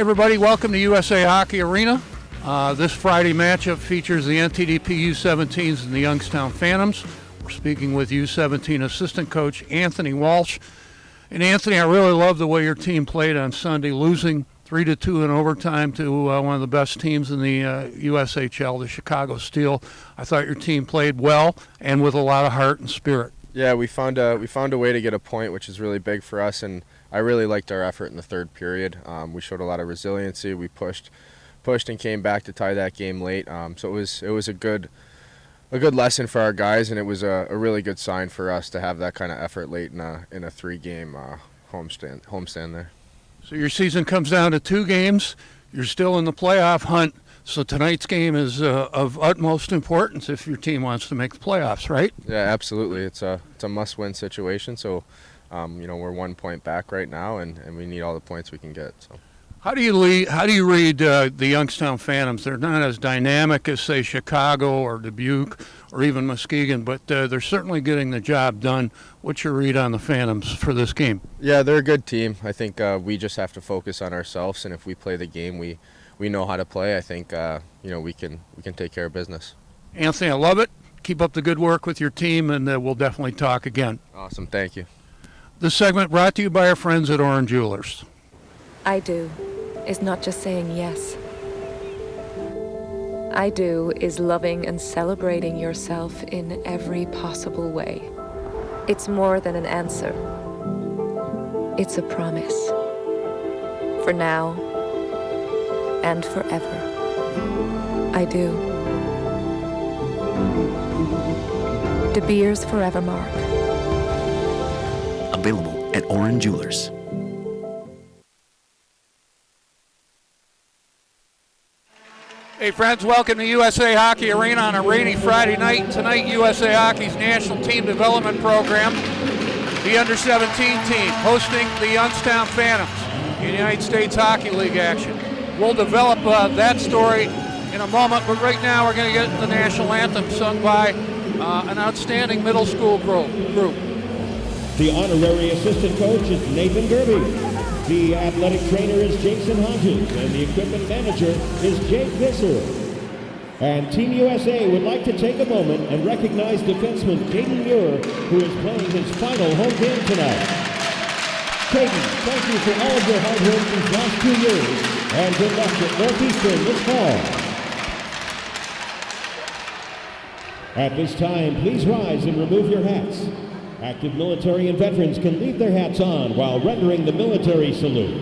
Everybody, welcome to USA Hockey Arena. This Friday matchup features the NTDP U17s and the Youngstown Phantoms. We're speaking with U17 assistant coach Anthony Walsh. And Anthony, I really love the way your team played on Sunday, losing 3-2 in overtime to one of the best teams in the USHL, the Chicago Steel. I thought your team played well and with a lot of heart and spirit. Yeah, we found a way to get a point, which is really big for us, and I really liked our effort in the third period. We showed a lot of resiliency. We pushed and came back to tie that game late. So it was a good lesson for our guys, and it was a really good sign for us to have that kind of effort late in a 3-game homestand there. So your season comes down to 2 games. You're still in the playoff hunt. So tonight's game is of utmost importance if your team wants to make the playoffs, right? Yeah, absolutely. It's a must-win situation. So, we're 1 point back right now, and we need all the points we can get. So, how do you read the Youngstown Phantoms? They're not as dynamic as, say, Chicago or Dubuque or even Muskegon, but they're certainly getting the job done. What's your read on the Phantoms for this game? Yeah, they're a good team. I think we just have to focus on ourselves, and if we play the game we know how to play. I think we can take care of business. Anthony, I love it. Keep up the good work with your team, and we'll definitely talk again. Awesome, thank you. This segment brought to you by our friends at Orange Jewelers. I do is not just saying yes. I do is loving and celebrating yourself in every possible way. It's more than an answer. It's a promise. For now and forever. I do. De Beers Forever Mark. Available at Orange Jewelers. Hey friends, welcome to USA Hockey Arena on a rainy Friday night. Tonight, USA Hockey's National Team Development Program, the Under-17 team, hosting the Youngstown Phantoms in United States Hockey League action. We'll develop that story in a moment, but right now we're going to get the national anthem sung by an outstanding middle school group. The honorary assistant coach is Nathan Derby. The athletic trainer is Jason Hodges, and the equipment manager is Jake Visser. And Team USA would like to take a moment and recognize defenseman Caden Muir, who is playing his final home game tonight. Caden, thank you for all of your hard work these last 2 years, and good luck at Northeastern this fall. At this time, please rise and remove your hats. Active military and veterans can leave their hats on while rendering the military salute.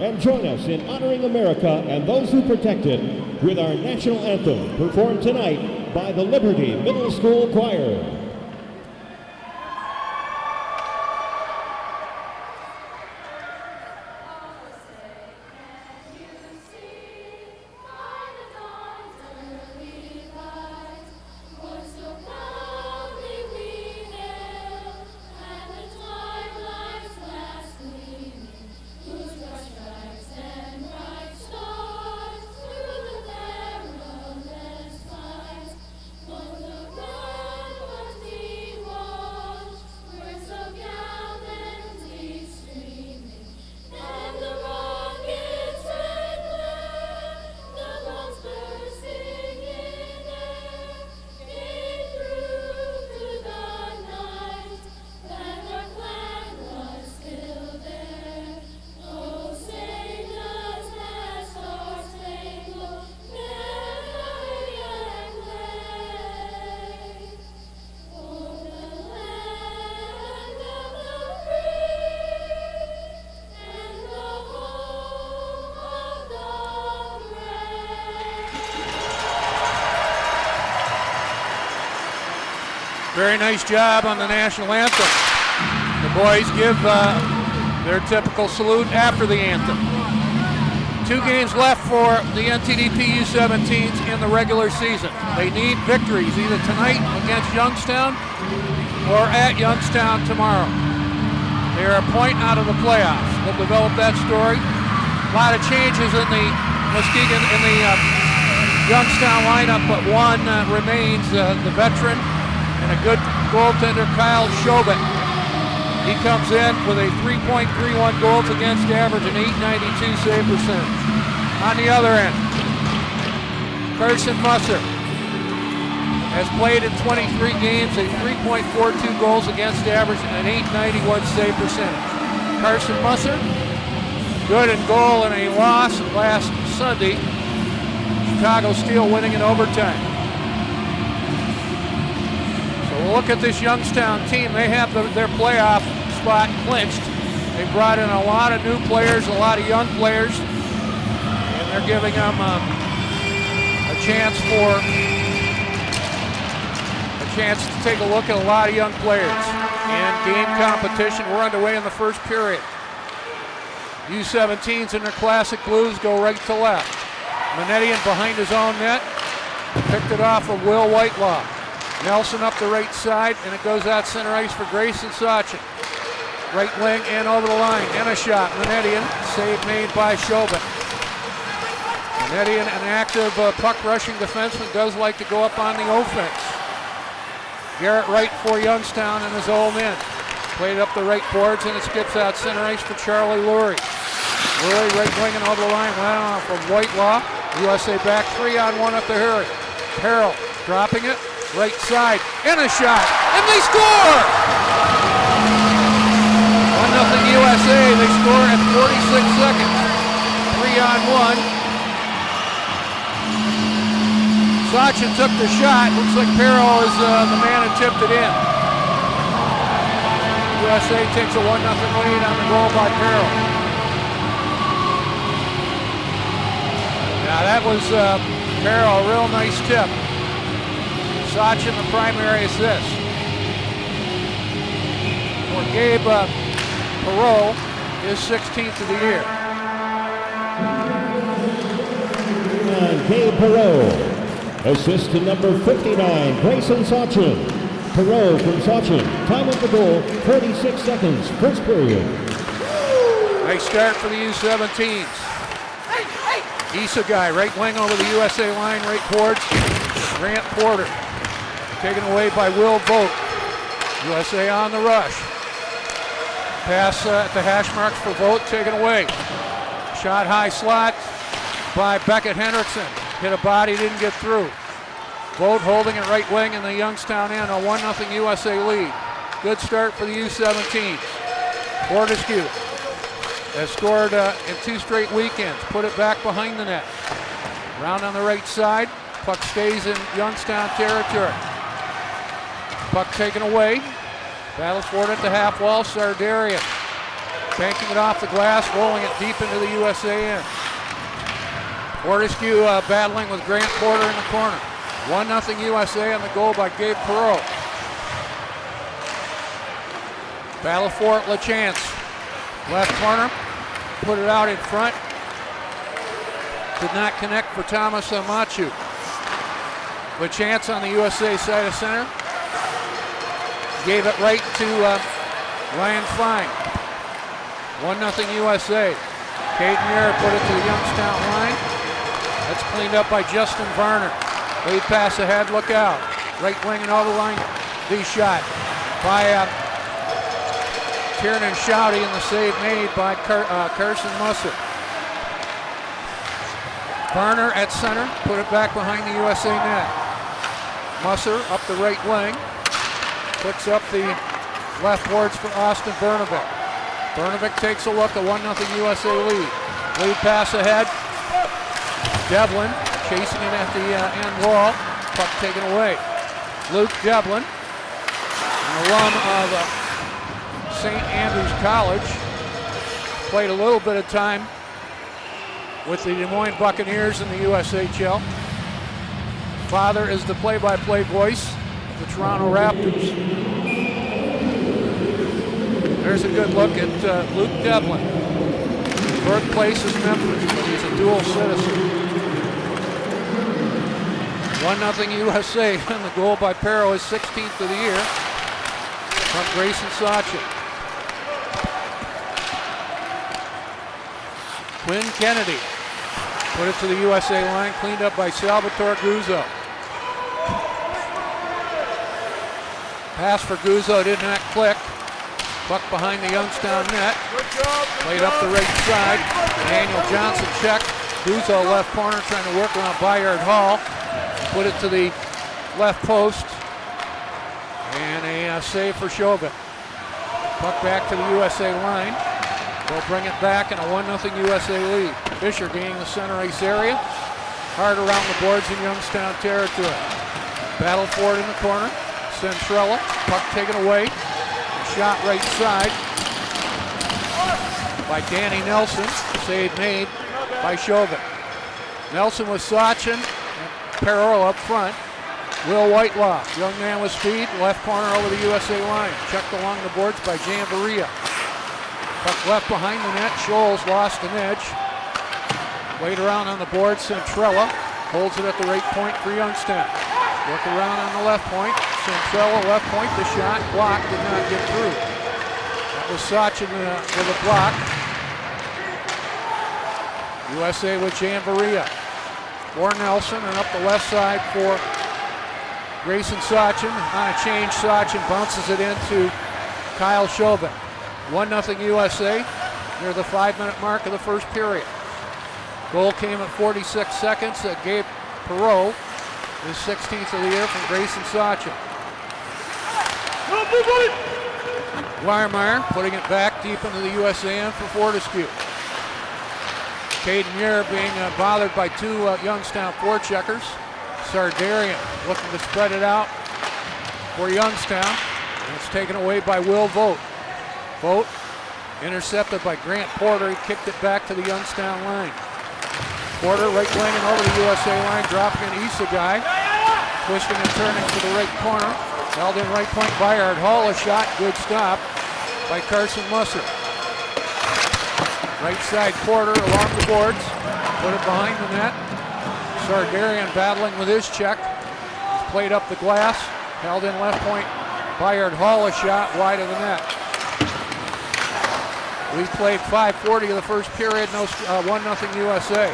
And join us in honoring America and those who protect it with our national anthem, performed tonight by the Liberty Middle School Choir. Very nice job on the national anthem. The boys give their typical salute after the anthem. 2 games left for the NTDP U17s in the regular season. They need victories either tonight against Youngstown or at Youngstown tomorrow. They are a point out of the playoffs. We'll develop that story. A lot of changes in the Muskegon, in the Youngstown lineup, but one remains the veteran and a good goaltender, Kyle Shobek. He comes in with a 3.31 goals against average and .892 save percentage. On the other end, Carson Musser has played in 23 games, a 3.42 goals against average, and an .891 save percentage. Carson Musser, good in goal in a loss last Sunday. Chicago Steel winning in overtime. So we'll look at this Youngstown team. They have their playoff spot clinched. They brought in a lot of new players, a lot of young players, and they're giving them a chance to take a look at a lot of young players. And game competition, we're underway in the first period. U17s in their classic blues go right to left. Manetian behind his own net, picked it off of Will Whitelaw. Nelson up the right side, and it goes out center ice for Grayson Sachin. Right wing and over the line, and a shot. Manetian, save made by Chauvin. Manetian, an active puck rushing defenseman, does like to go up on the offense. Garrett Wright for Youngstown in his own end. Played up the right boards, and it skips out center ice for Charlie Lurie. Lurie right wing and over the line, went off from Whitelaw. USA back 3-on-1 up the Hurry. Harrell dropping it, right side, and a shot, and they score! 1-0 USA, they score at 46 seconds. 3-on-1. Sachin took the shot. Looks like Perro is the man who tipped it in. USA takes a 1-0 lead on the goal by Perro. Now that was Perro, a real nice tip. Sachin the primary assist. For Gabe Perreault, his 16th of the year. Gabe Perreault. Assist to number 59, Grayson Sachin. Perreault from Sachin. Time at the goal, 36 seconds, first period. Nice start for the U17s. Issa guy, right wing over the USA line, right towards Grant Porter. Taken away by Will Vogt. USA on the rush. Pass at the hash marks for Vogt, taken away. Shot high slot by Beckett Hendrickson. Hit a body, didn't get through. Vogt holding it right wing in the Youngstown end, a 1-0 USA lead. Good start for the U17s. Fortescue has scored in 2 straight weekends. Put it back behind the net. Round on the right side. Puck stays in Youngstown territory. Puck taken away. Battles for it at the half wall. Sardarian banking it off the glass, rolling it deep into the USA end. Fortescue battling with Grant Porter in the corner. 1-0 USA on the goal by Gabe Perreault. Battle for it, LaChance. Left corner, put it out in front. Did not connect for Thomas Machu. LaChance on the USA side of center. Gave it right to Ryan Fine. 1-0 USA. Caden Muir put it to the Youngstown line. That's cleaned up by Justin Varner. Lead pass ahead, look out. Right wing and over the line, the shot by Tiernan Shouty, and the save made by Carson Musser. Varner at center, put it back behind the USA net. Musser up the right wing, puts up the left boards for Austin Bernabek. Bernabek takes a look, a 1-0 USA lead. Lead pass ahead. Devlin chasing it at the end wall. Puck taken away. Luke Devlin, an alum of St. Andrews College, played a little bit of time with the Des Moines Buccaneers in the USHL. Father is the play-by-play voice of the Toronto Raptors. There's a good look at Luke Devlin. His birthplace is Memphis, but he's a dual citizen. 1-0 USA, and the goal by Perro is 16th of the year from Grayson Sachin. Quinn Kennedy put it to the USA line, cleaned up by Salvatore Guzzo. Pass for Guzzo did not click. Puck behind the Youngstown net. Played up the right side. Daniel Johnson checked. Guzzo left corner trying to work around Bayard Hall. Put it to the left post. And a save for Chauvin. Puck back to the USA line. They'll bring it back in a 1-0 USA lead. Fisher gaining the center ice area. Hard around the boards in Youngstown territory. Battle for it in the corner. Centrella, puck taken away. Shot right side by Danny Nelson. Save made by Chauvin. Nelson with Sachin. Perot up front. Will Whitelaw, young man with speed, left corner over the USA line. Checked along the boards by Jamboree. Puck left behind the net. Scholes lost an edge. Played around on the board. Centrella holds it at the right point for Youngstown. Look around on the left point. Centrella left point. The shot blocked, did not get through. That was Sachin with a block. USA with Jamboree. For Nelson and up the left side for Grayson Sachin. On a change, Sachin bounces it into Kyle Chauvin. 1-0 USA near the 5-minute mark of the first period. Goal came at 46 seconds. Gabe Perot, his 16th of the year from Grayson Sachin. Weiermeyer putting it back deep into the USA end for Fortescue. Caden Muir being bothered by two Youngstown forecheckers. Sardarian looking to spread it out for Youngstown. And it's taken away by Will Vogt. Vogt intercepted by Grant Porter. He kicked it back to the Youngstown line. Porter right winging over the USA line, dropping an Isagai. Twisting and turning to the right corner. Held in right point, Bayard Hall, a shot, good stop by Carson Musser. Right side Porter along the boards, put it behind the net. Sardarian battling with his check. He's played up the glass, held in left point, Bayard Hall, a shot wide of the net. We played 5:40 of the first period, 1-0 USA.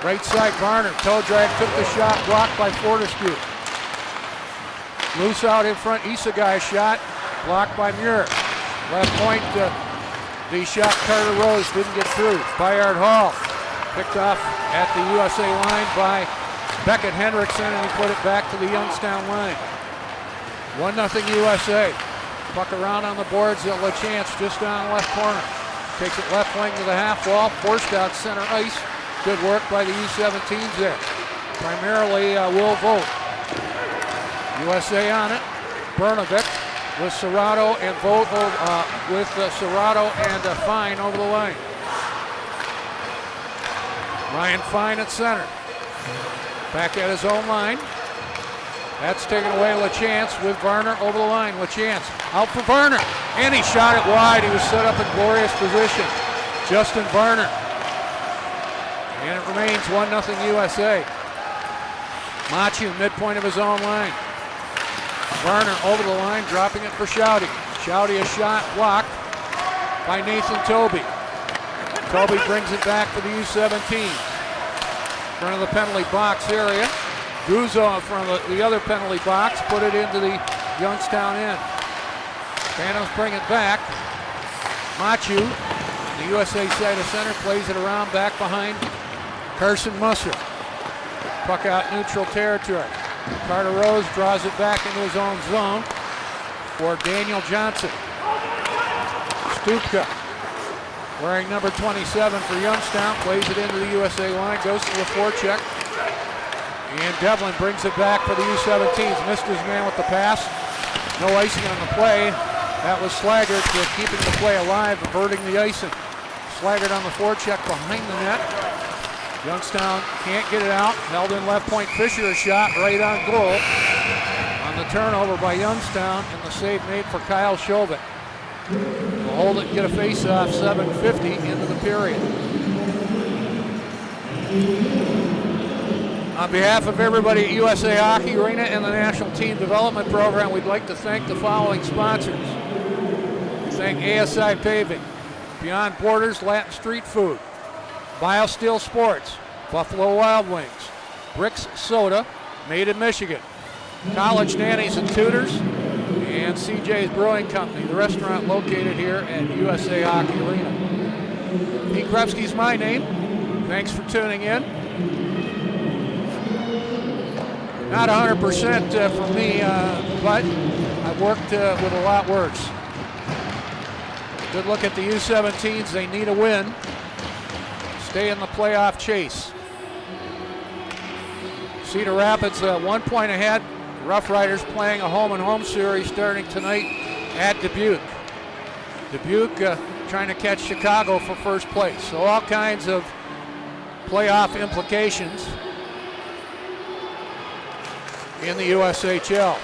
Right side Varner, toe drag, took the shot, blocked by Fortescue. Loose out in front, Isagai shot, blocked by Muir. Left point, the shot Carter Rose didn't get through. Bayard Hall picked off at the USA line by Beckett Hendrickson, and he put it back to the Youngstown line. 1-0 USA. Puck around on the boards, LaChance just down the left corner. Takes it left wing to the half wall, forced out center ice. Good work by the U17s there. Primarily Will Vogt. USA on it. Bernovic with Serrato and Vogt with Serrato and Fine over the line. Ryan Fine at center. Back at his own line. That's taken away LaChance with Varner over the line. LaChance out for Varner. And he shot it wide. He was set up in glorious position. Justin Varner. And it remains 1-0 USA. Machu, midpoint of his own line. Varner over the line, dropping it for Shouty. Shouty a shot blocked by Nathan Toby. Toby brings it back for the U17. Front of the penalty box area. Guzzo in front of the other penalty box, put it into the Youngstown end. Phantoms bring it back. Machu, the USA side of center, plays it around back behind Carson Musser. Puck out neutral territory. Carter Rose draws it back into his own zone for Daniel Johnson. Stupka, wearing number 27 for Youngstown, plays it into the USA line, goes to the forecheck. And Devlin brings it back for the U17s. Missed his man with the pass. No icing on the play. That was Slaggert keeping the play alive, averting the icing. Slaggert on the forecheck behind the net. Youngstown can't get it out. Held in left point. Fisher a shot right on goal. On the turnover by Youngstown, and the save made for Kyle Chauvin. We'll hold it and get a face-off. 7:50 into the period. On behalf of everybody at USA Hockey Arena and the National Team Development Program, we'd like to thank the following sponsors. We thank ASI Paving, Beyond Borders Latin Street Food, BioSteel Sports, Buffalo Wild Wings, Bricks Soda, made in Michigan, College Nannies and Tutors, and CJ's Brewing Company, the restaurant located here at USA Hockey Arena. Pete Krepsky's my name. Thanks for tuning in. Not 100% for me, but I've worked with a lot worse. Good look at the U17s. They need a win. Stay in the playoff chase. Cedar Rapids 1 point ahead. Rough Riders playing a home-and-home series starting tonight at Dubuque. Dubuque trying to catch Chicago for first place. So all kinds of playoff implications in the USHL.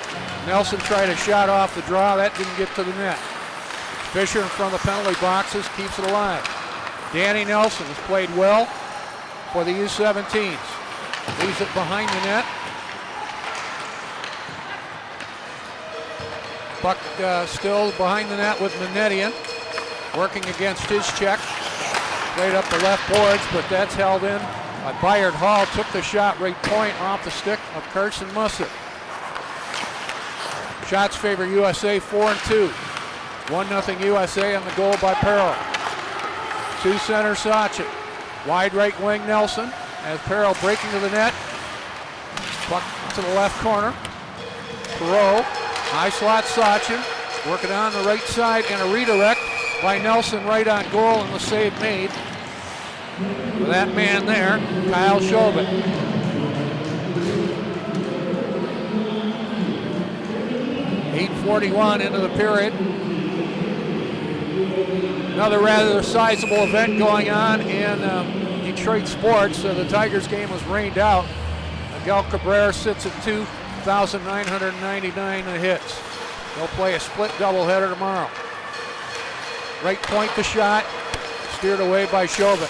Nelson tried a shot off the draw. That didn't get to the net. Fisher in front of the penalty boxes keeps it alive. Danny Nelson has played well for the U17s. Leaves it behind the net. Puck still behind the net with Manetian. Working against his check. Played up the left boards, but that's held in by Bayard Hall. Took the shot right point off the stick of Carson Musser. Shots favor USA 4-2. 1-0 USA on the goal by Peril. To center Sachin. Wide right wing Nelson. As Peril breaking to the net. Puck to the left corner. Perot. High slot Sachin. Working on the right side and a redirect by Nelson right on goal and the save made. For that man there, Kyle Chauvin. .8:41 into the period. Another rather sizable event going on in Detroit sports. The Tigers game was rained out. Miguel Cabrera sits at 2,999 hits. They'll play a split doubleheader tomorrow. Right point the shot, steered away by Chauvin.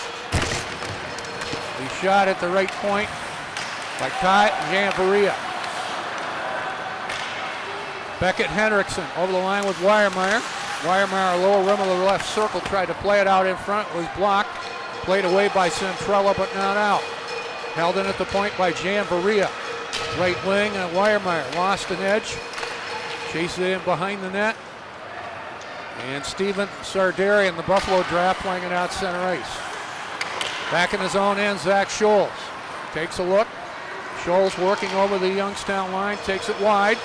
He shot at the right point by Kai Janvaria. Beckett Hendrickson over the line with Weiermeyer. Weiermeyer, lower rim of the left circle, tried to play it out in front, was blocked. Played away by Centrella, but not out. Held in at the point by Janvaria. Right wing, Weiermeyer lost an edge. Chases it in behind the net. And Steven Sardarian, the Buffalo draft, playing it out center ice. Back in his own end, Zach Scholes. Takes a look. Scholes working over the Youngstown line, takes it wide.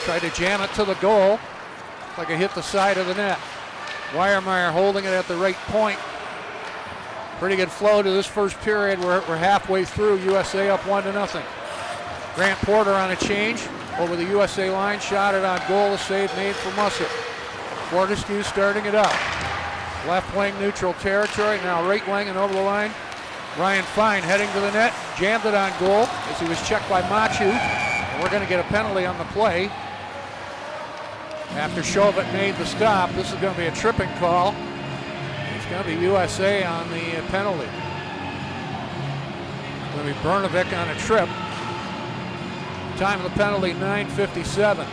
Tried to jam it to the goal. Like it hit the side of the net. Weiermeyer holding it at the right point. Pretty good flow to this first period. We're halfway through. USA up 1-0. Grant Porter on a change over the USA line. Shot it on goal. A save made for Musser. Fortescue starting it up. Left wing neutral territory. Now right wing and over the line. Ryan Fine heading to the net. Jammed it on goal as he was checked by Machu. And we're going to get a penalty on the play. After Chauvin made the stop, this is going to be a tripping call. It's going to be USA on the penalty. It's going to be Brnovic on a trip. Time of the penalty, 9:57.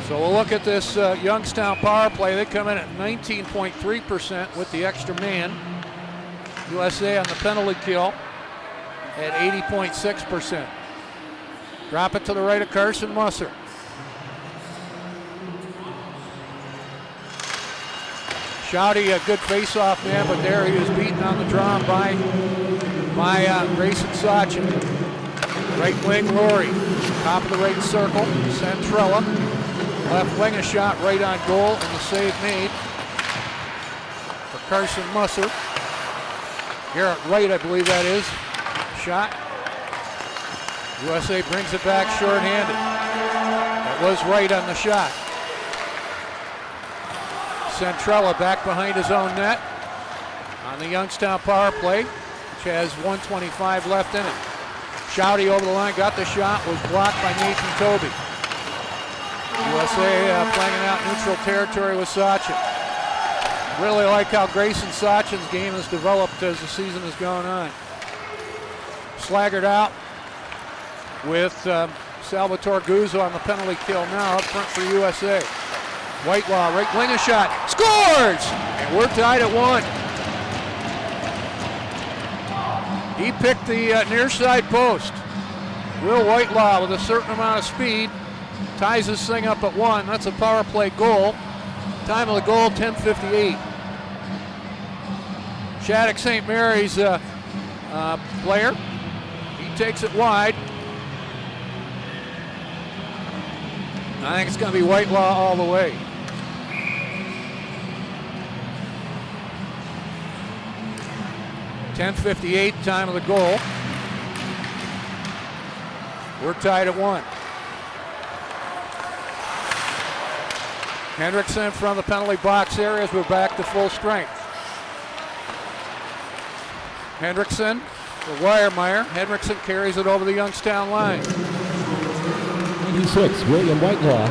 So we'll look at this Youngstown power play. They come in at 19.3% with the extra man. USA on the penalty kill at 80.6%. Drop it to the right of Carson Musser. Shouty, a good face-off man, but there he was beaten on the draw by Grayson Sachin. Right wing, Rory. Top of the right circle, Centrella. Left wing, a shot right on goal, and the save made for Carson Musser. Garrett Wright, I believe that is. Shot. USA brings it back shorthanded. That was right on the shot. Centrella back behind his own net on the Youngstown power play, which has 1:25 left in it. Shouty over the line, got the shot, was blocked by Nathan Toby. USA playing it out neutral territory with Sachin. Really like how Grayson Sachin's game has developed as the season has gone on. Slaggered out with Salvatore Guzzo on the penalty kill now up front for USA. Whitelaw, right wing a shot, scores! And we're tied at 1. He picked the near side post. Will Whitelaw with a certain amount of speed ties this thing up at 1. That's a power play goal. Time of the goal, 10:58. Shattuck St. Mary's player. He takes it wide. I think it's going to be Whitelaw all the way. .10:58, time of the goal. We're tied at 1. Hendrickson from the penalty box area as we're back to full strength. Hendrickson for Wiremeyer. Hendrickson carries it over the Youngstown line. 86, William Whitelaw.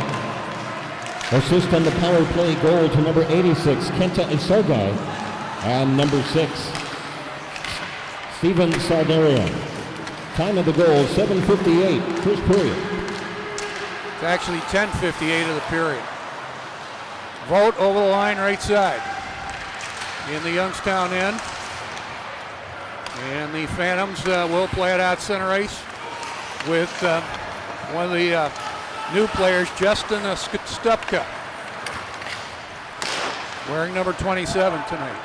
Assist on the power play goal to number 86, Kenta Isogai. And number 6, Steven Sardarian. Time of the goal, 7:58, first period. It's actually 10:58 of the period. Vote over the line right side in the Youngstown end. And the Phantoms will play it out center ice with one of the new players, Justin Stupka, wearing number 27 tonight.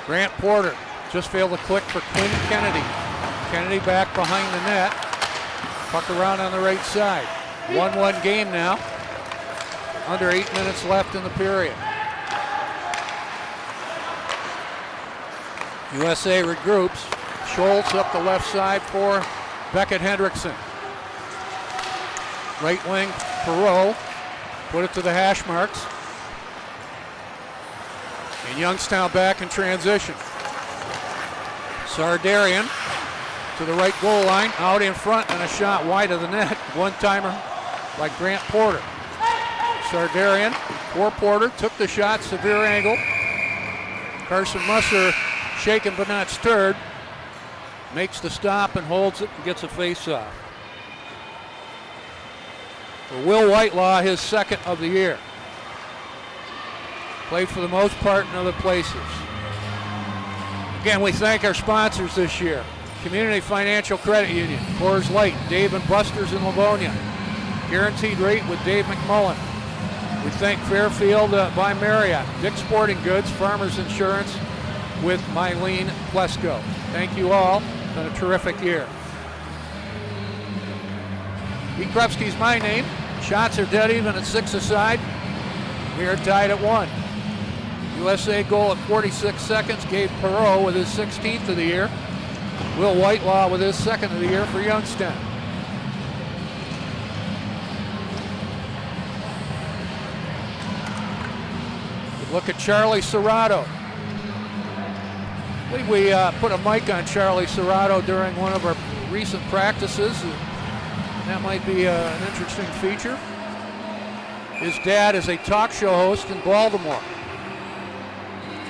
Grant Porter just failed to click for Quinn Kennedy. Kennedy back behind the net. Puck around on the right side. 1-1 game now. Under 8 minutes left in the period. USA regroups. Schultz up the left side for Beckett Hendrickson. Right wing, Perot. Put it to the hash marks. And Youngstown back in transition. Sardarian to the right goal line, out in front, and a shot wide of the net. One-timer by Grant Porter. Sardarian, poor Porter, took the shot, severe angle. Carson Musser, shaken but not stirred, makes the stop and holds it and gets a face-off. For Will Whitelaw, his second of the year. Played for the most part in other places. Again, we thank our sponsors this year. Community Financial Credit Union, Coors Light, Dave and Buster's in Livonia. Guaranteed Rate with Dave McMullen. We thank Fairfield by Marriott, Dick's Sporting Goods, Farmers Insurance with Mylene Plesko. Thank you all. It's been a terrific year. Pete Krupski's my name. Shots are dead even at 6 aside. We are tied at 1. USA goal at 46 seconds gave Perot with his 16th of the year. Will Whitelaw with his 2nd of the year for Youngstown. Look at Charlie Serrato. I believe we put a mic on Charlie Serrato during one of our recent practices. That might be an interesting feature. His dad is a talk show host in Baltimore.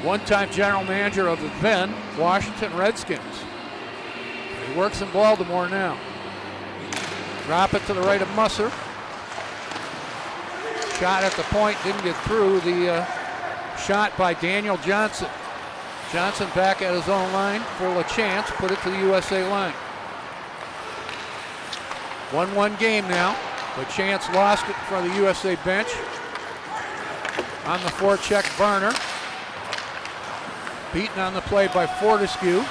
One-time general manager of the then Washington Redskins. He works in Baltimore now. Drop it to the right of Musser. Shot at the point, didn't get through. The shot by Daniel Johnson. Johnson back at his own line for LaChance, put it to the USA line. 1-1 game now. LaChance lost it for the USA bench. On the forecheck, Varner. Beaten on the play by Fortescue.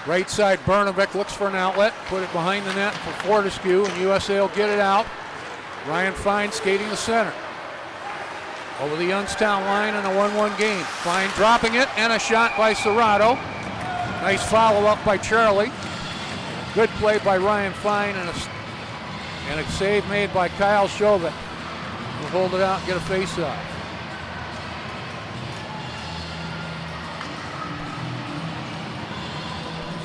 Right side, Bernovic looks for an outlet, put it behind the net for Fortescue, and USA will get it out. Ryan Fine skating the center. Over the Youngstown line in a 1-1 game. Fine dropping it, and a shot by Serrato. Nice follow-up by Charlie. Good play by Ryan Fine, and a save made by Kyle Chauvin. We'll hold it out and get a face-off.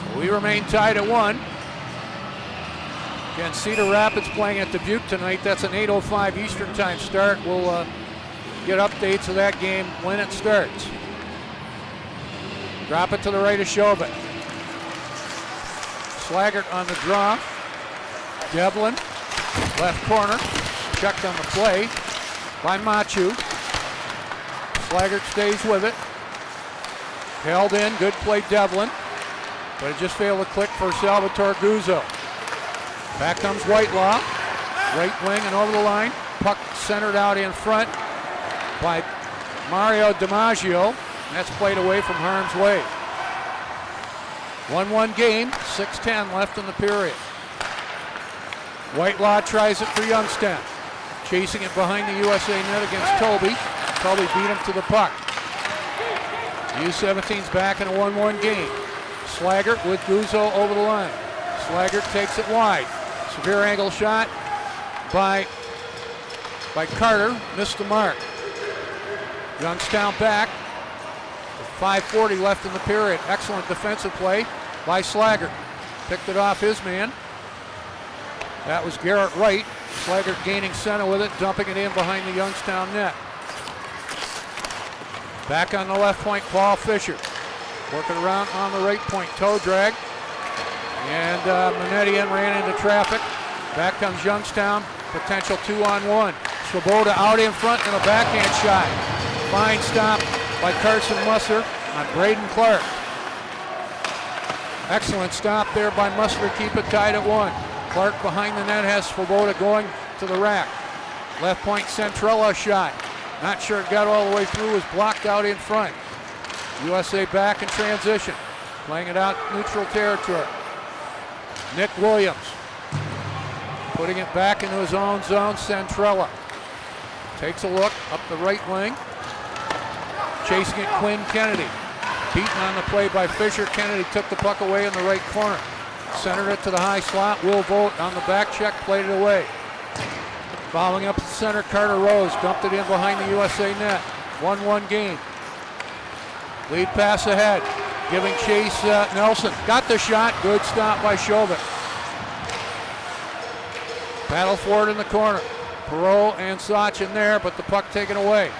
So we remain tied at 1. Again, Cedar Rapids playing at Dubuque tonight. That's an 8:05 Eastern Time start. We'll get updates of that game when it starts. Drop it to the right of Chauvin. Slaggert on the draw. Devlin, left corner, checked on the play by Machu. Slaggert stays with it. Held in, good play Devlin, but it just failed to click for Salvatore Guzzo. Back comes Whitelaw, right wing and over the line. puck centered out in front by Mario DiMaggio. That's played away from harm's way. 1-1 game, 6:10 left in the period. Whitelaw tries it for Youngstown. Chasing it behind the USA net against Toby. Toby beat him to the puck. U17's back in a 1-1 game. Slaggert with Guzzo over the line. Slaggert takes it wide. Severe angle shot by Carter. Missed the mark. Youngstown back. 5:40 left in the period. Excellent defensive play by Slaggert. Picked it off his man. That was Garrett Wright. Slaggert gaining center with it, dumping it in behind the Youngstown net. Back on the left point, Paul Fisher. Working around on the right point, toe drag. And Manetian ran into traffic. Back comes Youngstown, potential 2-on-1. Swoboda out in front and a backhand shot. Fine stop by Carson Musser on Braden Clark. Excellent stop there by Musser to keep it tied at 1. Clark behind the net has Swoboda going to the rack. Left point Centrella shot. Not sure it got all the way through, was blocked out in front. USA back in transition. Playing it out neutral territory. Nick Williams putting it back into his own zone. Centrella takes a look up the right wing. Chasing it, Quinn Kennedy. Beaten on the play by Fisher. Kennedy took the puck away in the right corner. Centered it to the high slot. Will Vogt on the back check, played it away. Following up the center, Carter Rose dumped it in behind the USA net. 1-1 game. Lead pass ahead. Giving chase Nelson. Got the shot. Good stop by Chauvin. Battle for it in the corner. Perot and Sachin there, but the puck taken away.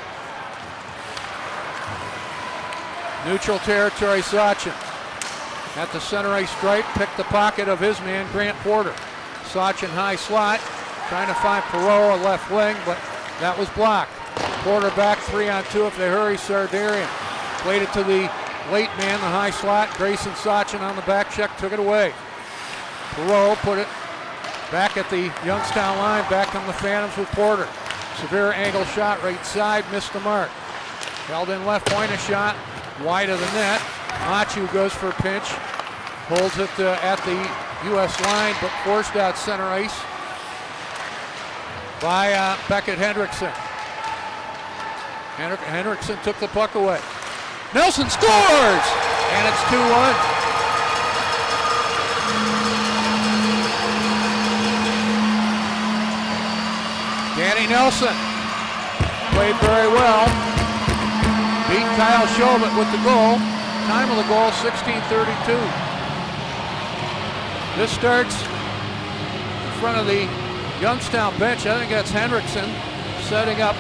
Neutral territory, Sachin. At the center ice stripe, picked the pocket of his man, Grant Porter. Sachin high slot, trying to find Perot, a left wing, but that was blocked. Porter back 3-on-2 if they hurry, Sardarian. Played it to the late man, the high slot. Grayson Sachin on the back check, took it away. Perot put it back at the Youngstown line, back on the Phantoms with Porter. Severe angle shot right side, missed the mark. Held in left point, a shot wide of the net. Machu goes for a pinch, holds it at the U.S. line, but forced out center ice by Beckett Hendrickson. Hendrickson took the puck away. Nelson scores! And it's 2-1. Danny Nelson played very well. Beat Kyle Chauvin with the goal. Time of the goal, 16:32. This starts in front of the Youngstown bench. I think that's Hendrickson setting up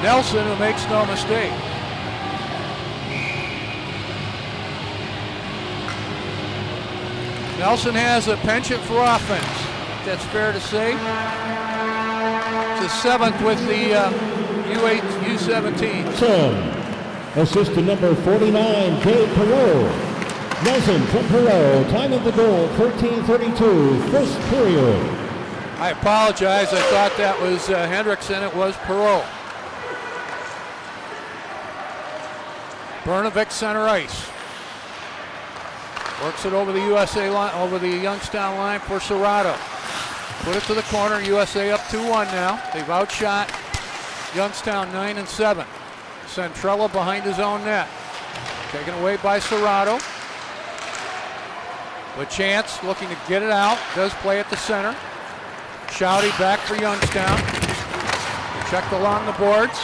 Nelson, who makes no mistake. Nelson has a penchant for offense. That's fair to say. It's his 7th with the U17s. Assistant number 49, Gabe Perot. Nelson from Perot. Time of the goal, 13:32, first period. I apologize. I thought that was Hendrickson. It was Perot. Bernovic center ice. Works it over the USA line, over the Youngstown line for Serrato. Put it to the corner. USA up 2-1 now. They've outshot Youngstown 9-7. Centrella behind his own net. Taken away by Serrato. LaChance looking to get it out. Does play at the center. Shouty back for Youngstown. Checked along the boards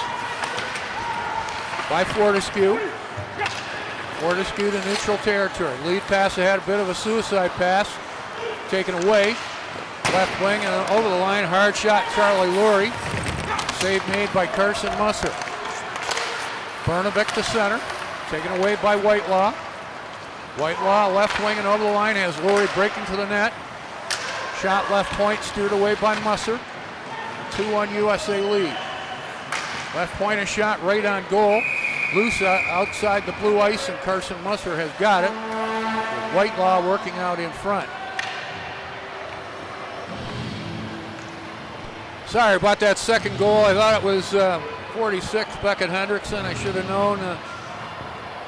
by Fortescue. Fortescue to neutral territory. Lead pass ahead, a bit of a suicide pass. Taken away. Left wing and over the line. Hard shot, Charlie Lurie. Save made by Carson Musser. Bernovic to center. Taken away by Whitelaw. Whitelaw left wing and over the line has Lurie breaking to the net. Shot left point, steered away by Musser. 2-1 USA lead. Left point a shot right on goal. Loose outside the blue ice, and Carson Musser has got it. With Whitelaw working out in front. Sorry about that second goal. I thought it was 46, Beckett Hendrickson. I should have known.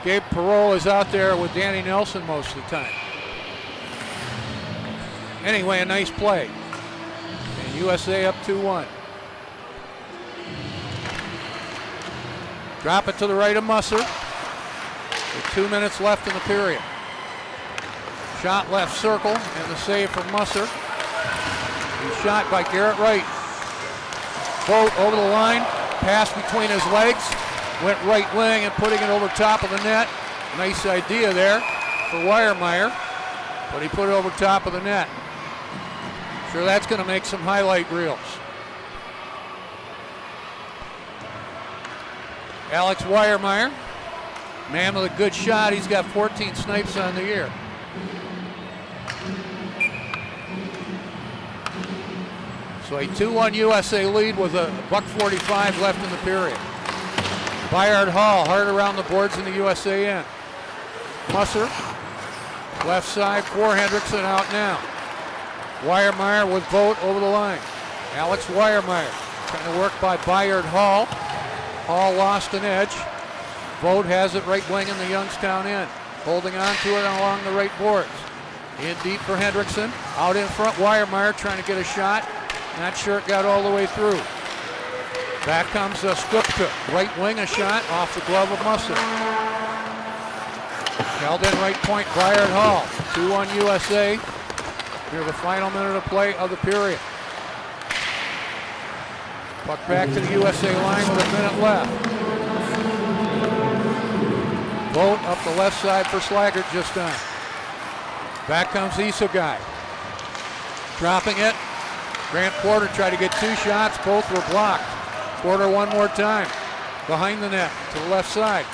Gabe Perot is out there with Danny Nelson most of the time. Anyway, a nice play. And USA up 2-1. Drop it to the right of Musser. With 2 minutes left in the period. Shot left circle and the save from Musser. He's shot by Garrett Wright. Vogt over the line, pass between his legs, went right wing and putting it over top of the net. Nice idea there for Weiermeyer, but he put it over top of the net. Sure, that's going to make some highlight reels. Alex Weiermeyer, man with a good shot. He's got 14 snipes on the year. So a 2-1 USA lead with a $1:45 left in the period. Bayard Hall hard around the boards in the USA end. Musser, left side for Hendrickson out now. Weiermeyer with Vogt over the line. Alex Weiermeyer trying to work by Bayard Hall. Hall lost an edge. Vogt has it right wing in the Youngstown end. Holding on to it along the right boards. In deep for Hendrickson. Out in front, Weiermeyer trying to get a shot. Not sure it got all the way through. Back comes Skupka. Right wing, a shot off the glove of Musser. Held in right point, Bayard Hall. 2-1 USA. Near the final minute of play of the period. Puck back to the USA line with a minute left. Vogt up the left side for Slaggert just on. Back comes Isogai. Dropping it. Grant Porter tried to get two shots. Both were blocked. Porter one more time. Behind the net to the left side.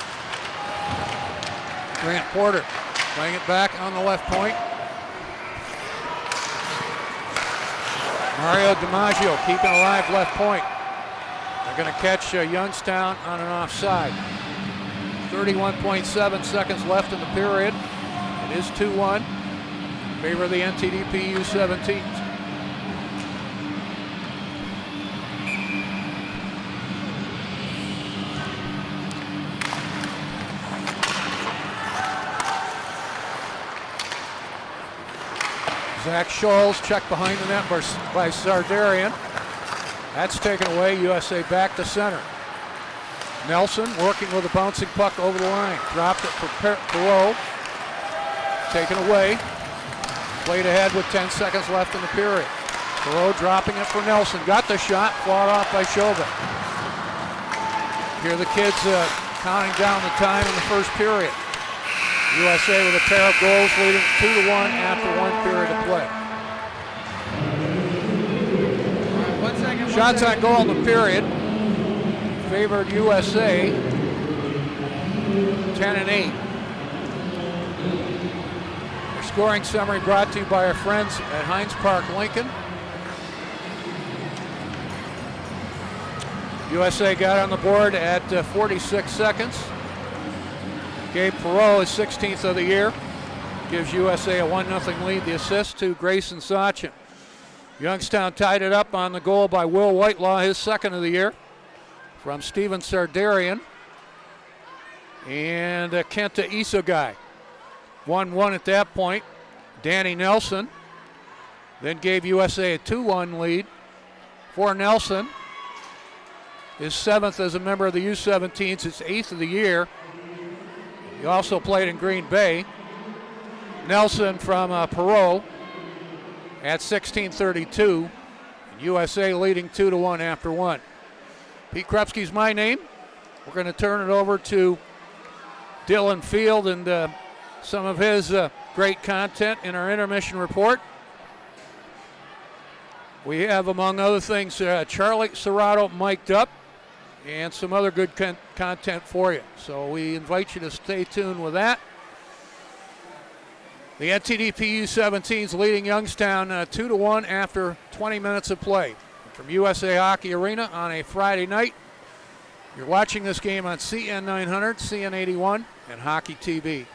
Grant Porter playing it back on the left point. Mario DiMaggio keeping alive left point. They're going to catch Youngstown on an offside. 31.7 seconds left in the period. It is 2-1 in favor of the NTDP U17s. Zach Scholes checked behind the net by Sardarian. That's taken away. USA back to center. Nelson working with a bouncing puck over the line. Dropped it for Perot. Taken away. Played ahead with 10 seconds left in the period. Perot dropping it for Nelson. Got the shot. Fought off by Chauvin. Here the kids counting down the time in the first period. USA with a pair of goals leading 2-1 after one period of play. Shots on goal in the period favored USA 10-8. Our scoring summary brought to you by our friends at Heinz Park Lincoln. USA got on the board at 46 seconds. Gabe Perot is 16th of the year. Gives USA a 1-0 lead. The assist to Grayson Sachin. Youngstown tied it up on the goal by Will Whitelaw, his second of the year, from Steven Sardarian. And Kenta Isogai. 1-1 at that point. Danny Nelson then gave USA a 2-1 lead for Nelson. His 7th as a member of the U17s, his 8th of the year. He also played in Green Bay. Nelson from Perot at 16:32. USA leading 2-1 after one. Pete Krupski's my name. We're going to turn it over to Dylan Field and some of his great content in our intermission report. We have, among other things, Charlie Serrato mic'd up and some other good content for you. So we invite you to stay tuned with that. The NTDP U17s leading Youngstown 2-1 after 20 minutes of play. From USA Hockey Arena on a Friday night. You're watching this game on CN 900, CN 81, and Hockey TV.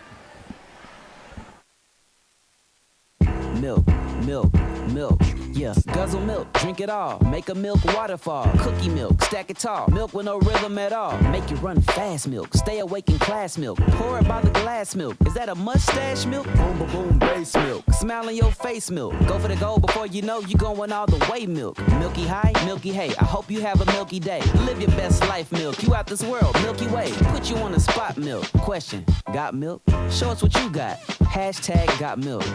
Milk, milk, milk. Yeah, guzzle milk, drink it all. Make a milk waterfall. Cookie milk, stack it tall. Milk with no rhythm at all. Make you run fast milk. Stay awake in class milk. Pour it by the glass milk. Is that a mustache milk? Boom, boom, boom, base milk. Smile in your face milk. Go for the goal before you know you going all the way milk. Milky high, milky hay. I hope you have a milky day. Live your best life milk. You out this world, Milky Way. Put you on the spot milk. Question, got milk? Show us what you got. Hashtag got milk.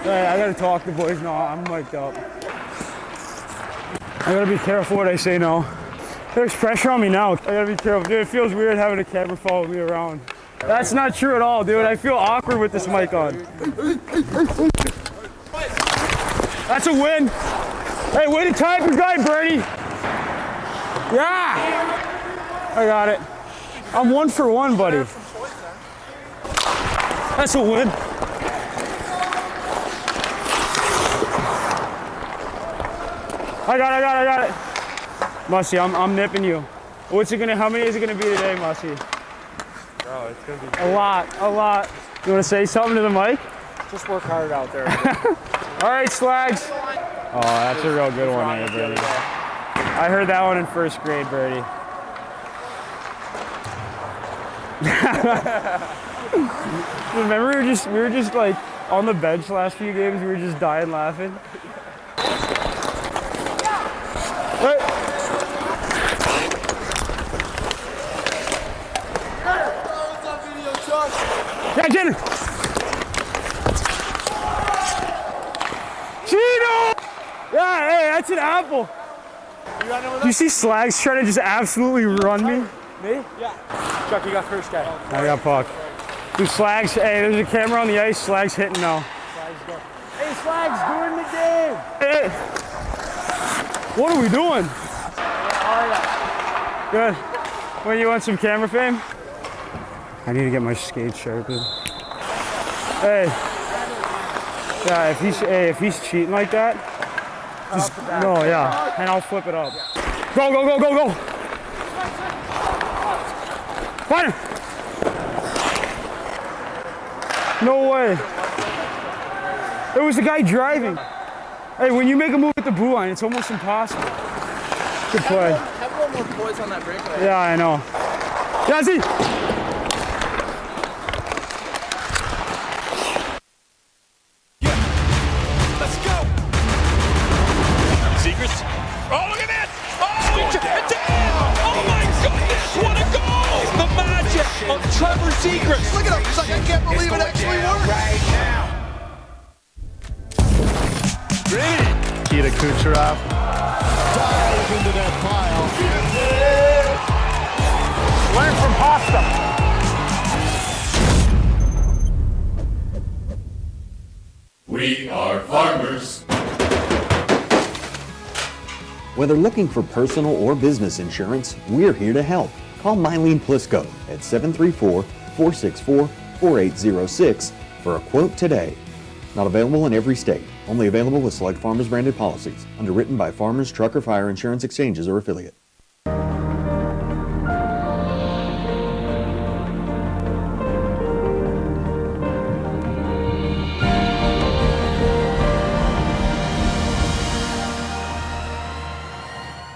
I gotta talk to boys now. I'm mic'd up. I gotta be careful what I say now. There's pressure on me now. I gotta be careful. Dude, it feels weird having a camera follow me around. That's not true at all, dude. I feel awkward with this mic on. That's a win. Hey, way to type your guy, Bernie. Yeah! I got it. I'm 1 for 1, buddy. That's a win. I got it. Musty, I'm nipping you. How many is it gonna be today, Musty? Bro, it's gonna be a lot. You wanna say something to the mic? Just work hard out there. All right, Slags. Oh, that's a real good one here, Birdie. I heard that one in first grade, Birdie. Remember we were just like on the bench last few games, we were just dying laughing. Yeah, Jenner! Chino! Yeah, hey, that's an apple. You see Slags trying to just absolutely run me? Me? Yeah. Chuck, you got first guy. I got puck. Dude, Slags, hey, there's a camera on the ice. Slags hitting now. Slags go. Hey, Slags, doing the game. Hey, what are we doing? Good. When you want some camera fame? I need to get my skates sharpened. Hey. Yeah, if he's cheating like that, just, no, yeah, and I'll flip it up. Go. Find him. No way. It was the guy driving. Hey, when you make a move at the blue line, it's almost impossible. Good play. Have a little more poise on that breakaway. Yeah, I know. Yazzie! Let's go! Secrets. Oh, look at that! Oh, it's in! Oh my goodness, what a goal! The magic of Trevor Secrets. Look at him, he's like, I can't believe it actually worked. Right now. Nikita Kucherov. Dive into that pile. Learn from Pasta. We are farmers. Whether looking for personal or business insurance, we're here to help. Call Mylene Plisco at 734-464-4806 for a quote today. Not available in every state. Only available with select Farmers branded policies. Underwritten by Farmers, Truck, or Fire Insurance Exchanges or affiliate.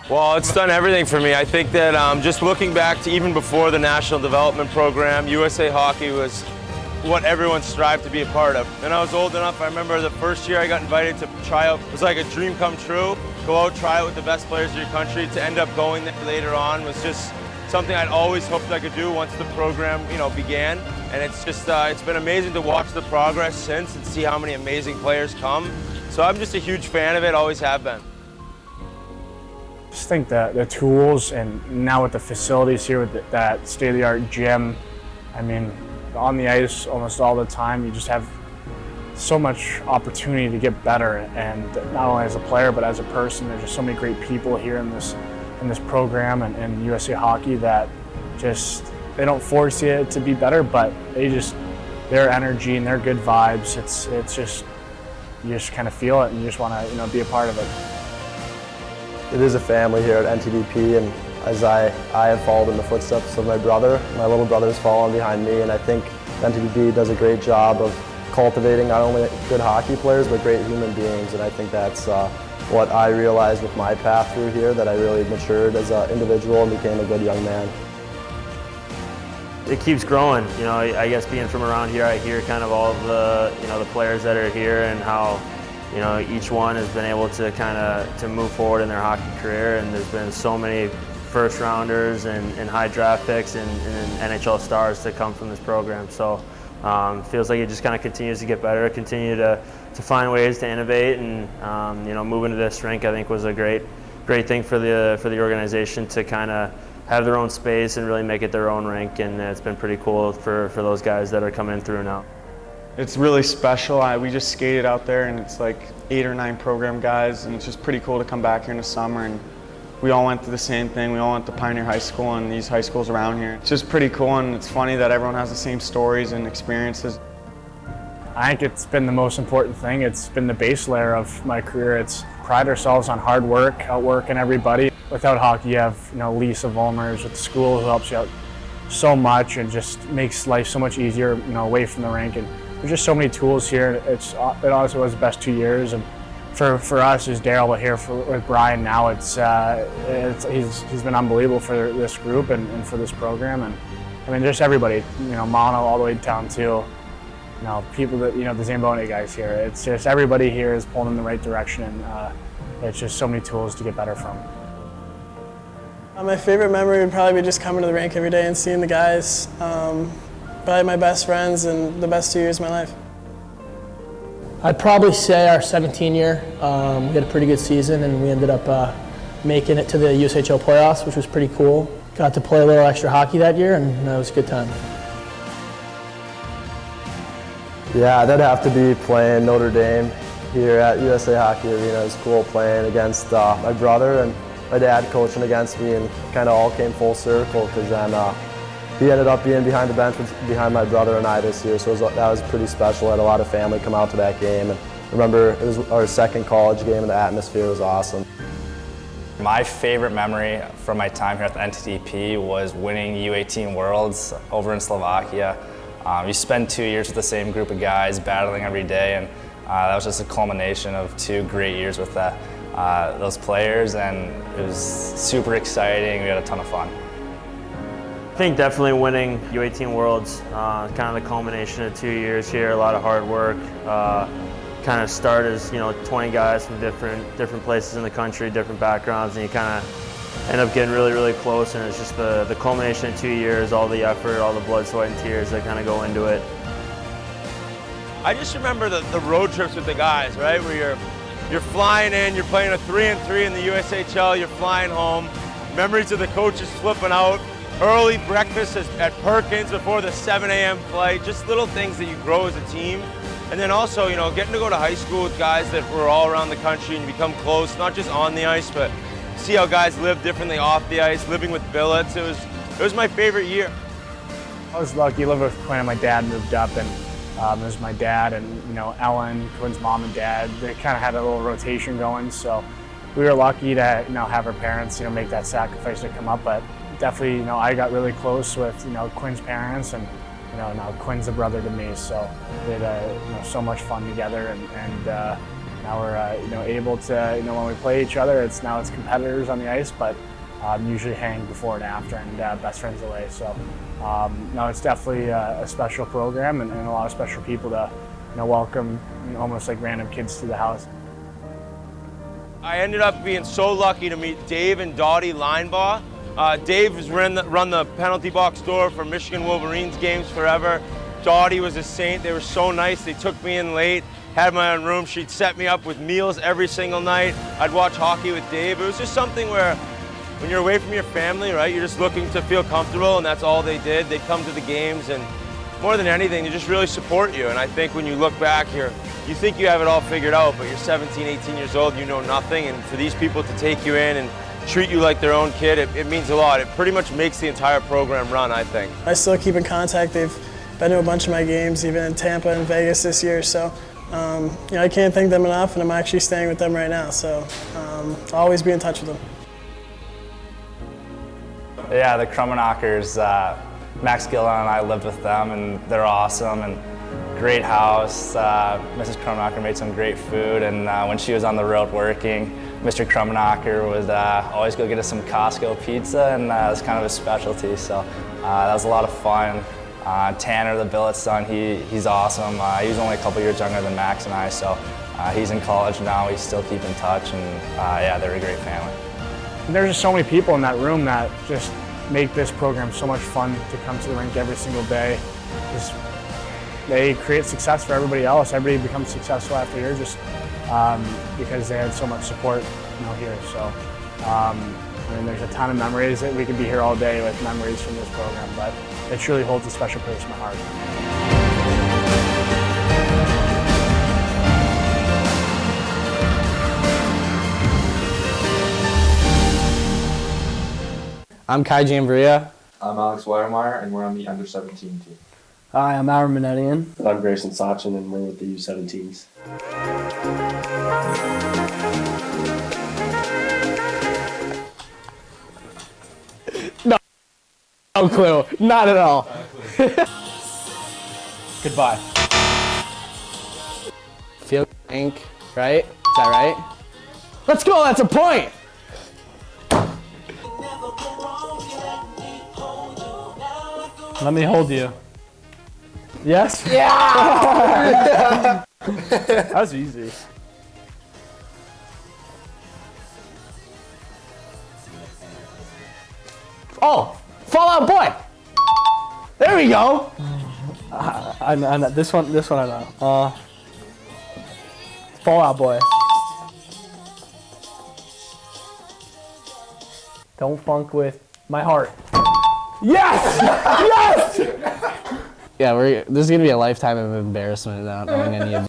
Well, it's done everything for me. I think that just looking back to even before the National Development Program, USA Hockey was what everyone strived to be a part of. When I was old enough, I remember the first year I got invited to try out. It was like a dream come true. Go out, try out with the best players in your country. To end up going there later on was just something I'd always hoped I could do once the program, began. And it's just, it's been amazing to watch the progress since and see how many amazing players come. So I'm just a huge fan of it, always have been. I just think that the tools and now with the facilities here with that state-of-the-art gym, I mean, on the ice almost all the time, you just have so much opportunity to get better, and not only as a player but as a person. There's just so many great people here in this program and USA Hockey that just, they don't force you to be better, but their energy and their good vibes, it's just, you just kind of feel it and you just want to be a part of it. It is a family here at NTDP, and as I have followed in the footsteps of my brother, my little brother's following behind me, and I think NTDP does a great job of cultivating not only good hockey players, but great human beings, and I think that's what I realized with my path through here, that I really matured as an individual and became a good young man. It keeps growing. You know, I guess being from around here, I hear kind of all of the, the players that are here and how, each one has been able to to move forward in their hockey career, and there's been so many first rounders and high draft picks and NHL stars to come from this program. So feels like it just kind of continues to get better, continue to find ways to innovate, and moving to this rink I think was a great thing for the organization to kind of have their own space and really make it their own rink, and it's been pretty cool for those guys that are coming through now. It's really special. We just skated out there, and it's like 8 or 9 program guys, and it's just pretty cool to come back here in the summer, and we all went through the same thing. We all went to Pioneer High School and these high schools around here. It's just pretty cool, and it's funny that everyone has the same stories and experiences. I think it's been the most important thing. It's been the base layer of my career. It's pride ourselves on hard work, outworking everybody. Without hockey, you have Lisa Volmers with the school who helps you out so much and just makes life so much easier, away from the rink. And there's just so many tools here. It honestly was the best 2 years. And for us as Daryl, but here with Brian now, he's been unbelievable for this group and for this program. And I mean, just everybody, Mono all the way down to people that the Zamboni guys here. It's just everybody here is pulling in the right direction, and it's just so many tools to get better from. My favorite memory would probably be just coming to the rink every day and seeing the guys. Probably my best friends and the best 2 years of my life. I'd probably say our 17 year. We had a pretty good season, and we ended up making it to the USHL playoffs, which was pretty cool. Got to play a little extra hockey that year, and that was a good time. Yeah, that'd have to be playing Notre Dame here at USA Hockey Arena. It was cool playing against my brother and my dad coaching against me, and kind of all came full circle, because then he ended up being behind the bench behind my brother and I this year, so that was pretty special. I had a lot of family come out to that game, and I remember it was our second college game, and the atmosphere was awesome. My favorite memory from my time here at the NTDP was winning U18 Worlds over in Slovakia. You spend 2 years with the same group of guys, battling every day, and that was just a culmination of 2 great years with those players, and it was super exciting. We had a ton of fun. I think definitely winning U18 Worlds, kind of the culmination of 2 years here, a lot of hard work. Kind of start as 20 guys from different places in the country, different backgrounds, and you kind of end up getting really, really close, and it's just the culmination of 2 years, all the effort, all the blood, sweat, and tears that kind of go into it. I just remember the road trips with the guys, right? Where you're flying in, you're playing a 3-3 in the USHL, you're flying home. Memories of the coaches flipping out, early breakfast at Perkins before the 7 a.m. flight, just little things that you grow as a team. And then also, getting to go to high school with guys that were all around the country and become close, not just on the ice, but see how guys live differently off the ice, living with billets. It was my favorite year. I was lucky, living with Quinn, and my dad moved up, and it was my dad and Ellen, Quinn's mom and dad. They kind of had a little rotation going, so we were lucky to have our parents make that sacrifice to come up. But definitely, I got really close with Quinn's parents, and now Quinn's a brother to me, so we had so much fun together, and now we're able to when we play each other, it's competitors on the ice, but usually hang before and after, and best friends away. So no, it's definitely a special program, and a lot of special people to welcome almost like random kids to the house. I ended up being so lucky to meet Dave and Dottie Linebaugh. Dave has run the penalty box door for Michigan Wolverines games forever. Dottie was a saint. They were so nice. They took me in late, had my own room. She'd set me up with meals every single night. I'd watch hockey with Dave. It was just something where when you're away from your family, right, you're just looking to feel comfortable, and that's all they did. They'd come to the games, and more than anything, they just really support you. And I think when you look back here, you think you have it all figured out, but you're 17, 18 years old, you know nothing. And for these people to take you in and treat you like their own kid, it means a lot. It pretty much makes the entire program run, I think. I still keep in contact. They've been to a bunch of my games, even in Tampa and Vegas this year. So I can't thank them enough, and I'm actually staying with them right now. So I'll always be in touch with them. Yeah, the Krummenackers, Max Gillen and I lived with them, and they're awesome, and great house. Mrs. Krumnacher made some great food, and when she was on the road working, Mr. Krumnacher would always go get us some Costco pizza, and that was kind of his specialty, so that was a lot of fun. Tanner, the billet son, he's awesome. He was only a couple years younger than Max and I, so he's in college now. We still keep in touch, and yeah, they're a great family. There's just so many people in that room that just make this program so much fun to come to the rink every single day. They create success for everybody else. Everybody becomes successful after year just because they had so much support, here. So, I mean, there's a ton of memories that we could be here all day with memories from this program, but it truly holds a special place in my heart. I'm Kai Jamvaria. I'm Alex Weiermeyer, and we're on the under-17 team. Hi, I'm Aaron Manetian. I'm Grayson Sachin, and we're with the U17s. No clue. Not at all. Goodbye. Field Inc., right? Is that right? Let's go, that's a point! Let me hold you. Yes? Yeah! That was easy. Oh! Fallout Boy! There we go! I know, this one I know. Fallout Boy. Don't funk with my heart. Yes! Yes! Yeah, this is gonna be a lifetime of embarrassment not knowing any of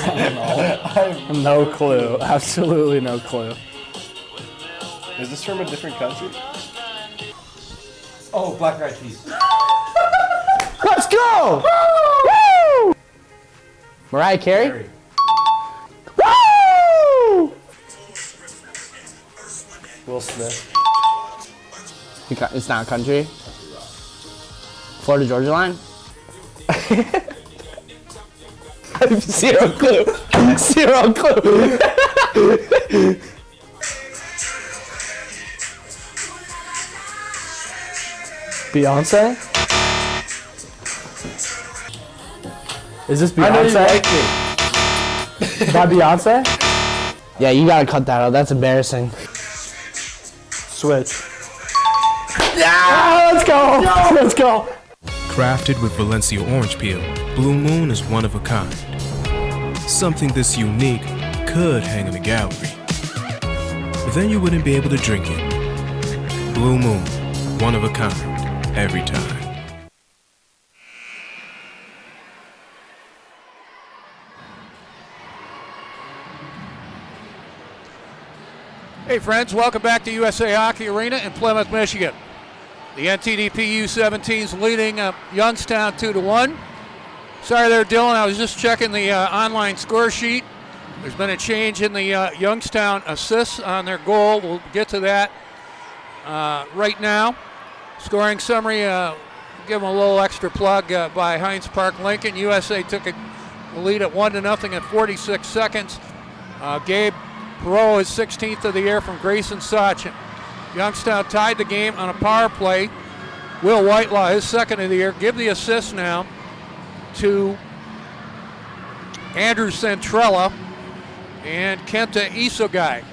I don't know. No clue. Absolutely no clue. Is this from a different country? Oh, Black Eyed Peas. Let's go! Woo! Mariah Carey? Woo! Will Smith. It's not a country? Florida Georgia Line? I have zero clue. Zero clue. Beyonce? Is this Beyonce? I know you like me. Is that Beyonce? Yeah, you gotta cut that out. That's embarrassing. Switch. Yeah! Let's go! No! Let's go! Crafted with Valencia orange peel, Blue Moon is one of a kind. Something this unique could hang in a gallery, but then you wouldn't be able to drink it. Blue Moon, one of a kind, every time. Hey friends, welcome back to USA Hockey Arena in Plymouth, Michigan. The NTDP U17s leading Youngstown 2-1. Sorry there, Dylan, I was just checking the online score sheet. There's been a change in the Youngstown assists on their goal. We'll get to that right now. Scoring summary, give them a little extra plug by Heinz Park Lincoln. USA took a lead at 1-0 at 46 seconds. Gabe Perot, his 16th of the year from Grayson Sachin. Youngstown tied the game on a power play. Will Whitelaw, his second of the year, give the assist now to Andrew Centrella and Kenta Isogai.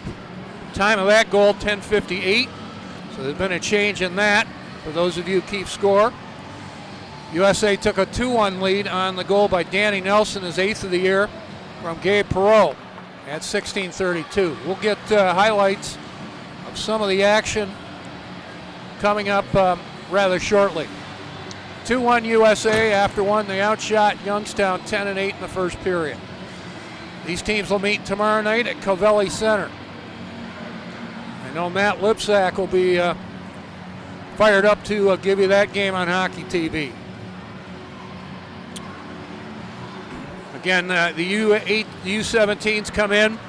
Time of that goal, 10:58. So there's been a change in that for those of you who keep score. USA took a 2-1 lead on the goal by Danny Nelson, his 8th of the year, from Gabe Perot at 16:32. We'll get highlights of some of the action coming up rather shortly. 2-1 USA after one. They outshot Youngstown 10-8 in the first period. These teams will meet tomorrow night at Covelli Center. I know Matt Lipsack will be fired up to give you that game on Hockey TV. Again, the U17s come in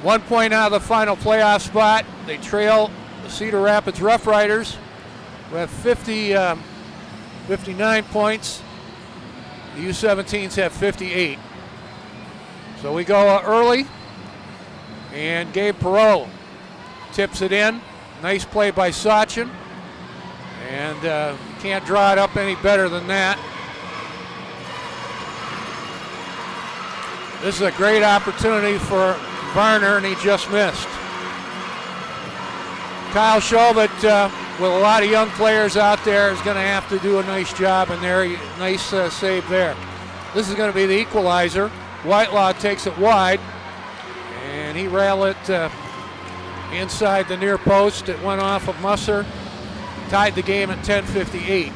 1 point out of the final playoff spot. They trail the Cedar Rapids Rough Riders, who have 59 points. The U17s have 58. So we go early, and Gabe Perot tips it in. Nice play by Sachin, and can't draw it up any better than that. This is a great opportunity for Varner, and he just missed. Kyle Schobert, with a lot of young players out there, is going to have to do a nice job, and there, nice save there. This is going to be the equalizer. Whitelaw takes it wide, and he railed it inside the near post. It went off of Musser, tied the game at 10:58.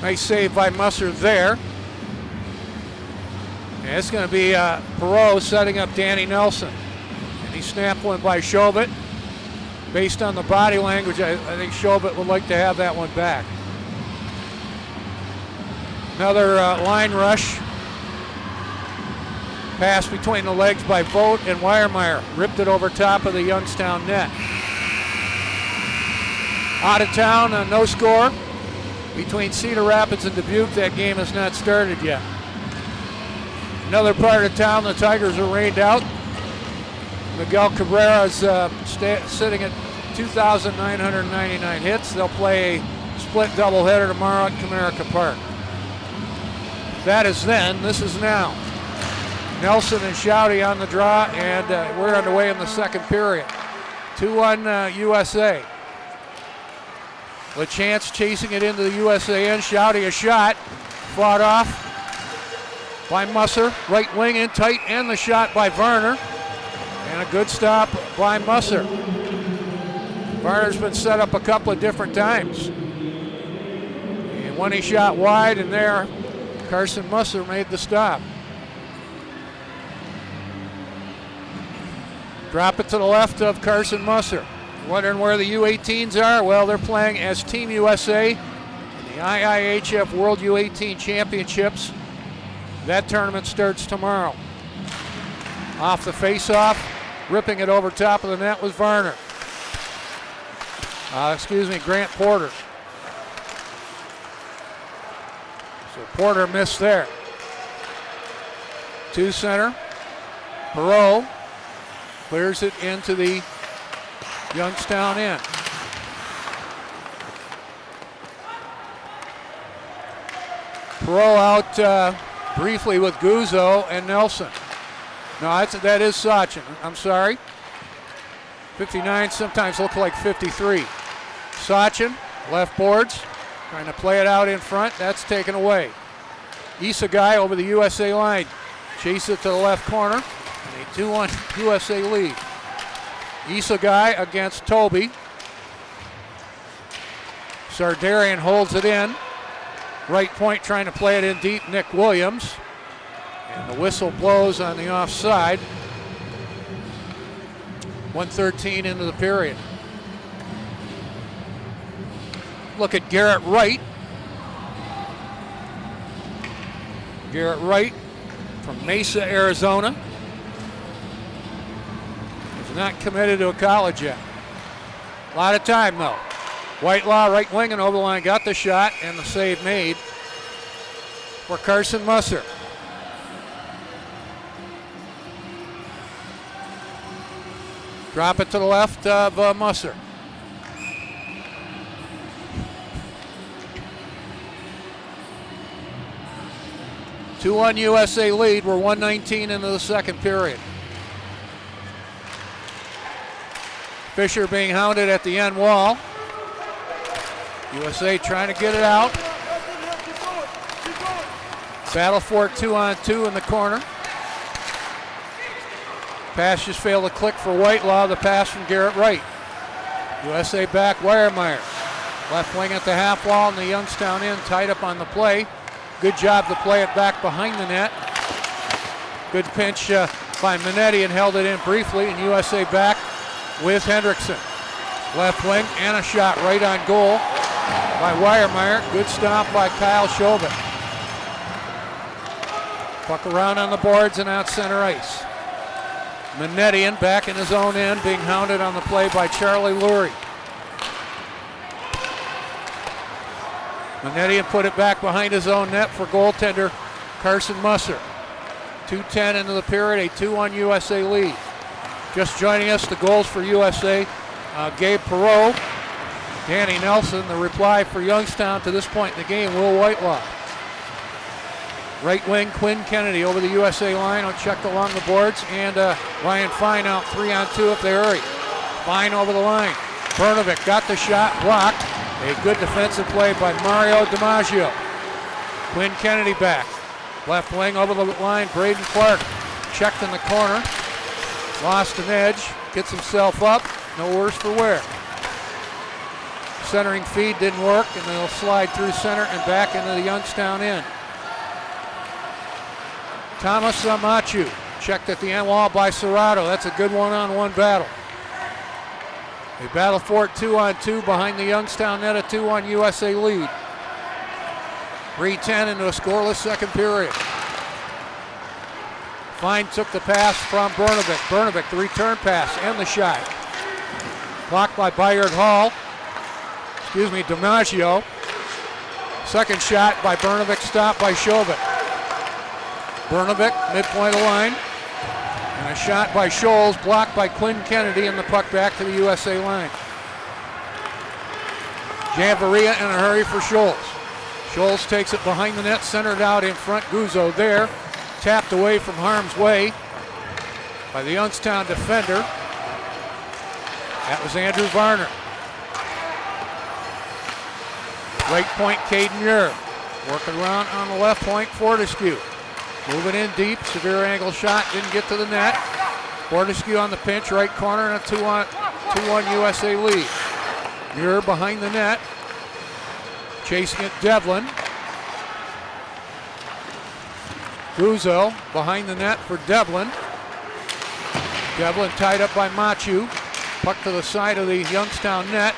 Nice save by Musser there. And it's going to be Perot setting up Danny Nelson. And he snapped one by Schobert. Based on the body language, I think Schobert would like to have that one back. Another line rush. Pass between the legs by Vogt, and Weiermeyer ripped it over top of the Youngstown net. Out of town, no score. Between Cedar Rapids and Dubuque, that game has not started yet. Another part of town, the Tigers are rained out. Miguel Cabrera is sitting at 2,999 hits. They'll play a split doubleheader tomorrow at Comerica Park. That is then, this is now. Nelson and Shouty on the draw, and we're underway in the second period. 2-1 USA. LaChance chasing it into the USA end. Shouty a shot, fought off by Musser. Right wing in tight, and the shot by Varner. And a good stop by Musser. Varner's been set up a couple of different times. And when he shot wide, and there, Carson Musser made the stop. Drop it to the left of Carson Musser. Wondering where the U18s are? Well, they're playing as Team USA in the IIHF World U18 Championships. That tournament starts tomorrow. Off the face-off, ripping it over top of the net was Varner. Grant Porter. So Porter missed there. To center. Perot clears it into the Youngstown end. Perot out briefly with Guzzo and Nelson. No, that is Sachin. I'm sorry. 59 sometimes look like 53. Sachin, left boards, trying to play it out in front. That's taken away. Isagai over the USA line. Chase it to the left corner. And a 2-1 USA lead. Isagai against Toby. Sardarian holds it in. Right point trying to play it in deep, Nick Williams. And the whistle blows on the offside. 1:13 into the period. Look at Garrett Wright. Garrett Wright from Mesa, Arizona. He's not committed to a college yet. A lot of time though. Whitelaw right wing and over the line, got the shot and the save made for Carson Musser. Drop it to the left of Musser. Two-1 USA lead. We're 1:19 into the second period. Fisher being hounded at the end wall. USA trying to get it out. Battle for it 2-on-2 in the corner. Pass just failed to click for Whitelaw. The pass from Garrett Wright. USA back, Weiermeyer. Left wing at the half wall, and the Youngstown end tied up on the play. Good job to play it back behind the net. Good pinch by Minetti and held it in briefly, and USA back with Hendrickson. Left wing and a shot right on goal by Weiermeyer. Good stop by Kyle Schobert. Puck around on the boards and out center ice. Manetian back in his own end, being hounded on the play by Charlie Lurie. Manetian put it back behind his own net for goaltender Carson Musser. 2:10 into the period, a 2-1 USA lead. Just joining us, the goals for USA, Gabe Perreault, Danny Nelson. The reply for Youngstown to this point in the game, Will Whitelaw. Right wing, Quinn Kennedy over the USA line, checked along the boards, and Ryan Fine out 3-on-2 if they hurry. Fine over the line. Bernovic got the shot, blocked. A good defensive play by Mario DiMaggio. Quinn Kennedy back. Left wing over the line, Braden Clark checked in the corner. Lost an edge, gets himself up, no worse for wear. Centering feed didn't work, and they'll slide through center and back into the Youngstown end. Thomas Amachu checked at the end wall by Serrato. That's a good one-on-one battle. They battle for it 2-on-2 behind the Youngstown net, a 2-1 USA lead. 3:10 into a scoreless second period. Fine took the pass from Bernovic. Bernovic, the return pass and the shot. Blocked by Bayard Hall. DiMaggio. Second shot by Bernovic, stopped by Chauvin. Bernovic, midpoint of the line. And a shot by Scholes, blocked by Quinn Kennedy, and the puck back to the USA line. Javaria in a hurry for Scholes. Scholes takes it behind the net, centered out in front. Guzzo there, tapped away from harm's way by the Youngstown defender. That was Andrew Varner. Right point, Caden Muir. Working around on the left point, Fortescue. Moving in deep, severe angle shot, didn't get to the net. Fortescue on the pinch, right corner, and a 2-1 USA lead. Muir behind the net. Chasing it, Devlin. Guzzo behind the net for Devlin. Devlin tied up by Machu. Puck to the side of the Youngstown net.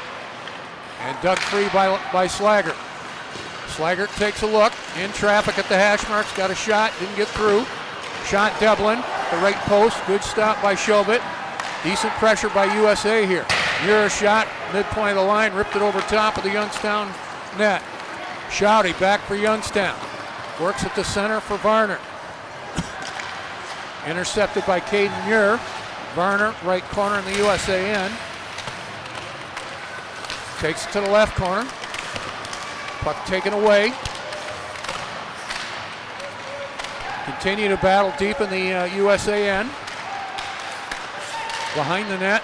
And dug free by Slaggert. Slaggert takes a look, in traffic at the hash marks, got a shot, didn't get through. Shot Devlin, the right post, good stop by Chauvin. Decent pressure by USA here. Muir shot, midpoint of the line, ripped it over top of the Youngstown net. Shouty back for Youngstown. Works at the center for Varner. Intercepted by Caden Muir. Varner, right corner in the USA end. Takes it to the left corner. Puck taken away. Continue to battle deep in the USA end. Behind the net.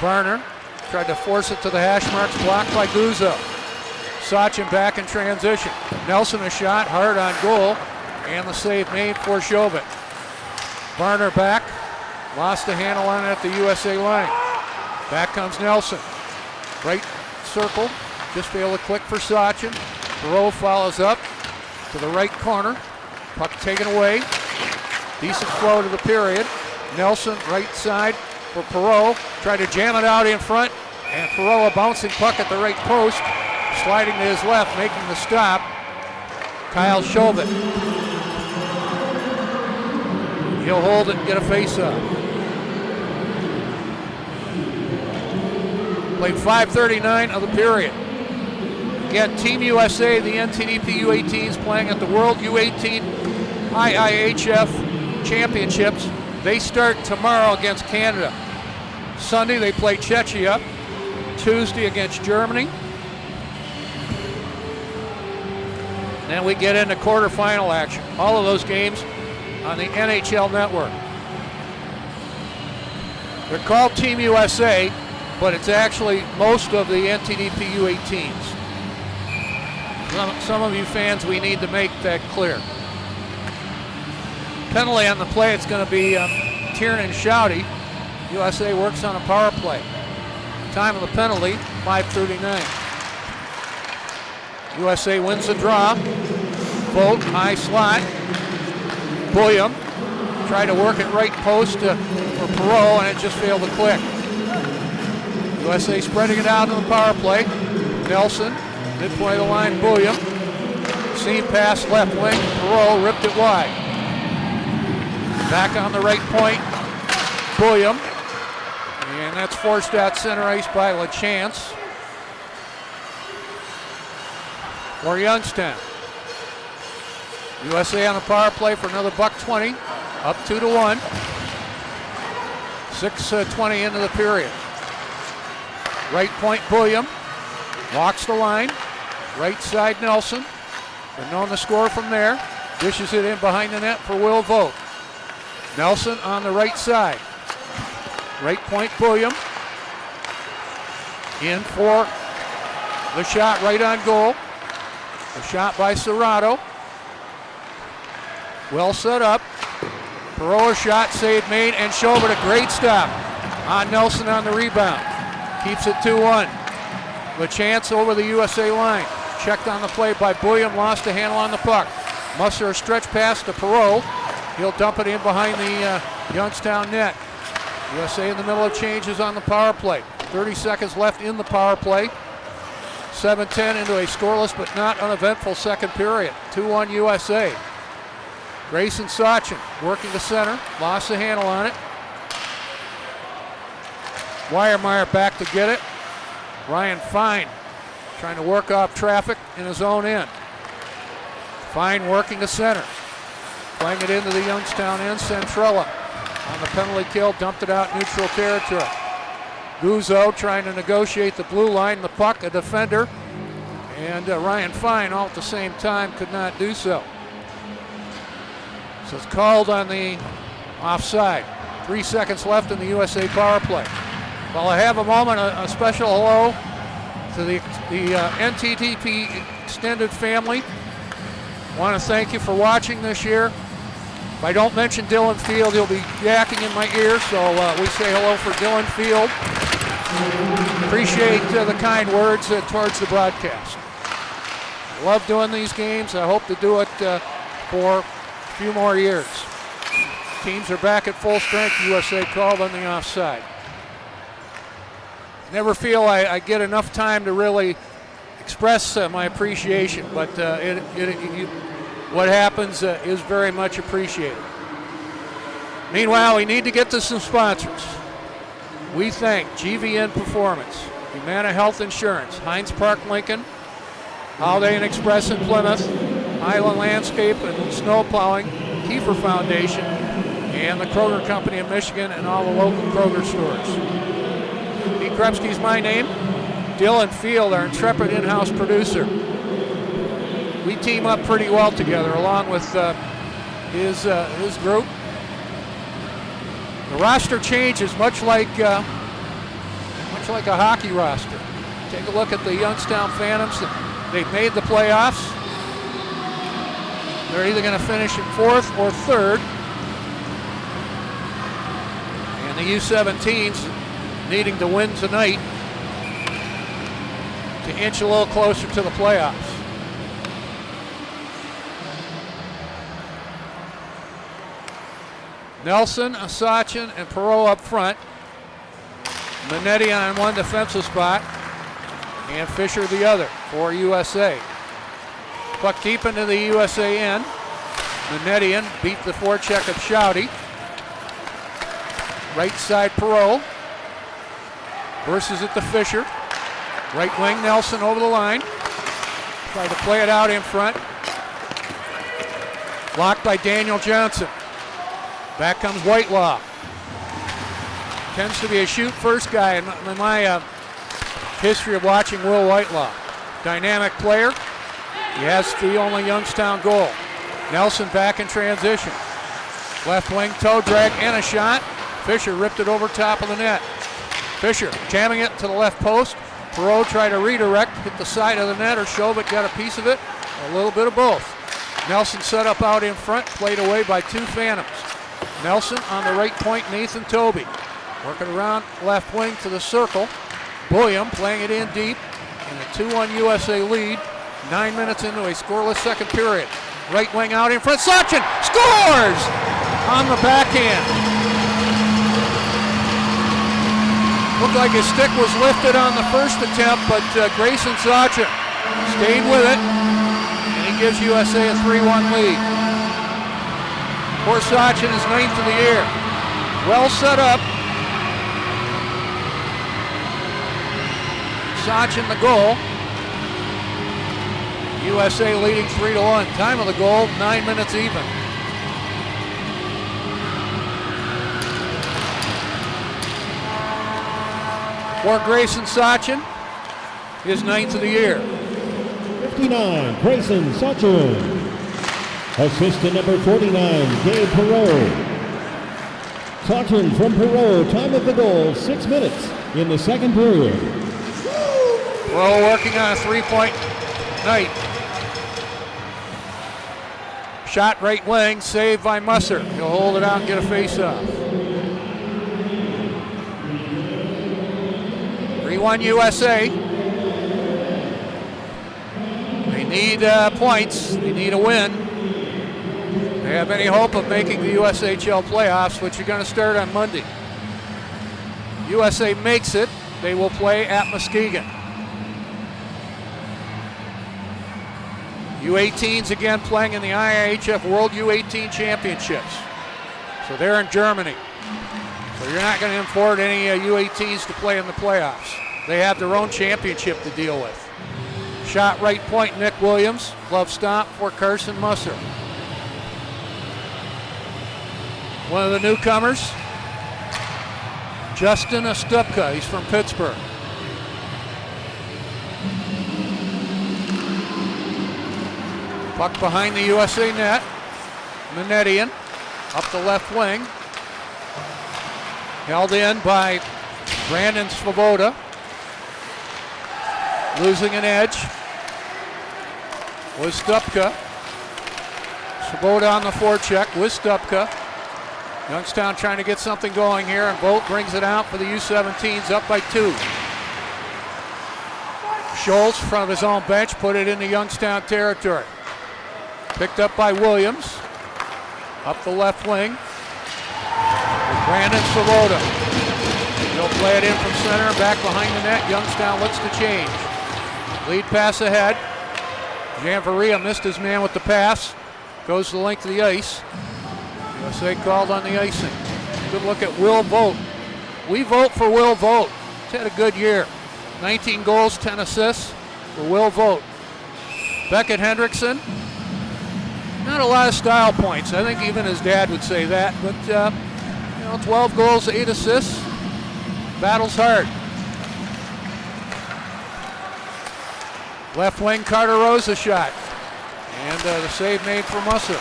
Varner tried to force it to the hash marks, blocked by Guzzo. Sachin back in transition. Nelson a shot, hard on goal, and the save made for Chauvin. Varner back, lost the handle on it at the USA line. Back comes Nelson. Right circle, just be able to click for Sachin. Perreault follows up to the right corner. Puck taken away. Decent flow to the period. Nelson, right side for Perreault. Tried to jam it out in front, and Perreault a bouncing puck at the right post. Sliding to his left, making the stop. Kyle Chauvin. He'll hold it and get a face-off. Played 5:39 of the period. Again, Team USA, the NTDP U18s playing at the World U18 IIHF Championships. They start tomorrow against Canada. Sunday they play Czechia. Tuesday against Germany. Then we get into quarterfinal action. All of those games on the NHL Network. They're called Team USA, but it's actually most of the NTDP U18s. Some of you fans, we need to make that clear. Penalty on the play, it's going to be Tiernan Shouty. USA works on a power play. Time of the penalty, 5:39. USA wins the draw. Vogt, high slot. Bulliam tried to work it right post for Perreault, and it just failed to click. USA spreading it out in the power play. Nelson, midpoint of the line, Bulliam. Seam pass left wing. Perot ripped it wide. Back on the right point. Bulliam. And that's forced out center ice by LaChance. For Youngstown. USA on the power play for another $1.20. Up 2-1. 6:20 into the period. Right point Bulliam. Walks the line. Right side Nelson. Been known to score from there. Dishes it in behind the net for Will Vogt. Nelson on the right side. Right point Bulliam. In for the shot right on goal. A shot by Serrato. Well set up. Perot shot, save made, and Schobert a great stop on Nelson on the rebound. Keeps it 2-1. LaChance over the USA line. Checked on the play by Bulliam, lost a handle on the puck. Musser a stretch pass to Perot. He'll dump it in behind the Youngstown net. USA in the middle of changes on the power play. 30 seconds left in the power play. 7:10 into a scoreless but not uneventful second period. 2-1 USA. Grayson Sachin working the center, lost the handle on it. Weiermeyer back to get it. Ryan Fine trying to work off traffic in his own end. Fine working the center. Playing it into the Youngstown end. Centrella on the penalty kill, dumped it out neutral territory. Guzzo trying to negotiate the blue line, the puck, a defender, and Ryan Fine all at the same time could not do so. So it's called on the offside. 3 seconds left in the USA power play. While I have a moment, a special hello to the NTDP extended family. Want to thank you for watching this year. If I don't mention Dylan Field, he'll be yakking in my ear, so we say hello for Dylan Field. Appreciate the kind words towards the broadcast. I love doing these games. I hope to do it for a few more years. Teams are back at full strength. USA called on the offside. Never feel I get enough time to really express my appreciation, but what happens is very much appreciated. Meanwhile, we need to get to some sponsors. We thank GVN Performance, Humana Health Insurance, Heinz Park Lincoln, Holiday Inn Express in Plymouth, Highland Landscape and Snow Plowing, Kiefer Foundation, and the Kroger Company of Michigan and all the local Kroger stores. Pete Krepsky's my name. Dylan Field, our intrepid in-house producer. We team up pretty well together along with his group. The roster changes much like a hockey roster. Take a look at the Youngstown Phantoms. They've made the playoffs. They're either going to finish in 4th or 3rd. And the U17s needing to win tonight to inch a little closer to the playoffs. Nelson, Sachin, and Perot up front. Minetti on one defensive spot, and Fisher the other for USA. Puck deep into the USA end. Minettian beat the forecheck of Shouty. Right side Perot. Versus it to Fisher. Right wing Nelson over the line. Tried to play it out in front. Blocked by Daniel Johnson. Back comes Whitelaw. Tends to be a shoot first guy in my history of watching Will Whitelaw. Dynamic player. He has the only Youngstown goal. Nelson back in transition. Left wing toe drag and a shot. Fisher ripped it over top of the net. Fisher jamming it to the left post. Perot tried to redirect, hit the side of the net, or Schobert got a piece of it. A little bit of both. Nelson set up out in front, played away by 2 Phantoms. Nelson on the right point, Nathan Tobey. Working around left wing to the circle. Bulliam playing it in deep. In a 2-1 USA lead. 9 minutes into a scoreless second period. Right wing out in front. Sachin scores on the backhand. Looked like his stick was lifted on the first attempt, but Grayson Sachin stayed with it. And he and gives USA a 3-1 lead. For Sachin, his 9th of the year. Well set up. Sachin the goal. USA leading 3-1. Time of the goal, 9 minutes even. For Grayson Sachin, his 9th of the year. 59, Grayson Sachin. Assistant number 49, Gabe Perot. Sachin from Perot, time of the goal, 6 minutes in the second period. Perot working on a 3-point night. Shot right wing, saved by Musser. He'll hold it out and get a face-off. 3-1 USA. They need points. They need a win. They have any hope of making the USHL playoffs, which are going to start on Monday. USA makes it. They will play at Muskegon. U18s again playing in the IIHF World U18 Championships. So they're in Germany. So you're not going to import any U18s to play in the playoffs. They have their own championship to deal with. Shot right point, Nick Williams. Glove stomp for Carson Musser. One of the newcomers, Justin Ostupka. He's from Pittsburgh. Puck behind the USA net. Manetian up the left wing. Held in by Brandon Svoboda. Losing an edge was Stupka. Svoboda on the forecheck with Stupka. Youngstown trying to get something going here, and Bolt brings it out for the U17s, up by 2. Schultz, in front of his own bench, put it into Youngstown territory. Picked up by Williams. Up the left wing. Brandon Svoboda. He'll play it in from center, back behind the net. Youngstown looks to change. Lead pass ahead. Janvaria missed his man with the pass. Goes the length of the ice. USA called on the icing. Good look at Will Vogt. We vote for Will Vogt. He's had a good year. 19 goals, 10 assists for Will Vogt. Beckett Hendrickson. Not a lot of style points. I think even his dad would say that. But, 12 goals, 8 assists. Battles hard. Left wing, Carter Rosa shot. And the save made for Musser.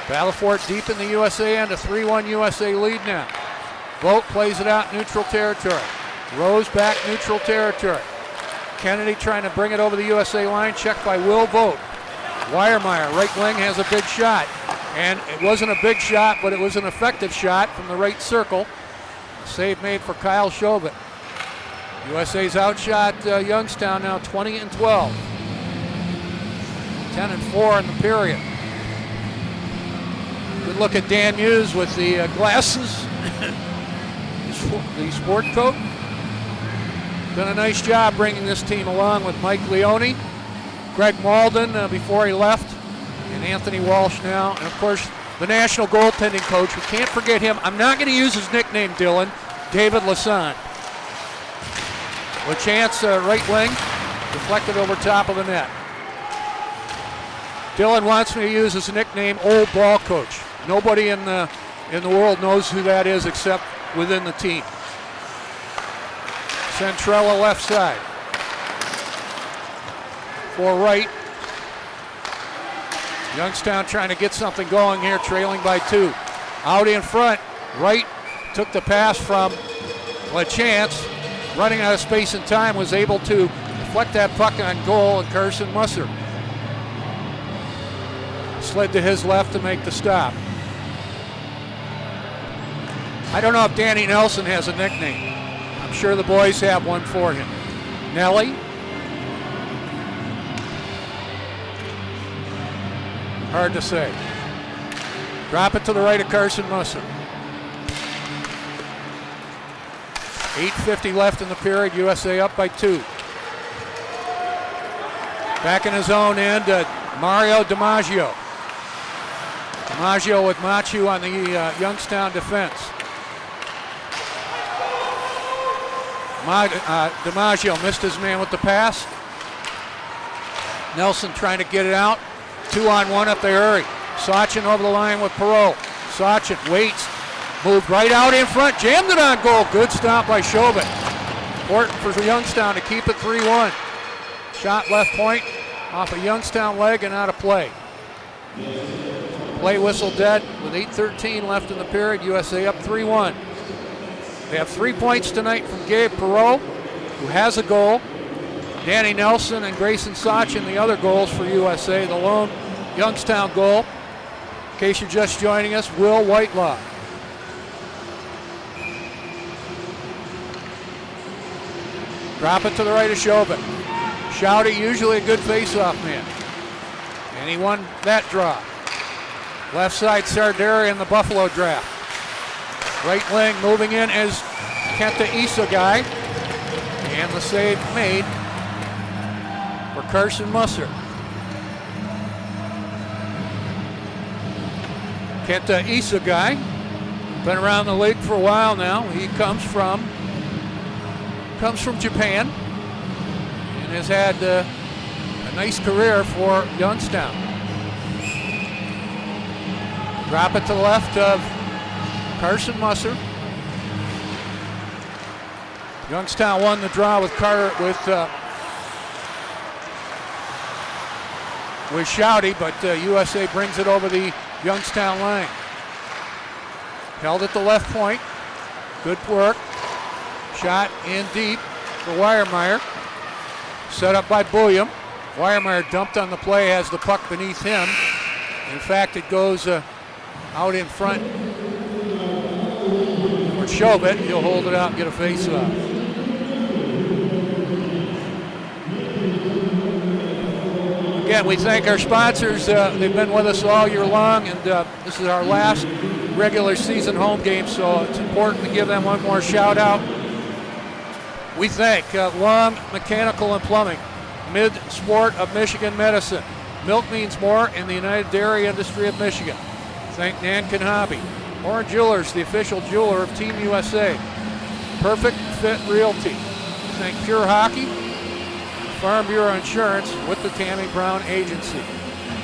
Battleford deep in the USA end, a 3-1 USA lead now. Vogt plays it out neutral territory. Rose back neutral territory. Kennedy trying to bring it over the USA line, checked by Will Vogt. Weiermeyer, right wing, has a big shot. And it wasn't a big shot, but it was an effective shot from the right circle. Save made for Kyle Chauvin. USA's outshot Youngstown now 20-12. 10-4 in the period. Good look at Dan Hughes with the glasses, the sport coat. Done a nice job bringing this team along with Mike Leone, Greg Malden before he left, and Anthony Walsh now. And of course, the national goaltending coach, we can't forget him. I'm not going to use his nickname, Dylan, David Lassonde. LaChance, right wing, deflected over top of the net. Dylan wants me to use his nickname, Old Ball Coach. Nobody in the world knows who that is except within the team. Centrella left side. For right. Youngstown trying to get something going here, trailing by 2. Out in front, Wright took the pass from LaChance. Running out of space and time, was able to deflect that puck on goal, and Carson Musser slid to his left to make the stop. I don't know if Danny Nelson has a nickname. I'm sure the boys have one for him. Nelly. Hard to say. Drop it to the right of Carson Musser. 8:50 left in the period. USA up by 2. Back in his own end, Mario DiMaggio. DiMaggio with Machu on the Youngstown defense. DiMaggio missed his man with the pass. Nelson trying to get it out. 2-on-1 if they hurry. Sachin over the line with Perot. Sachin waits, moved right out in front, jammed it on goal. Good stop by Chauvin. Important for Youngstown to keep it 3-1. Shot left point off a Youngstown leg and out of play. Play whistle dead with 8:13 left in the period. USA up 3-1. They have 3 points tonight from Gabe Perot, who has a goal. Danny Nelson and Grayson Sachin, the other goals for USA. The lone Youngstown goal, in case you're just joining us, Will Whitelaw. Drop it to the right of Chauvin. Shouty, usually a good face-off man. And he won that draw. Left side, Sarderi in the Buffalo draft. Right wing moving in as Kenta Isagai. And the save made for Carson Musser. Kenta Isagai, been around the league for a while now. He comes from Japan and has had a nice career for Youngstown. Drop it to the left of Carson Musser. Youngstown won the draw with Shouty, but USA brings it over the Youngstown line. Held at the left point. Good work. Shot in deep for Weiermeyer. Set up by Bulliam. Weiermeyer dumped on the play, has the puck beneath him. In fact, it goes out in front for Chauvin. He'll hold it out and get a face-off. Again, we thank our sponsors. They've been with us all year long, and this is our last regular season home game, so it's important to give them one more shout out. We thank Long Mechanical and Plumbing, Mid-Sport of Michigan Medicine, Milk Means More, and the United Dairy Industry of Michigan. Thank Nankin Hobby, Orange Jewelers, the official jeweler of Team USA, Perfect Fit Realty. Thank Pure Hockey, Farm Bureau Insurance with the Tammy Brown Agency.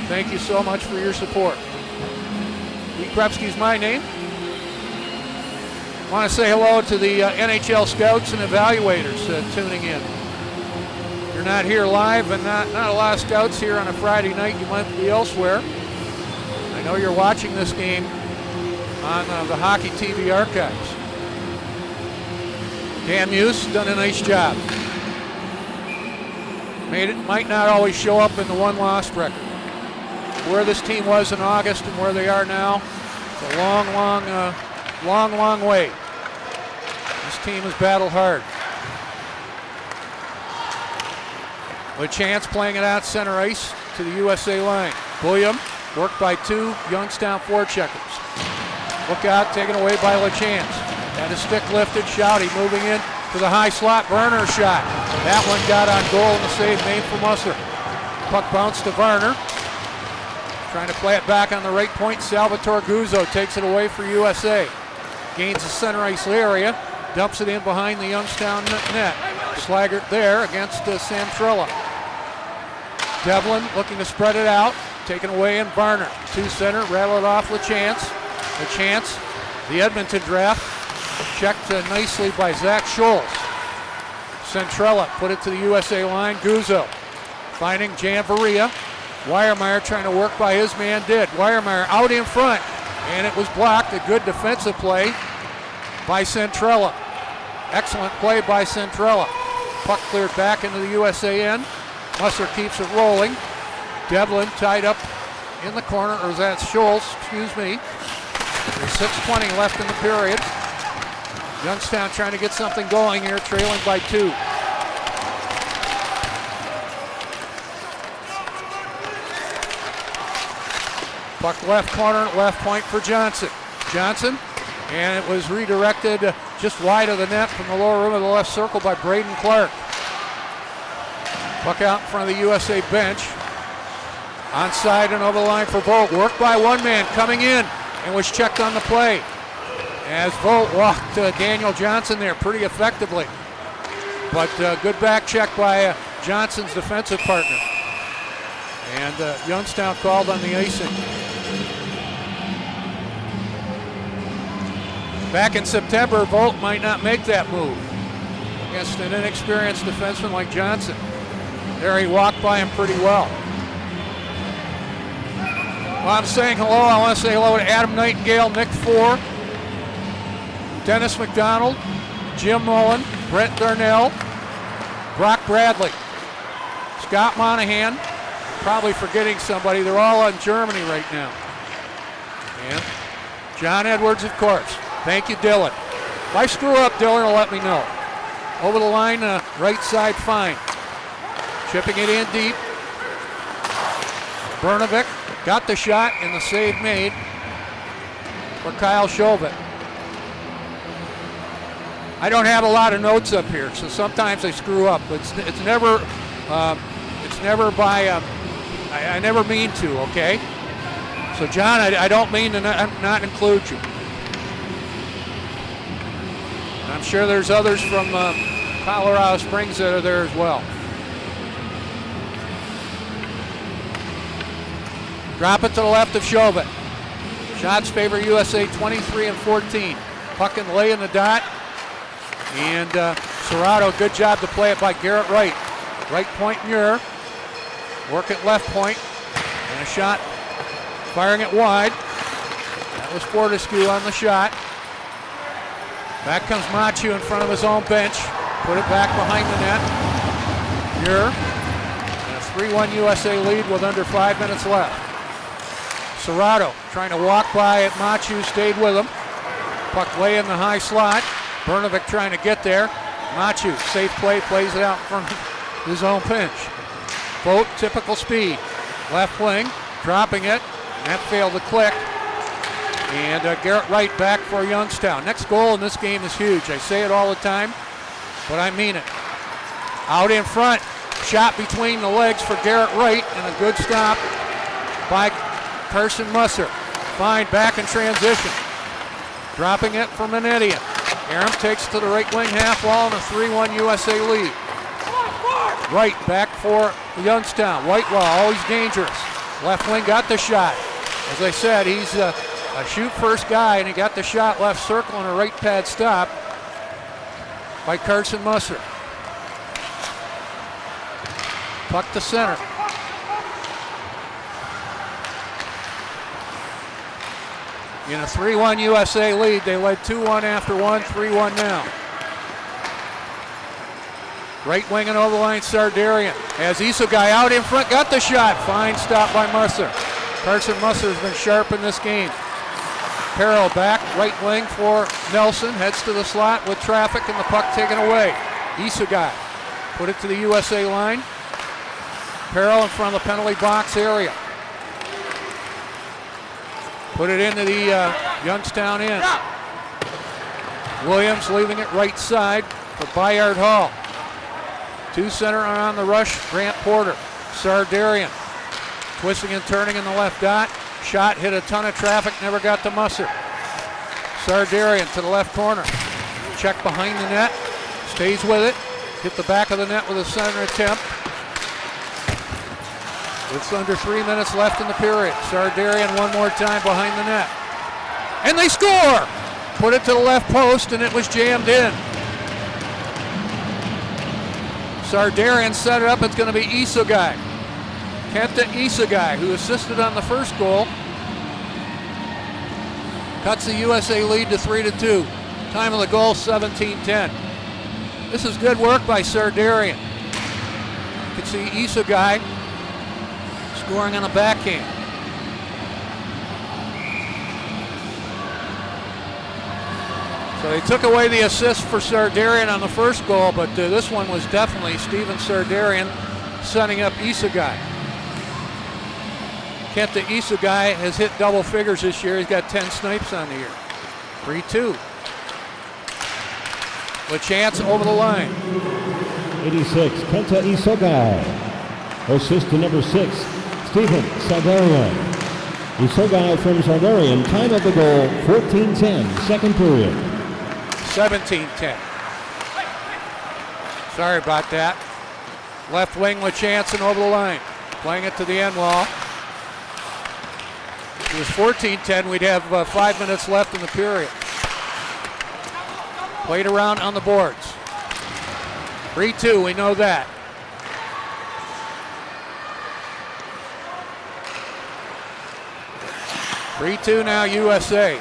Thank you so much for your support. Pete Krepsky's my name. I want to say hello to the NHL scouts and evaluators tuning in. If you're not here live, and not a lot of scouts here on a Friday night, you might be elsewhere. I know you're watching this game on the Hockey TV archives. Dan Muse done a nice job. Might not always show up in the one-loss record. Where this team was in August and where they are now, it's a long way. This team has battled hard. With Chance playing it out center ice to the USA line. William worked by two Youngstown forecheckers. Look out, taken away by LaChance. Had a stick lifted, Shouty moving in to the high slot, Varner shot. That one got on goal and the save made for Musser. Puck bounced to Varner. Trying to play it back on the right point, Salvatore Guzzo takes it away for USA. Gains the center ice area, dumps it in behind the Youngstown net. Slaggert there against Santrella. Devlin looking to spread it out, taken away in Varner. To center, rattle it off LaChance. LaChance, the Edmonton draft, checked nicely by Zach Scholes. Centrella put it to the USA line. Guzzo finding Jan Varia. Weiermeyer trying to work by his man did. Weiermeyer out in front, and it was blocked. A good defensive play by Centrella. Excellent play by Centrella. Puck cleared back into the USA end. Musser keeps it rolling. Devlin tied up in the corner, or is that Scholes? Excuse me. There's 6:20 left in the period. Youngstown trying to get something going here, trailing by 2. Puck left corner, left point for Johnson. Johnson, and it was redirected just wide of the net from the lower rim of the left circle by Braden Clark. Puck out in front of the USA bench. Onside and over the line for Volt. Worked by one man coming in and was checked on the play. As Volt walked Daniel Johnson there pretty effectively. But good back check by Johnson's defensive partner. And Youngstown called on the icing. Back in September, Volt might not make that move against an inexperienced defenseman like Johnson. There he walked by him pretty well. While I'm saying hello, I want to say hello to Adam Nightingale, Nick Four, Dennis McDonald, Jim Mullen, Brett Darnell, Brock Bradley, Scott Monahan, probably forgetting somebody. They're all in Germany right now. And John Edwards, of course. Thank you, Dylan. If I screw up, Dylan will let me know. Over the line, right side, fine. Chipping it in deep. Bernovic got the shot and the save made for Kyle Chauvin. I don't have a lot of notes up here, so sometimes I screw up. It's never by I never mean to. Okay. So John, I don't mean to not include you. I'm sure there's others from Colorado Springs that are there as well. Drop it to the left of Chauvin. Shots favor USA 23-14. Puck and lay in the dot. And Serrato, good job to play it by Garrett Wright. Right point Muir. Work at left point. And a shot firing it wide. That was Fortescue on the shot. Back comes Machu in front of his own bench. Put it back behind the net. Muir. And a 3-1 USA lead with under 5 minutes left. Serrato trying to walk by it. Machu stayed with him. Puck lay in the high slot. Bernovic trying to get there. Machu, safe play, plays it out in front of his own pinch. Vogt, typical speed. Left wing, dropping it. That failed to click. And Garrett Wright back for Youngstown. Next goal in this game is huge. I say it all the time, but I mean it. Out in front, shot between the legs for Garrett Wright, and a good stop by Carson Musser. Fine back in transition. Dropping it for Manetian. Aram takes to the right wing half wall and a 3-1 USA lead. Wright back for Youngstown. Whitelaw always dangerous. Left wing got the shot. As I said, he's a shoot first guy, and he got the shot left circle and a right pad stop by Carson Musser. Puck to center. In a 3-1 USA lead, they led 2-1 after one, 3-1 now. Right wing and over the line, Sardarian. As Isogai out in front, got the shot. Fine stop by Musser. Carson Musser has been sharp in this game. Carroll back, right wing for Nelson. Heads to the slot with traffic and the puck taken away. Isogai put it to the USA line. Carroll in front of the penalty box area. Put it into the Youngstown end. Williams leaving it right side for Bayard Hall. Two center are on the rush. Grant Porter. Sardarian twisting and turning in the left dot. Shot hit a ton of traffic, never got to Musser. Sardarian to the left corner. Check behind the net. Stays with it. Hit the back of the net with a center attempt. It's under 3 minutes left in the period. Sardarian one more time behind the net. And they score! Put it to the left post and it was jammed in. Sardarian set it up. It's going to be Isogai. Kenta Isogai, who assisted on the first goal. Cuts the USA lead to 3-2. Time of the goal, 17:10. This is good work by Sardarian. You can see Isogai scoring on a backhand. So they took away the assist for Sardarian on the first goal, but this one was definitely Steven Sardarian setting up Isogai. Kenta Isogai has hit double figures this year. He's got 10 snipes on the year. 3-2. With chance over the line. 86, Kenta Isogai. Assistant number 6, Stephen Salgarian. Isogai from Salgarian, time of the goal, 14-10, second period. 17-10. Sorry about that. Left wing LeChanson over the line. Playing it to the end wall. If it was 14-10, we'd have 5 minutes left in the period. Played around on the boards. 3-2, we know that. (3-2) now USA.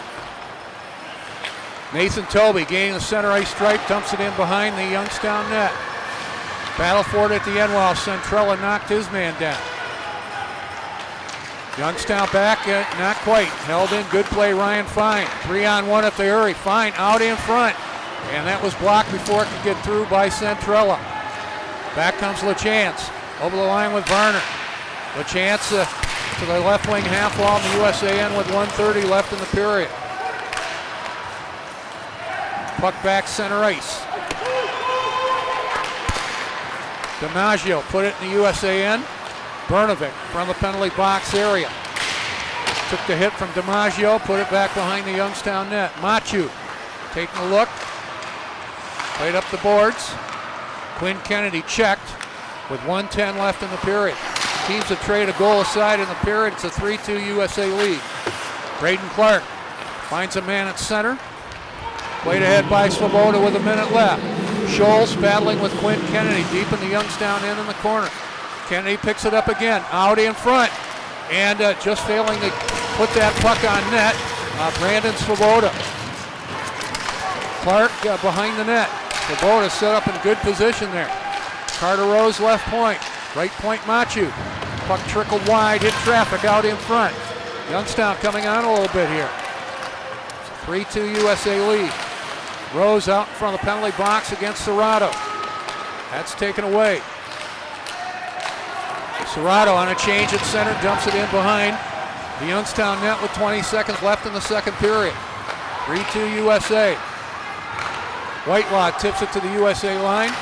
Nathan Tobey gaining the center ice stripe, dumps it in behind the Youngstown net. Battle for it at the end while Centrella knocked his man down. Youngstown back, not quite. Held in, good play, Ryan Fine. 3-on-1 if they hurry. Fine out in front. And that was blocked before it could get through by Centrella. Back comes LeChance. Over the line with Varner. LeChance to the left wing half wall in the USA end with 1:30 left in the period. Puck back center ice. DiMaggio put it in the USA end. Brnovic from the penalty box area. Took the hit from DiMaggio, put it back behind the Youngstown net. Machu taking a look. Played up the boards. Quinn Kennedy checked with 1:10 left in the period. Teams have traded a goal aside in the period. It's a 3-2 USA lead. Braden Clark finds a man at center. Played ahead by Svoboda with a minute left. Scholes battling with Quinn Kennedy deep in the Youngstown end in the corner. Kennedy picks it up again, out in front, and just failing to put that puck on net, Brandon Svoboda. Clark behind the net. Svoboda set up in good position there. Carter Rose left point, right point Machu. Puck trickled wide, hit traffic out in front. Youngstown coming on a little bit here. 3-2 USA lead. Rose out in front of the penalty box against Serrato. That's taken away. Serrato on a change at center, dumps it in behind the Youngstown net with 20 seconds left in the second period. 3-2 USA. Whitelaw tips it to the USA line.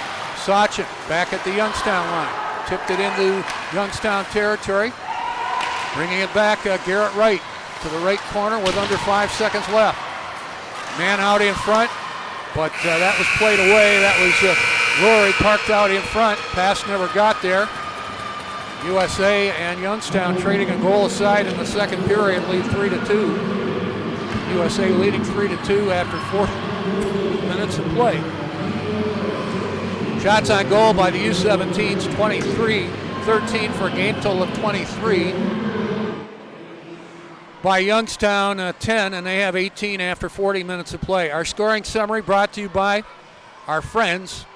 Sachin back at the Youngstown line. Tipped it into Youngstown territory. Bringing it back, Garrett Wright to the right corner with under 5 seconds left. Man out in front, but that was played away. That was Rory parked out in front. Pass never got there. USA and Youngstown trading a goal aside in the second period, lead 3-2. USA leading 3-2 after 4 minutes of play. Shots on goal by the U17s, 23-13 for a game total of 23. By Youngstown, 10, and they have 18 after 40 minutes of play. Our scoring summary brought to you by our friends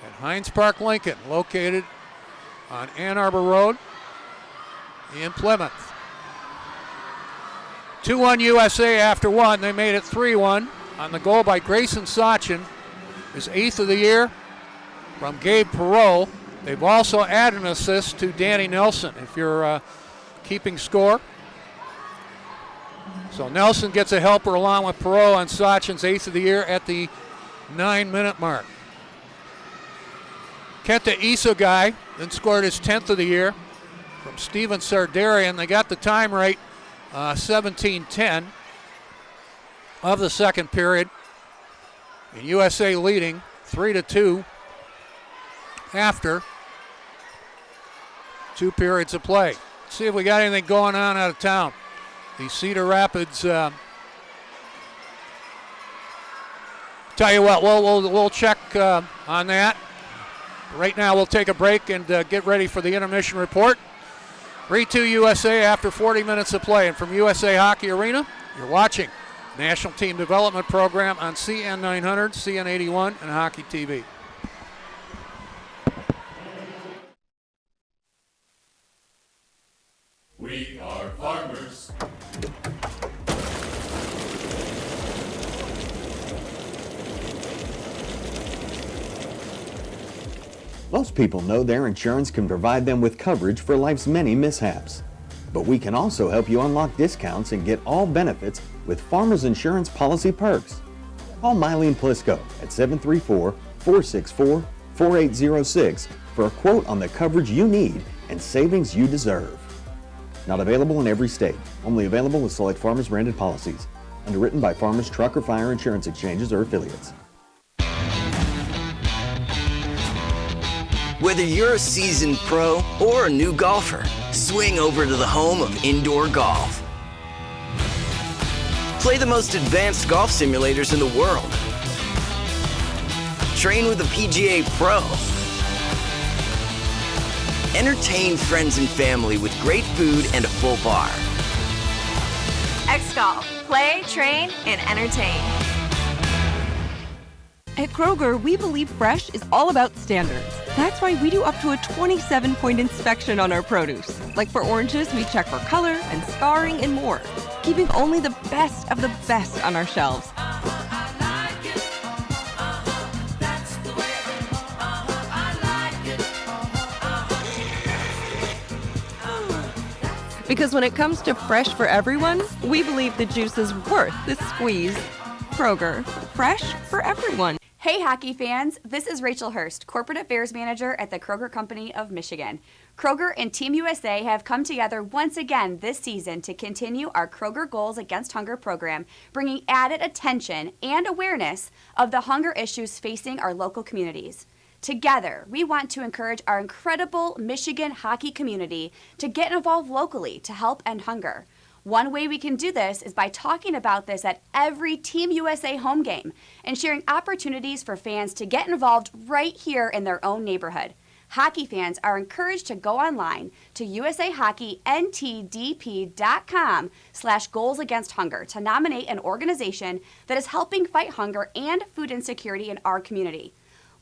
at Heinz Park Lincoln, located on Ann Arbor Road in Plymouth. 2-1 USA after one. They made it 3-1 on the goal by Grayson Sachin, his 8th of the year from Gabe Perreault. They've also added an assist to Danny Nelson if you're keeping score. So Nelson gets a helper along with Perreault on Sachin's 8th of the year at the 9-minute mark. Kenta Isogai then scored his 10th of the year from Steven Sardarian. They got the time right, 17-10 of the second period. And USA leading 3-2 after 2 periods of play. Let's see if we got anything going on out of town. The Cedar Rapids, tell you what, we'll check on that. Right now we'll take a break and get ready for the intermission report. 3-2 USA after 40 minutes of play. And from USA Hockey Arena, you're watching National Team Development Program on CN 900, CN 81, and Hockey TV. We are farmers. Most people know their insurance can provide them with coverage for life's many mishaps. But we can also help you unlock discounts and get all benefits with Farmers Insurance Policy Perks. Call Mylene Plisco at 4806 for a quote on the coverage you need and savings you deserve. Not available in every state. Only available with select Farmers branded policies. Underwritten by Farmers Truck or Fire Insurance Exchanges or affiliates. Whether you're a seasoned pro or a new golfer, swing over to the home of indoor golf. Play the most advanced golf simulators in the world. Train with a PGA Pro. Entertain friends and family with great food and a full bar. X-Golf. Play, train, and entertain. At Kroger, we believe fresh is all about standards. That's why we do up to a 27-point inspection on our produce. Like for oranges, we check for color and scarring and more, keeping only the best of the best on our shelves. Because when it comes to fresh for everyone, we believe the juice is worth the squeeze. Kroger, fresh for everyone. Hey hockey fans, this is Rachel Hurst, Corporate Affairs Manager at the Kroger Company of Michigan. Kroger and Team USA have come together once again this season to continue our Kroger Goals Against Hunger program, bringing added attention and awareness of the hunger issues facing our local communities. Together, we want to encourage our incredible Michigan hockey community to get involved locally to help end hunger. One way we can do this is by talking about this at every Team USA home game and sharing opportunities for fans to get involved right here in their own neighborhood. Hockey fans are encouraged to go online to usahockeynTDP.com/goalsagainsthunger to nominate an organization that is helping fight hunger and food insecurity in our community.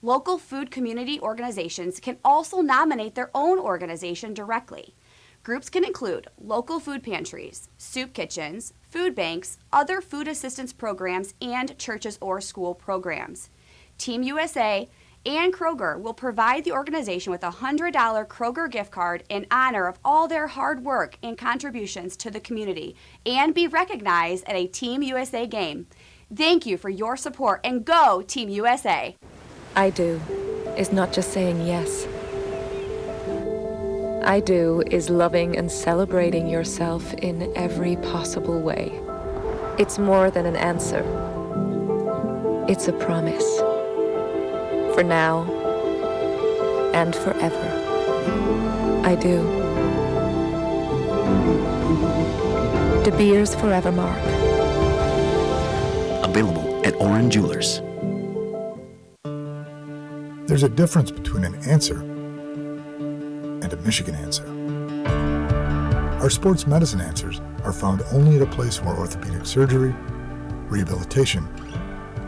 Local food community organizations can also nominate their own organization directly. Groups can include local food pantries, soup kitchens, food banks, other food assistance programs, and churches or school programs. Team USA and Kroger will provide the organization with a $100 Kroger gift card in honor of all their hard work and contributions to the community and be recognized at a Team USA game. Thank you for your support and go Team USA! I do is not just saying yes. I do is loving and celebrating yourself in every possible way. It's more than an answer. It's a promise. For now and forever. I do. De Beers Forever Mark. Available at Orange Jewelers. There's a difference between an answer and a Michigan answer. Our sports medicine answers are found only at a place where orthopedic surgery, rehabilitation,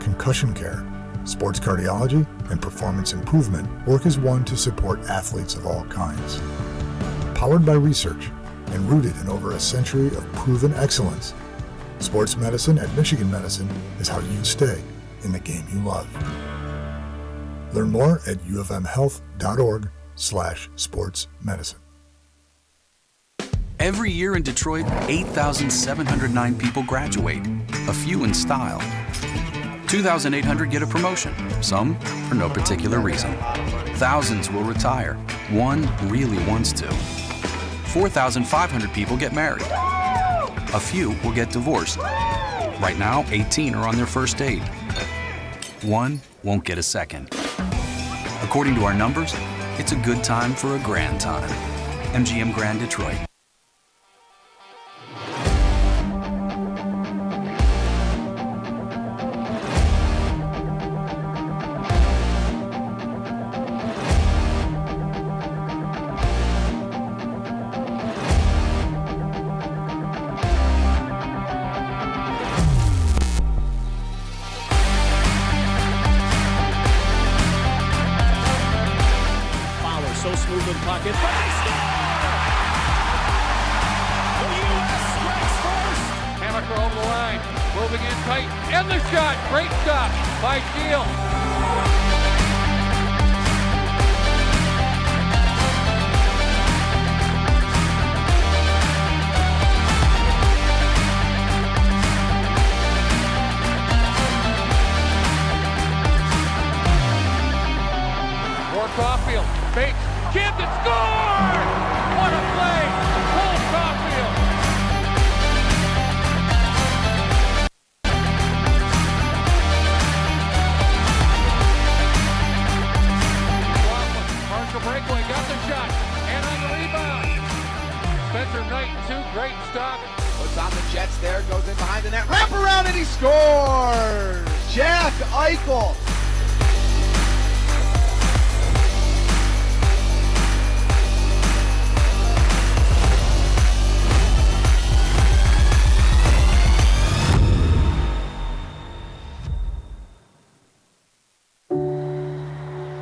concussion care, sports cardiology, and performance improvement work as one to support athletes of all kinds. Powered by research and rooted in over a century of proven excellence, sports medicine at Michigan Medicine is how you stay in the game you love. Learn more at ufmhealth.org/sportsmedicine. Every year in Detroit, 8,709 people graduate, a few in style. 2,800 get a promotion, some for no particular reason. Thousands will retire, one really wants to. 4,500 people get married. A few will get divorced. Right now, 18 are on their first date. One won't get a second. According to our numbers, it's a good time for a grand time. MGM Grand Detroit. So smooth in pocket, but they score! The U.S. strikes first! Hammaker over the line, moving in tight, and the shot! Great stop by Shields. Wrap around and he scores! Jack Eichel.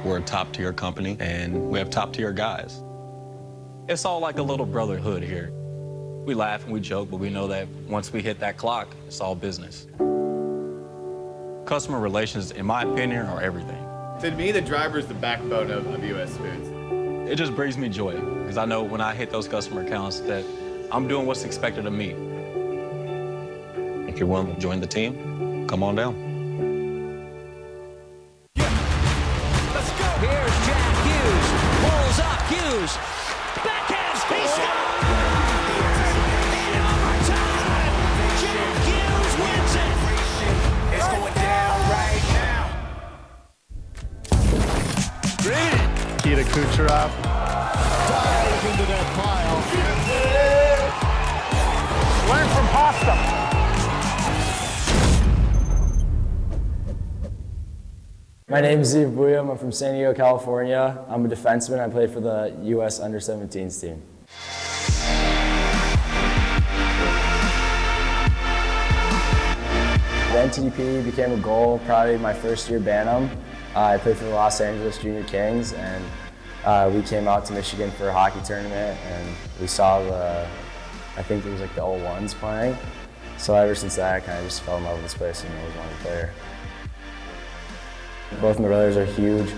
We're a top-tier company, and we have top-tier guys. It's all like a little brotherhood here. We laugh and we joke, but we know that once we hit that clock, it's all business. Customer relations, in my opinion, are everything. To me, the driver is the backbone of US Foods. It just brings me joy, because I know when I hit those customer accounts that I'm doing what's expected of me. If you're willing to join the team, come on down. Here's Jack Hughes. Pulls up. Hughes. Backhands. He scores! In overtime, Jack Hughes wins it. It's going down right now. Great. Nikita Kucherov. Dives into that pile. Learn from Pasta. My name is Steve Bouillon. I'm from San Diego, California. I'm a defenseman. I play for the U.S. Under-17s team. The NTDP became a goal probably my first year Bantam. I played for the Los Angeles Junior Kings, and we came out to Michigan for a hockey tournament, and we saw I think it was like the 01s playing. So ever since that, I kind of just fell in love with this place and always wanted to play here. Both my brothers are huge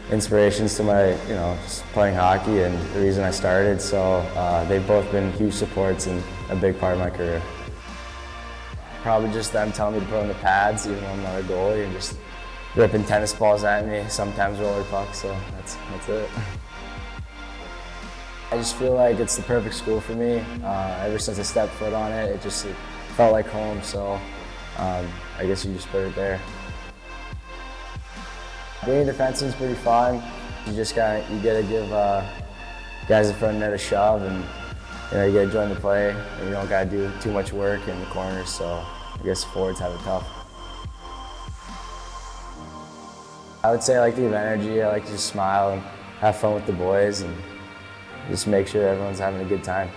inspirations to my, just playing hockey and the reason I started. So they've both been huge supports and a big part of my career. Probably just them telling me to put on the pads, even though I'm not a goalie, and just ripping tennis balls at me, sometimes roller pucks. So that's it. I just feel like it's the perfect school for me. Ever since I stepped foot on it, it felt like home. So I guess you just put it there. Being a defenseman is pretty fun. You gotta give guys in front of the net a shove, and you gotta join the play, and you don't gotta do too much work in the corners. So I guess forwards have it tough. I would say I like to give energy. I like to just smile and have fun with the boys, and just make sure everyone's having a good time.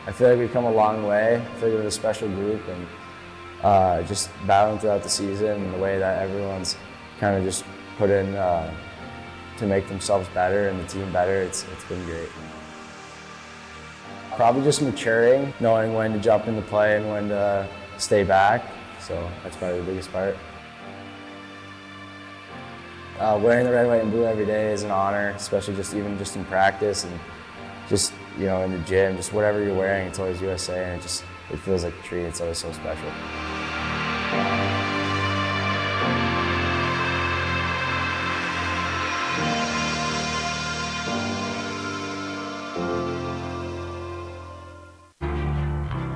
I feel like we've come a long way. I feel like we're a special group, and just battling throughout the season and the way that everyone's kind of just put in to make themselves better and the team better, it's been great. Probably just maturing, knowing when to jump into play and when to stay back, so that's probably the biggest part. Wearing the red, white, and blue every day is an honor, especially even in practice and just in the gym, just whatever you're wearing, it's always USA, and it feels like a treat. It's always so special.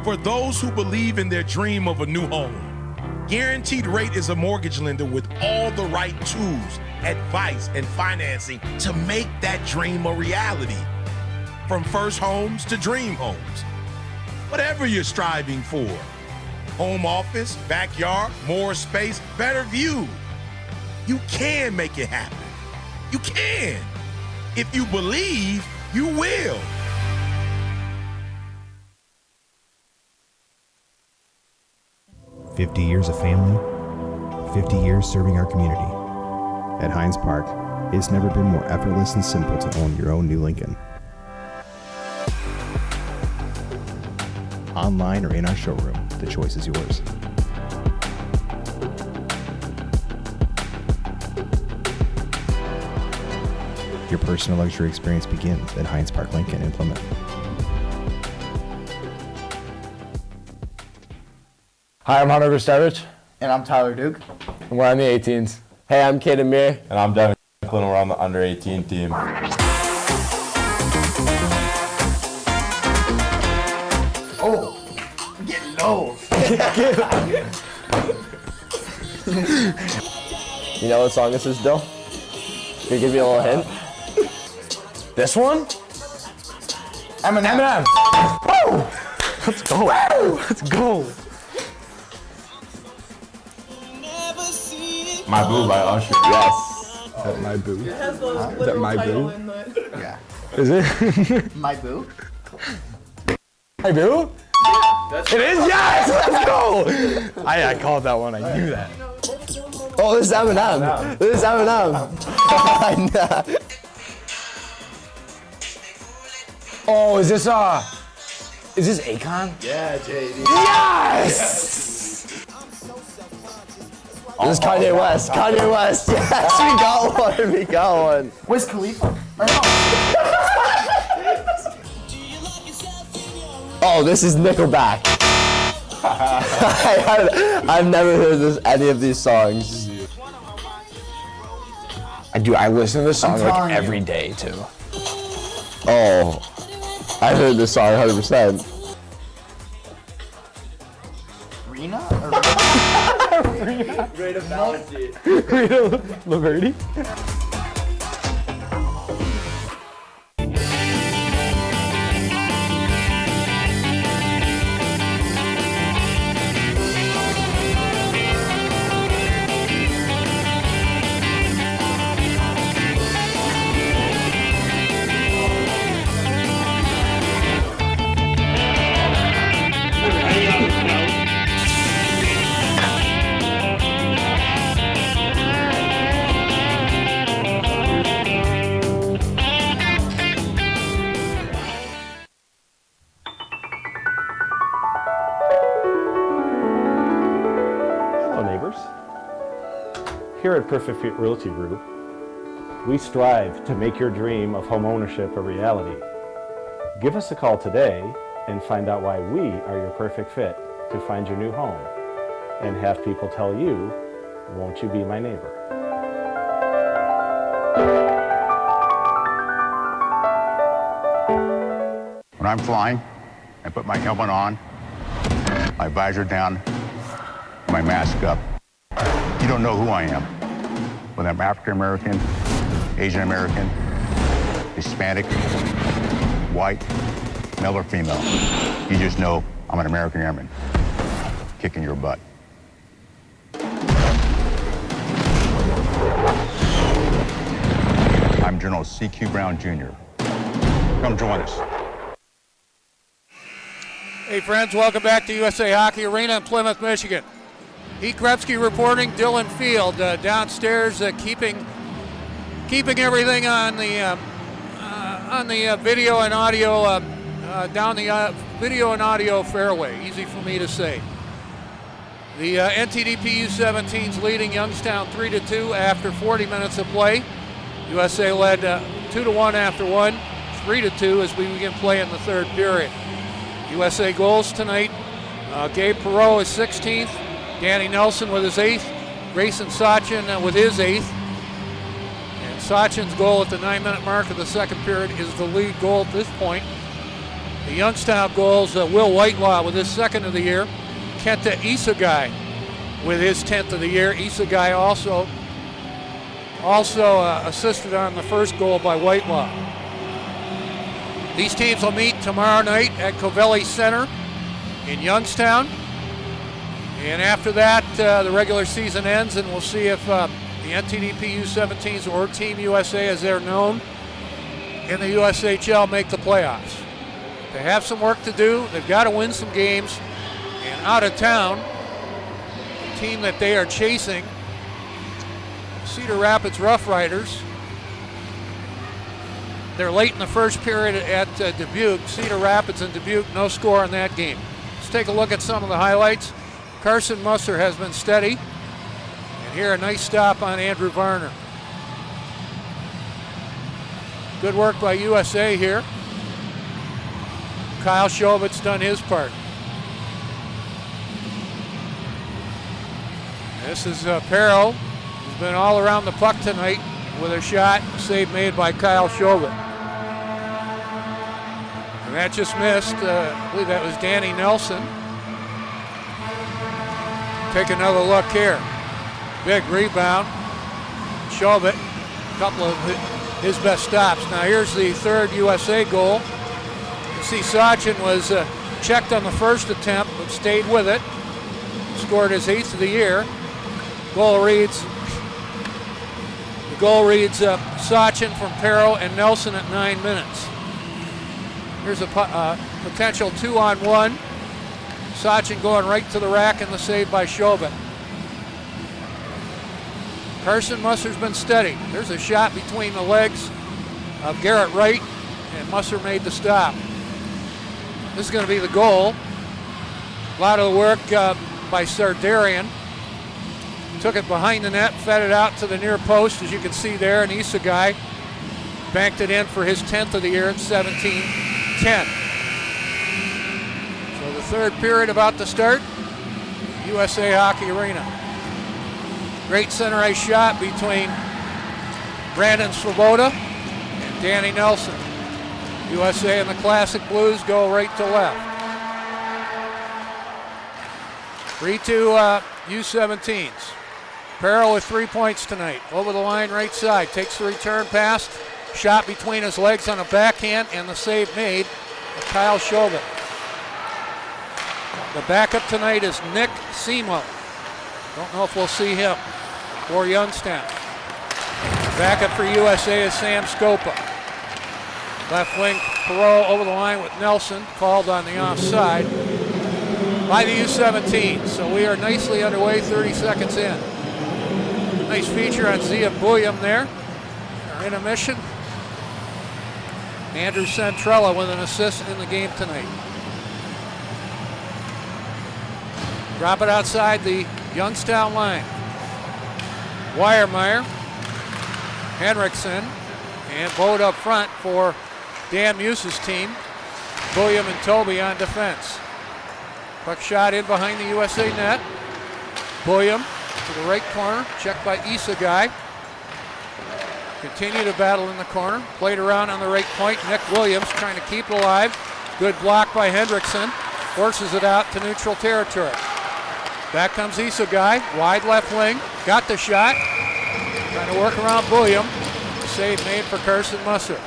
For those who believe in their dream of a new home, Guaranteed Rate is a mortgage lender with all the right tools, advice, and financing to make that dream a reality. From first homes to dream homes. Whatever you're striving for. Home office, backyard, more space, better view. You can make it happen. You can. If you believe, you will. "50 years of family, 50 years serving our community." At Hines Park, it's never been more effortless and simple to own your own new Lincoln. Online or in our showroom, the choice is yours. Your personal luxury experience begins at Hines Park Lincoln in Plymouth. Hi, I'm Hunter Gustevich. And I'm Tyler Duke. And we're on the 18s. Hey, I'm Kate Amir. And I'm Devin Clinton. We're on the under 18 team. Oh, I'm getting low. You know what song this is, Dill? Can you give me a little hint? This one? Eminem. Woo! Let's go. Let's go. My Boo by Usher. Yes. Is that My Boo? It has the Is that My Boo? Yeah. Is it? My Boo? My Boo? It is? Yes! Let's go! I called that one. I knew that. Oh, this is Eminem. This is Eminem. Oh, is this Akon? Yeah, JD. Yes! This is Kanye West. Kanye West. Yes, we got one. We got one. Where's Khalifa? Oh, this is Nickelback. I've never heard any of these songs. I listen to this song like every day too. Oh, I heard this song 100%. Rena? Rita Valentine. Rita Laverty? Here at Perfect Fit Realty Group, we strive to make your dream of home ownership a reality. Give us a call today and find out why we are your perfect fit to find your new home. And have people tell you, won't you be my neighbor? When I'm flying, I put my helmet on, my visor down, my mask up. You don't know who I am. Whether I'm African American, Asian American, Hispanic, white, male or female. You just know I'm an American airman kicking your butt. I'm General C.Q. Brown Jr. Come join us. Hey friends, welcome back to USA Hockey Arena in Plymouth, Michigan. Pete Gretzky reporting. Dylan Field downstairs, keeping everything on the video and audio down the video and audio fairway. Easy for me to say. The NTDP U17s leading Youngstown 3-2 after 40 minutes of play. USA led 2-1 after 1, 3-2 as we begin play in the third period. USA goals tonight. Gabe Perreault is 16th. Danny Nelson with his 8th. Grayson Sachin with his 8th. And Sachin's goal at the 9-minute mark of the second period is the lead goal at this point. The Youngstown goals, Will Whitelaw with his 2nd of the year. Kenta Isagai with his 10th of the year. Isagai also assisted on the first goal by Whitelaw. These teams will meet tomorrow night at Covelli Center in Youngstown. And after that, the regular season ends, and we'll see if the NTDP U17s or Team USA, as they're known, in the USHL make the playoffs. They have some work to do. They've got to win some games. And out of town, the team that they are chasing, Cedar Rapids Rough Riders. They're late in the first period at Dubuque. Cedar Rapids and Dubuque, no score in that game. Let's take a look at some of the highlights. Carson Musser has been steady. And here a nice stop on Andrew Varner. Good work by USA here. Kyle Shovit's done his part. This is Perreault, who's been all around the puck tonight with a shot, save made by Kyle Shovit. And that just missed. I believe that was Danny Nelson. Take another look here. Big rebound. Shovit, a couple of his best stops. Now here's the third USA goal. You see Sachin was checked on the first attempt, but stayed with it. Scored his 8th of the year. The goal reads Sachin from Perro and Nelson at 9 minutes. Here's a potential 2-on-1. Sachin going right to the rack and the save by Shobit. Carson Musser's been steady. There's a shot between the legs of Garrett Wright, and Musser made the stop. This is going to be the goal. A lot of the work by Sardarian. Took it behind the net, fed it out to the near post, as you can see there, and Isagai banked it in for his 10th of the year at 17-10. So the third period about to start. USA Hockey Arena. Great center ice shot between Brandon Svoboda and Danny Nelson. USA and the Classic Blues go right to left. 3-2 U17s. Perro with 3 points tonight. Over the line, right side. Takes the return pass. Shot between his legs on a backhand, and the save made by Kyle Shobit. The backup tonight is Nick Semo. Don't know if we'll see him for Youngstown. Backup for USA is Sam Scopa. Left wing, Perot over the line with Nelson, called on the offside by the U17. So we are nicely underway, 30 seconds in. Nice feature on Zia Bulliam there. Our intermission. Andrew Centrella with an assist in the game tonight. Drop it outside the Youngstown line. Weiermeyer, Henriksen, and Bode up front for Dan Muse's team. Bulliam and Toby on defense. Puck shot in behind the USA net. Bulliam to the right corner, checked by Isagai. Continue to battle in the corner. Played around on the right point. Nick Williams trying to keep it alive. Good block by Hendrickson. Forces it out to neutral territory. Back comes Isagai, wide left wing. Got the shot. Trying to work around Bulliam. Save made for Carson Musser.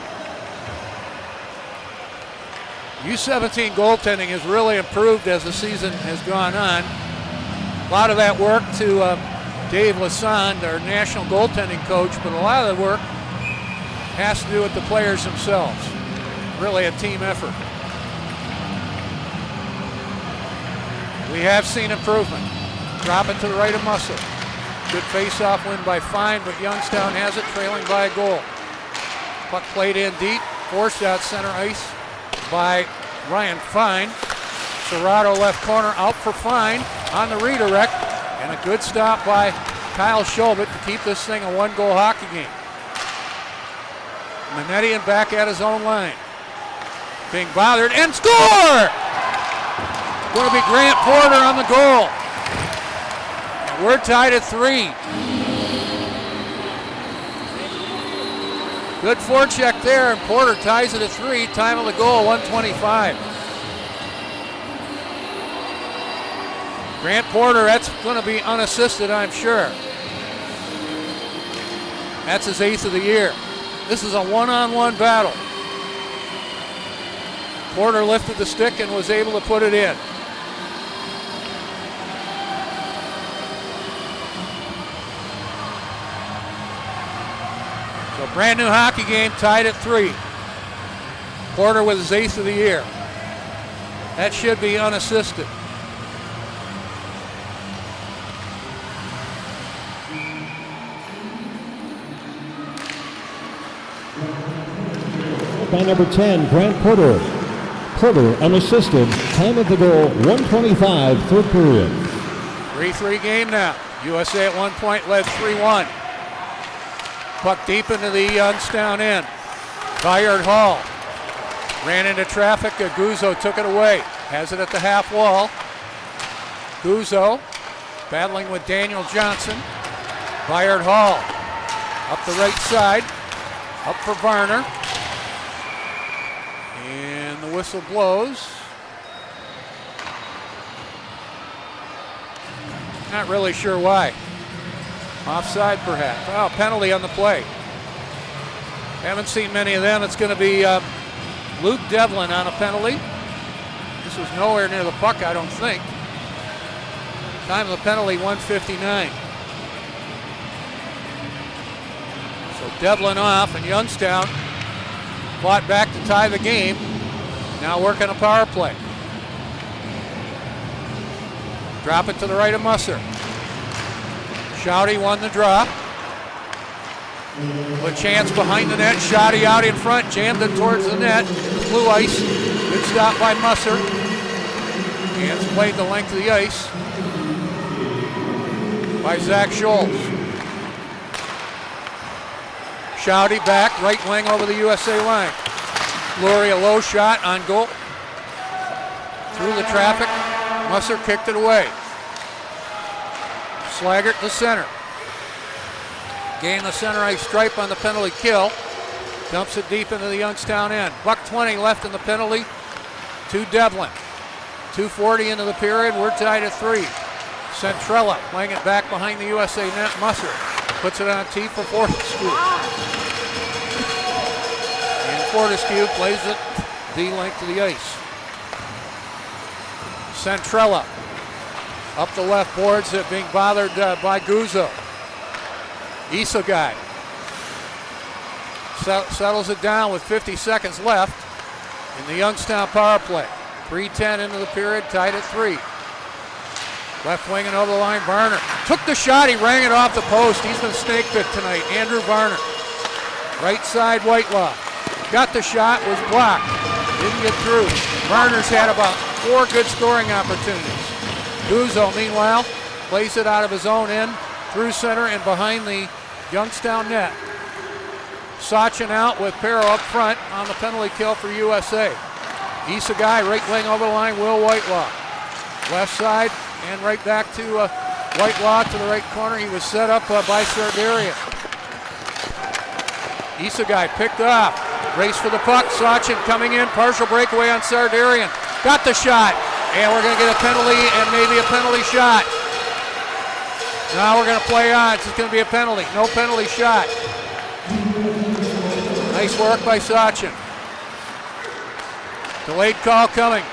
U17 goaltending has really improved as the season has gone on. A lot of that work to Dave Lassonde, our national goaltending coach, but a lot of the work has to do with the players themselves. Really a team effort. We have seen improvement. Drop it to the right of Musser. Good face-off win by Fine, but Youngstown has it, trailing by a goal. Puck played in deep, forced out center ice by Ryan Fine. Serrato left corner, out for Fine on the redirect, and a good stop by Kyle Shobit to keep this thing a one-goal hockey game. Manetian back at his own line. Being bothered, and score! Going to be Grant Porter on the goal. And we're tied at 3. Good forecheck there, and Porter ties it at 3. Time of the goal, 1:25. Grant Porter, that's going to be unassisted, I'm sure. That's his 8th of the year. This is a one-on-one battle. Porter lifted the stick and was able to put it in. So brand new hockey game, tied at 3. Porter with his 8th of the year. That should be unassisted. By number 10, Grant Porter. Porter unassisted. Time of the goal, 1:25, third period. 3-3 game now. USA at one point led 3-1. Puck deep into the Youngstown end. Bayard Hall ran into traffic. Guzzo took it away. Has it at the half wall. Guzzo battling with Daniel Johnson. Bayard Hall up the right side. Up for Varner. And the whistle blows. Not really sure why. Offside perhaps. Oh, penalty on the play. Haven't seen many of them. It's going to be Luke Devlin on a penalty. This was nowhere near the puck, I don't think. Time of the penalty, 1:59. So Devlin off, and Youngstown fought back to tie the game. Now working a power play. Drop it to the right of Musser. Shouty won the draw. With a chance behind the net. Shouty out in front, jammed it towards the net. Blue ice. Good stop by Musser. Hands played the length of the ice by Zach Scholes. Shouty back, right wing over the USA line. Lurie, a low shot on goal. Through the traffic. Musser kicked it away. Slaggert to center. Gained the center ice stripe on the penalty kill. Dumps it deep into the Youngstown end. $1:20 left in the penalty to Devlin. 2:40 into the period. We're tied at 3. Centrella playing it back behind the USA net. Musser puts it on tee for Fortescue. And Fortescue plays it the length of the ice. Centrella up the left boards, being bothered by Guzzo. Isagai settles it down with 50 seconds left in the Youngstown power play. 3:10 into the period, tied at 3. Left wing and over the line, Varner took the shot, he rang it off the post. He's been snake bit tonight, Andrew Varner. Right side, Whitelaw. Got the shot, was blocked, didn't get through. Varner's had about 4 good scoring opportunities. Guzzo, meanwhile, plays it out of his own end, through center and behind the Youngstown net. Sachin out with Perro up front on the penalty kill for USA. Isagai, right wing over the line, Will Whitelaw. Left side and right back to Whitelaw to the right corner. He was set up by Sardarian. Isagai picked off. Race for the puck. Sachin coming in. Partial breakaway on Sardarian. Got the shot. And we're going to get a penalty and maybe a penalty shot. Now we're going to play on. It's going to be a penalty. No penalty shot. Nice work by Sachin. Delayed call coming.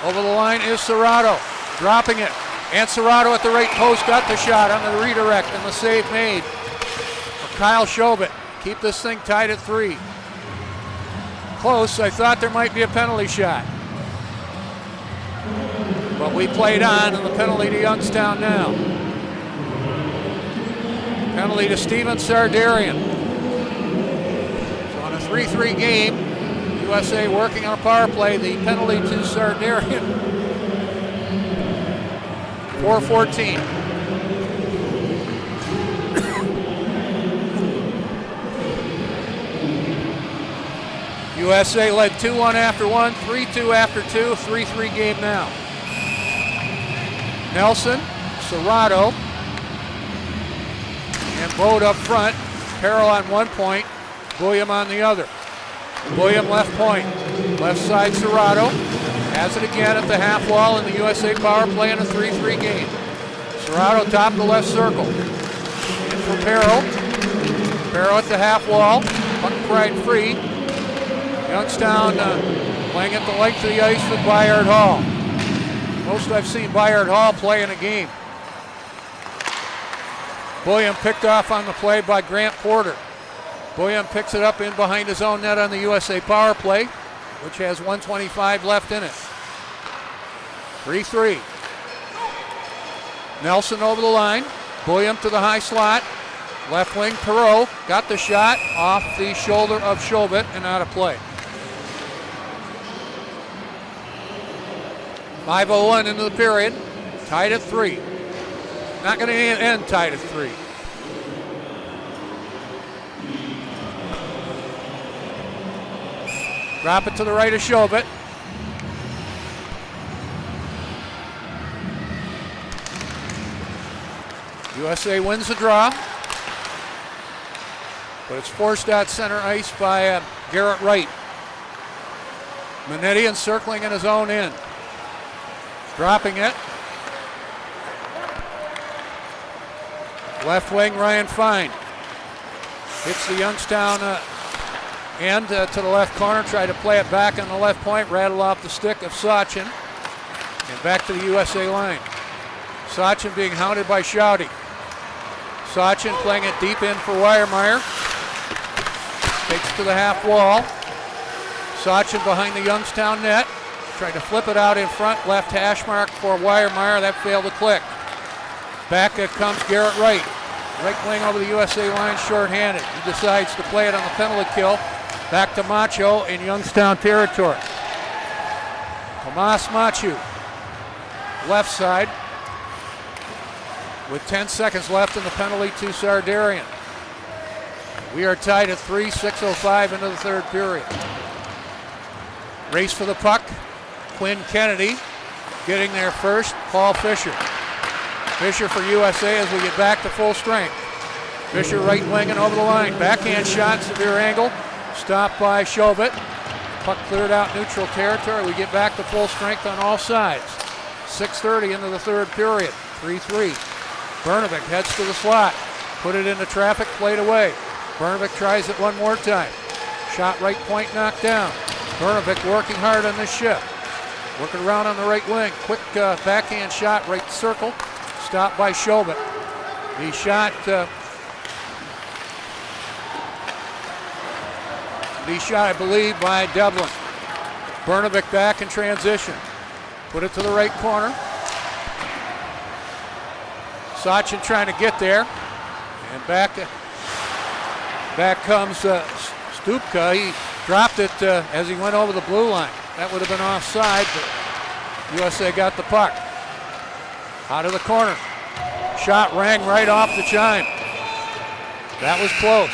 Over the line is Serrato. Dropping it. And Serrato at the right post got the shot on the redirect and the save made for Kyle Shobit. Keep this thing tied at 3. Close. I thought there might be a penalty shot. But we played on, and the penalty to Youngstown now. Penalty to Steven Sardarian. So on a 3-3 game, USA working on a power play, the penalty to Sardarian. 4:14. USA led 2-1 after 1, 3-2 after 2, 3-3 game now. Nelson, Serrato, and Bode up front. Perro on one point, William on the other. William left point, left side Serrato. Has it again at the half wall in the USA power play in a 3-3 game. Serrato top of the left circle. In for Perro. Perro at the half wall. Puck pried free. Youngstown playing at the length of the ice with Bayard Hall. Most I've seen Bayard Hall play in a game. William picked off on the play by Grant Porter. William picks it up in behind his own net on the USA power play, which has 1:25 left in it. 3-3. Nelson over the line. William to the high slot. Left wing, Perreault got the shot off the shoulder of Shobit and out of play. 5:01 into the period. Tied at 3. Not going to end tied at 3. Drop it to the right of Shobit. USA wins the draw. But it's forced out center ice by Garrett Wright. Minetti encircling in his own end. Dropping it. Left wing, Ryan Fine. Hits the Youngstown And to the left corner, try to play it back on the left point, rattle off the stick of Sachin. And back to the USA line. Sachin being hounded by Shouty. Sachin playing it deep in for Weiermeyer. Takes to the half wall. Sachin behind the Youngstown net. Trying to flip it out in front. Left hash mark for Weiermeyer. That failed to click. Back comes Garrett Wright. Right wing over the USA line, shorthanded. He decides to play it on the penalty kill. Back to Macho in Youngstown territory. Tomas Machu, left side, with 10 seconds left in the penalty to Sardarian. We are tied at 3, 6:05 into the third period. Race for the puck. Quinn Kennedy getting there first. Paul Fisher. Fisher for USA as we get back to full strength. Fisher right wing and over the line. Backhand shot, severe angle. Stopped by Shobit. Puck cleared out neutral territory. We get back to full strength on all sides. 6:30 into the third period. 3-3. Bernovic heads to the slot. Put it into traffic, played away. Bernovic tries it one more time. Shot right point, knocked down. Bernovic working hard on this shift. Working around on the right wing. Quick backhand shot, right circle. Stopped by Shobit. He shot I believe, by Devlin. Bernovic back in transition. Put it to the right corner. Sachin trying to get there. And back comes Stupka. He dropped it as he went over the blue line. That would have been offside, but USA got the puck. Out of the corner. Shot rang right off the chime. That was close.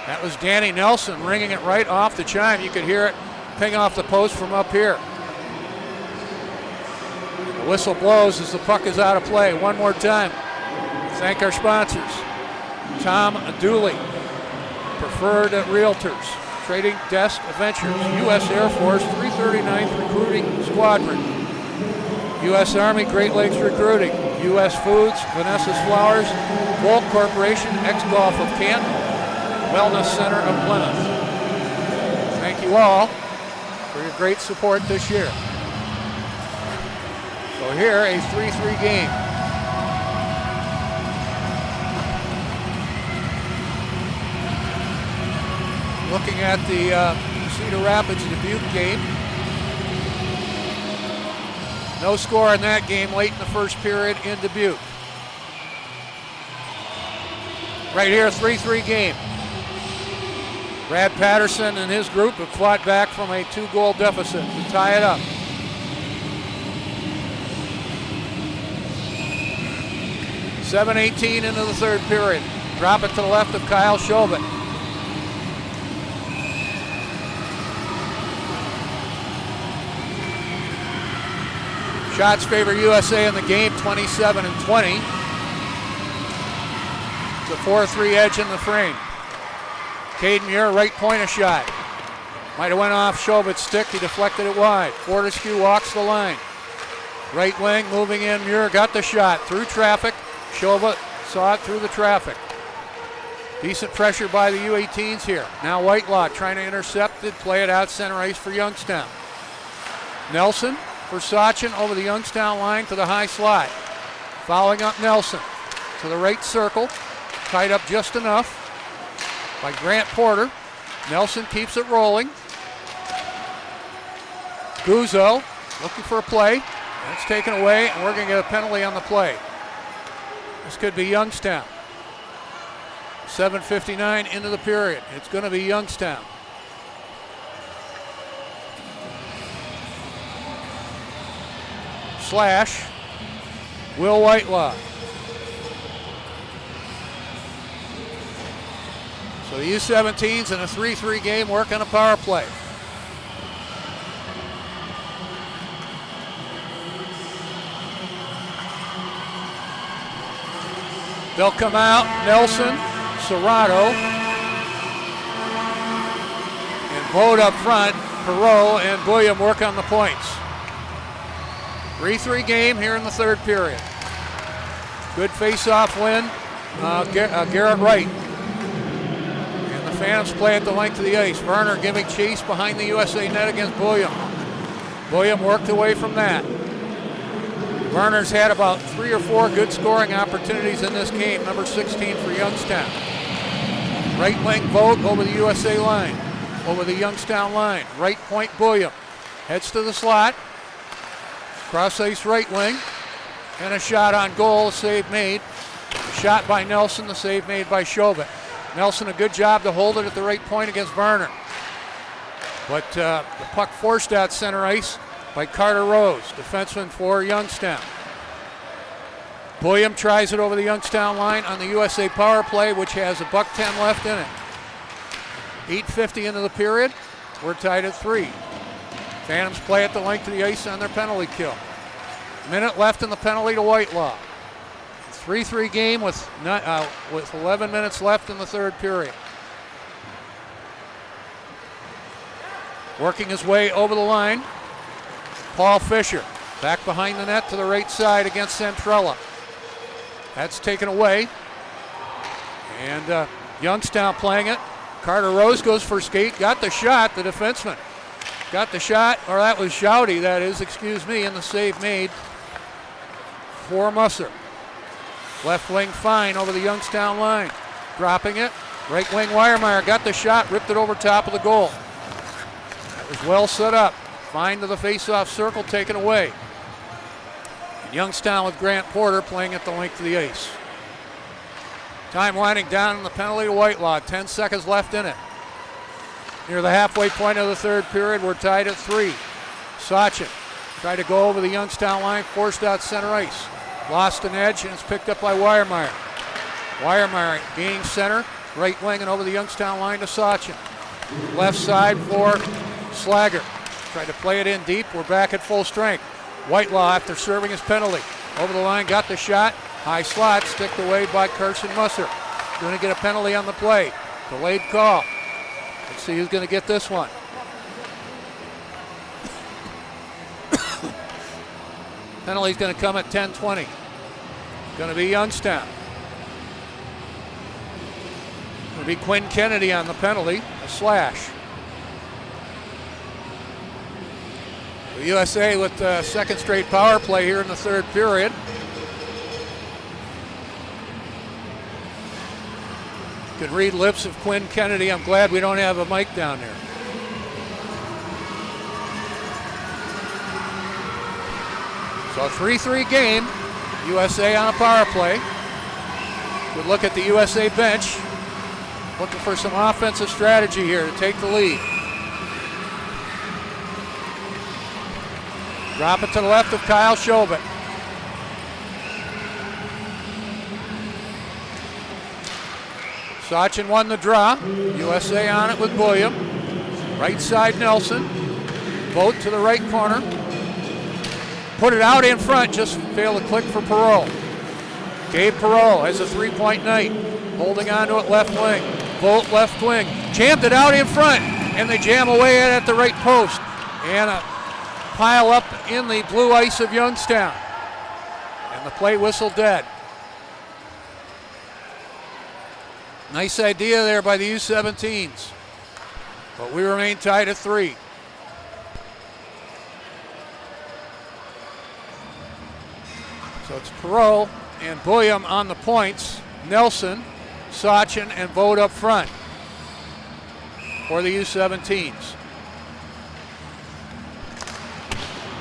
That was Danny Nelson ringing it right off the chime. You could hear it ping off the post from up here. The whistle blows as the puck is out of play. One more time. Thank our sponsors. Tom Dooley, Preferred Realtors, Trading Desk Ventures, U.S. Air Force 339th Recruiting Squadron, U.S. Army Great Lakes Recruiting, U.S. Foods, Vanessa's Flowers, Volt Corporation, ex-Golf of Canton, Wellness Center of Plymouth. Thank you all for your great support this year. So here, a 3-3 game. Looking at the Cedar Rapids Dubuque game. No score in that game late in the first period in Dubuque. Right here, 3-3 game. Brad Patterson and his group have fought back from a 2-goal deficit to tie it up. .7:18 into the third period. Drop it to the left of Kyle Shobit. Shots favor USA in the game, 27-20. It's a 4-3 edge in the frame. Caden Muir, right point a shot. Might have went off Shobit's stick, he deflected it wide. Fortescue walks the line. Right wing, moving in, Muir got the shot through traffic. Shobit saw it through the traffic. Decent pressure by the U18s here. Now Whitelaw trying to intercept it, play it out center ice for Youngstown. Nelson for Sachin over the Youngstown line to the high slot. Following up Nelson to the right circle. Tied up just enough by Grant Porter. Nelson keeps it rolling. Guzzo looking for a play. That's taken away, and we're going to get a penalty on the play. This could be Youngstown. 7:59 into the period. It's going to be Youngstown. Slash, Will Whitelaw. So the U17s in a 3-3 game work on a power play. They'll come out, Nelson, Serrato, and Vogt up front. Perot and William work on the points. 3-3 game here in the third period. Good face-off win. Garrett Wright in the Phantoms play at the length of the ice. Werner giving chase behind the USA net against Bulliam. Bulliam worked away from that. Werner's had about 3 or 4 good scoring opportunities in this game, number 16 for Youngstown. Right wing Vogt over the USA line, over the Youngstown line. Right point Bulliam. Heads to the slot. Cross ice right wing. And a shot on goal, a save made. A shot by Nelson, the save made by Chauvin. Nelson, a good job to hold it at the right point against Werner. But the puck forced out center ice by Carter Rose, defenseman for Youngstown. Bulliam tries it over the Youngstown line on the USA power play, which has $1:10 left in it. 8:50 into the period. We're tied at 3. Phantoms play at the length of the ice on their penalty kill. Minute left in the penalty to Whitelaw. 3-3 game with 11 minutes left in the third period. Working his way over the line, Paul Fisher. Back behind the net to the right side against Centrella. That's taken away. And Youngstown playing it. Carter Rose goes for skate, got the shot, the defenseman. Got the shot, or that was Schaudy, that is, excuse me, and the save made for Musser. Left wing Fine over the Youngstown line. Dropping it. Right wing Weiermeyer got the shot, ripped it over top of the goal. That was well set up. Fine to the face-off circle, taken away. And Youngstown with Grant Porter playing at the length of the ice. Time winding down in the penalty to Whitelaw. 10 seconds left in it. Near the halfway point of the third period, we're tied at 3. Sachin tried to go over the Youngstown line, forced out center ice. Lost an edge, and it's picked up by Weiermeyer. Weiermeyer gaining center, right wing and over the Youngstown line to Sachin. Left side for Slager. Tried to play it in deep. We're back at full strength. Whitelaw, after serving his penalty, over the line, got the shot. High slot, sticked away by Carson Musser. Going to get a penalty on the play. Delayed call. Let's see who's going to get this one. Penalty's going to come at 10:20. Going to be Youngstown. Going to be Quinn Kennedy on the penalty, a slash. The USA with the second straight power play here in the third period. You can read lips of Quinn Kennedy. I'm glad we don't have a mic down there. So a 3-3 game. USA on a power play. Good look at the USA bench. Looking for some offensive strategy here to take the lead. Drop it to the left of Kyle Chauvin. Sachin won the draw. USA on it with Bulliam. Right side Nelson. Vogt to the right corner. Put it out in front, just failed to click for Perreault. Gabe Perreault has a 3-point night. Holding on to it left wing. Vogt left wing. Jammed it out in front, and they jam away at the right post. And a pile up in the blue ice of Youngstown. And the play whistle dead. Nice idea there by the U17s. But we remain tied at 3. So it's Perreault and Bulliam on the points. Nelson, Sachin, and Vogt up front for the U17s.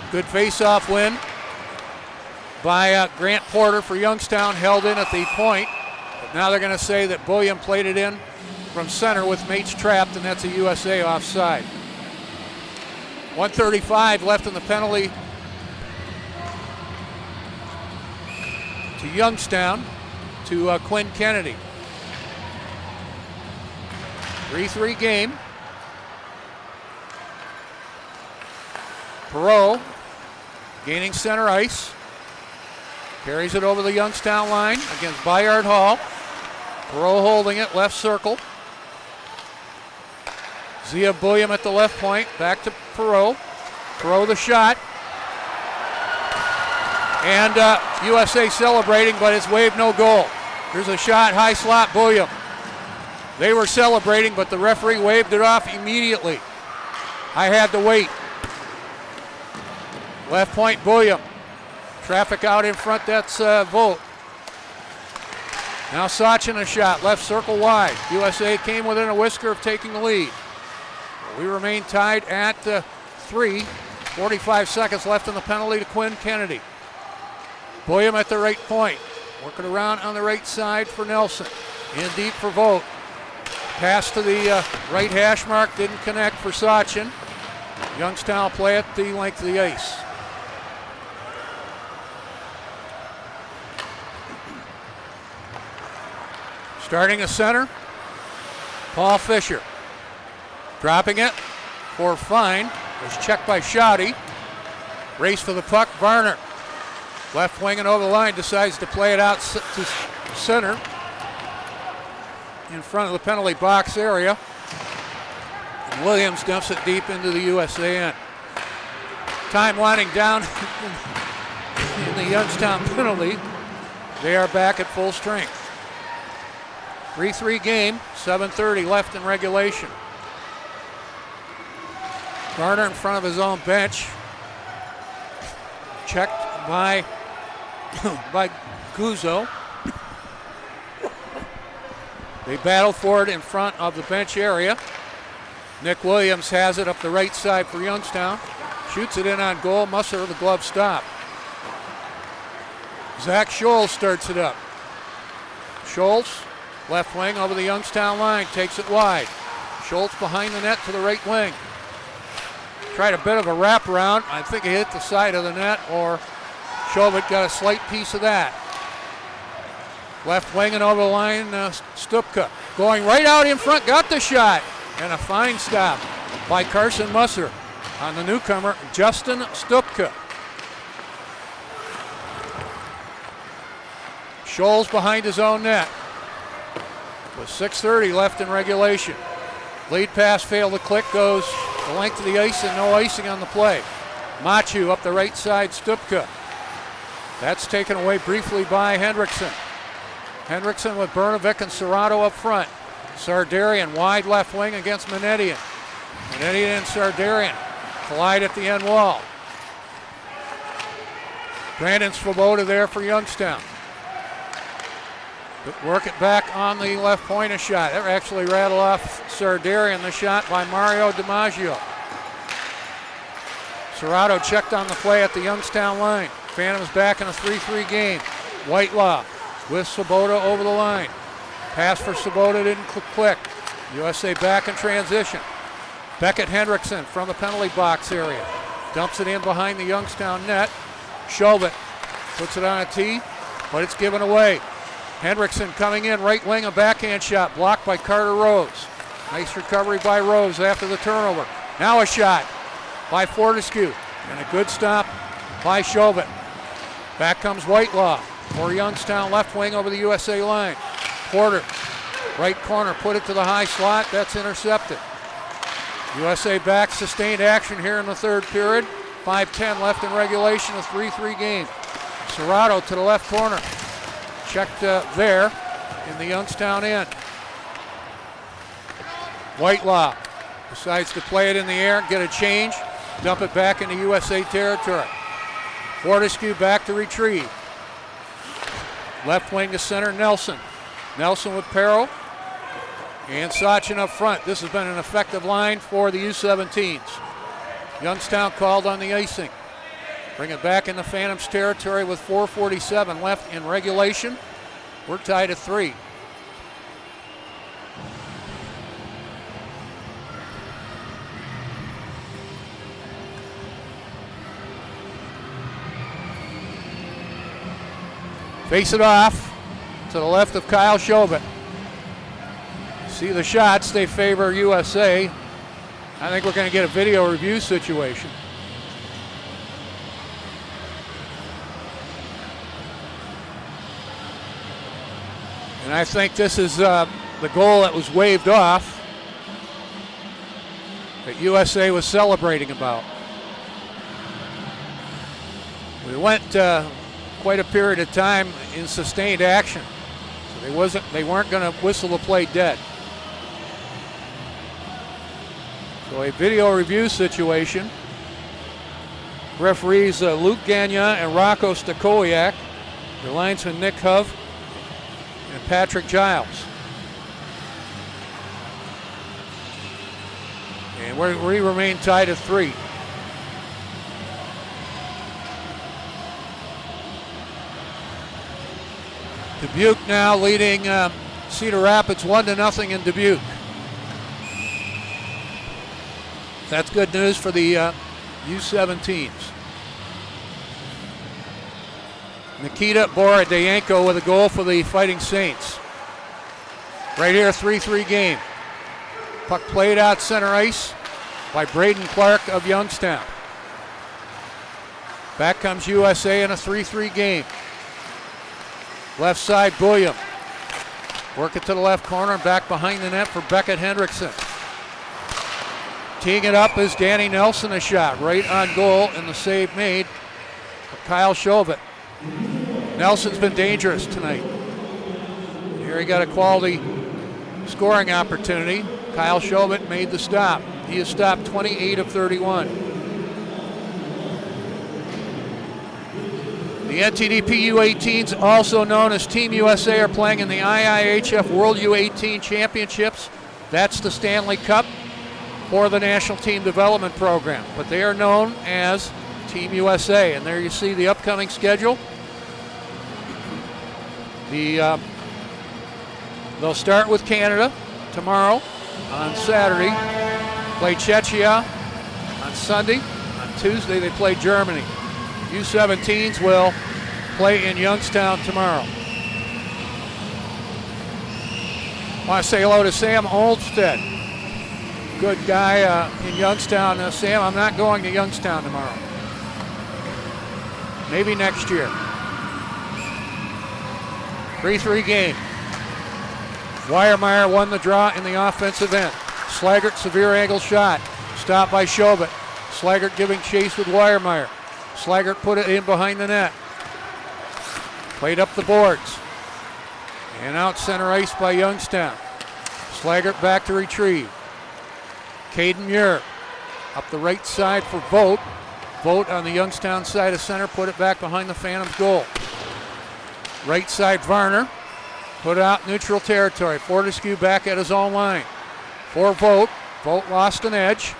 Good face-off win by Grant Porter for Youngstown, held in at the point. But now they're going to say that Bulliam played it in from center with mates trapped, and that's a USA offside. 1:35 left in the penalty to Youngstown, to Quinn Kennedy. 3-3 game. Perreault gaining center ice. Carries it over the Youngstown line against Bayard Hall. Perreault holding it, left circle. Zia Bulliam at the left point, back to Perreault. Perreault the shot. And USA celebrating, but it's waved no goal. Here's a shot, high slot, Bulliam. They were celebrating, but the referee waved it off immediately. I had to wait. Left point, Bulliam. Traffic out in front, that's Vogt. Now Sachin a shot, left circle wide. USA came within a whisker of taking the lead. We remain tied at 3. 45 seconds left in the penalty to Quinn Kennedy. Bulliam at the right point. Working around on the right side for Nelson. In deep for Vogt. Pass to the right hash mark, didn't connect for Sachin. Youngstown play at the length of the ice. Starting a center, Paul Fisher. Dropping it for Fine. Was checked by Shoddy. Race for the puck, Varner. Left wing and over the line, decides to play it out to center. In front of the penalty box area. And Williams dumps it deep into the USA end. Time winding down in the Youngstown penalty. They are back at full strength. 3-3 game, 7:30 left in regulation. Garner in front of his own bench. Checked by Guzzo. They battle for it in front of the bench area. Nick Williams has it up the right side for Youngstown. Shoots it in on goal. Musser, the glove stop. Zach Scholes starts it up. Scholes, left wing over the Youngstown line, takes it wide. Scholes behind the net to the right wing. Tried a bit of a wraparound. I think he hit the side of the net, or Chauvet got a slight piece of that. Left wing and over the line, Stupka. Going right out in front, got the shot. And a fine stop by Carson Musser on the newcomer, Justin Stupka. Scholes behind his own net. With 6:30 left in regulation. Lead pass failed to click, goes the length of the ice and no icing on the play. Machu up the right side, Stupka. That's taken away briefly by Hendrickson. Hendrickson with Bernovic and Serrato up front. Sardarian wide left wing against Menedian. Menedian and Sardarian collide at the end wall. Brandon Svoboda there for Youngstown. Work it back on the left point, a shot. That actually rattled off Sardarian, the shot by Mario DiMaggio. Serrato checked on the play at the Youngstown line. Phantoms back in a 3-3 game. Whitelaw with Svoboda over the line. Pass for Svoboda didn't click. USA back in transition. Beckett Hendrickson from the penalty box area. Dumps it in behind the Youngstown net. Chauvet puts it on a tee, but it's given away. Hendrickson coming in, right wing, a backhand shot, blocked by Carter Rose. Nice recovery by Rose after the turnover. Now a shot by Fortescue, and a good stop by Chauvet. Back comes Whitelaw for Youngstown, left wing over the USA line. Porter, right corner, put it to the high slot, that's intercepted. USA back, sustained action here in the third period. 5:10 left in regulation, a 3-3 game. Serrato to the left corner. Checked there in the Youngstown end. Whitelaw decides to play it in the air, get a change, dump it back into USA territory. Fortescue back to retrieve. Left wing to center, Nelson. Nelson with Perro. And Sachin up front. This has been an effective line for the U17s. Youngstown called on the icing. Bring it back into Phantoms territory with 4:47 left in regulation. We're tied at 3. Face it off to the left of Kyle Chauvet. See the shots, they favor USA. I think we're going to get a video review situation. And I think this is the goal that was waved off that USA was celebrating about. We went quite a period of time in sustained action. So they weren't going to whistle the play dead. So a video review situation. Referees Luke Gagnon and Rocco Stakowiak. The linesman Nick Hove and Patrick Giles. And we remain tied at 3. Dubuque now leading Cedar Rapids 1-0 in Dubuque. That's good news for the U17s. Nikita Borodayenko with a goal for the Fighting Saints. Right here, 3-3 game. Puck played out center ice by Braden Clark of Youngstown. Back comes USA in a 3-3 game. Left side, Bulliam. Work it to the left corner and back behind the net for Beckett Hendrickson. Teeing it up is Danny Nelson, a shot right on goal, and the save made for Kyle Chauvin. Nelson's been dangerous tonight. Here he got a quality scoring opportunity. Kyle Chauvin made the stop. He has stopped 28 of 31. The NTDP U18s, also known as Team USA, are playing in the IIHF World U18 Championships. That's the Stanley Cup for the National Team Development Program. But they are known as Team USA. And there you see the upcoming schedule. They'll start with Canada tomorrow. On Saturday, play Czechia. On Sunday, on Tuesday, they play Germany. U17s will play in Youngstown tomorrow. I want to say hello to Sam Olmstead. Good guy in Youngstown. Sam, I'm not going to Youngstown tomorrow. Maybe next year. 3-3 game. Weiermeyer won the draw in the offensive end. Slaggert, severe angle shot. Stopped by Chauvin. Slaggert giving chase with Weiermeyer. Slaggert put it in behind the net. Played up the boards. And out center ice by Youngstown. Slaggert back to retrieve. Caden Muir up the right side for Vogt. Vogt on the Youngstown side of center, put it back behind the Phantoms goal. Right side Varner. Put out neutral territory. Fortescue back at his own line. For Vogt. Vogt lost an edge.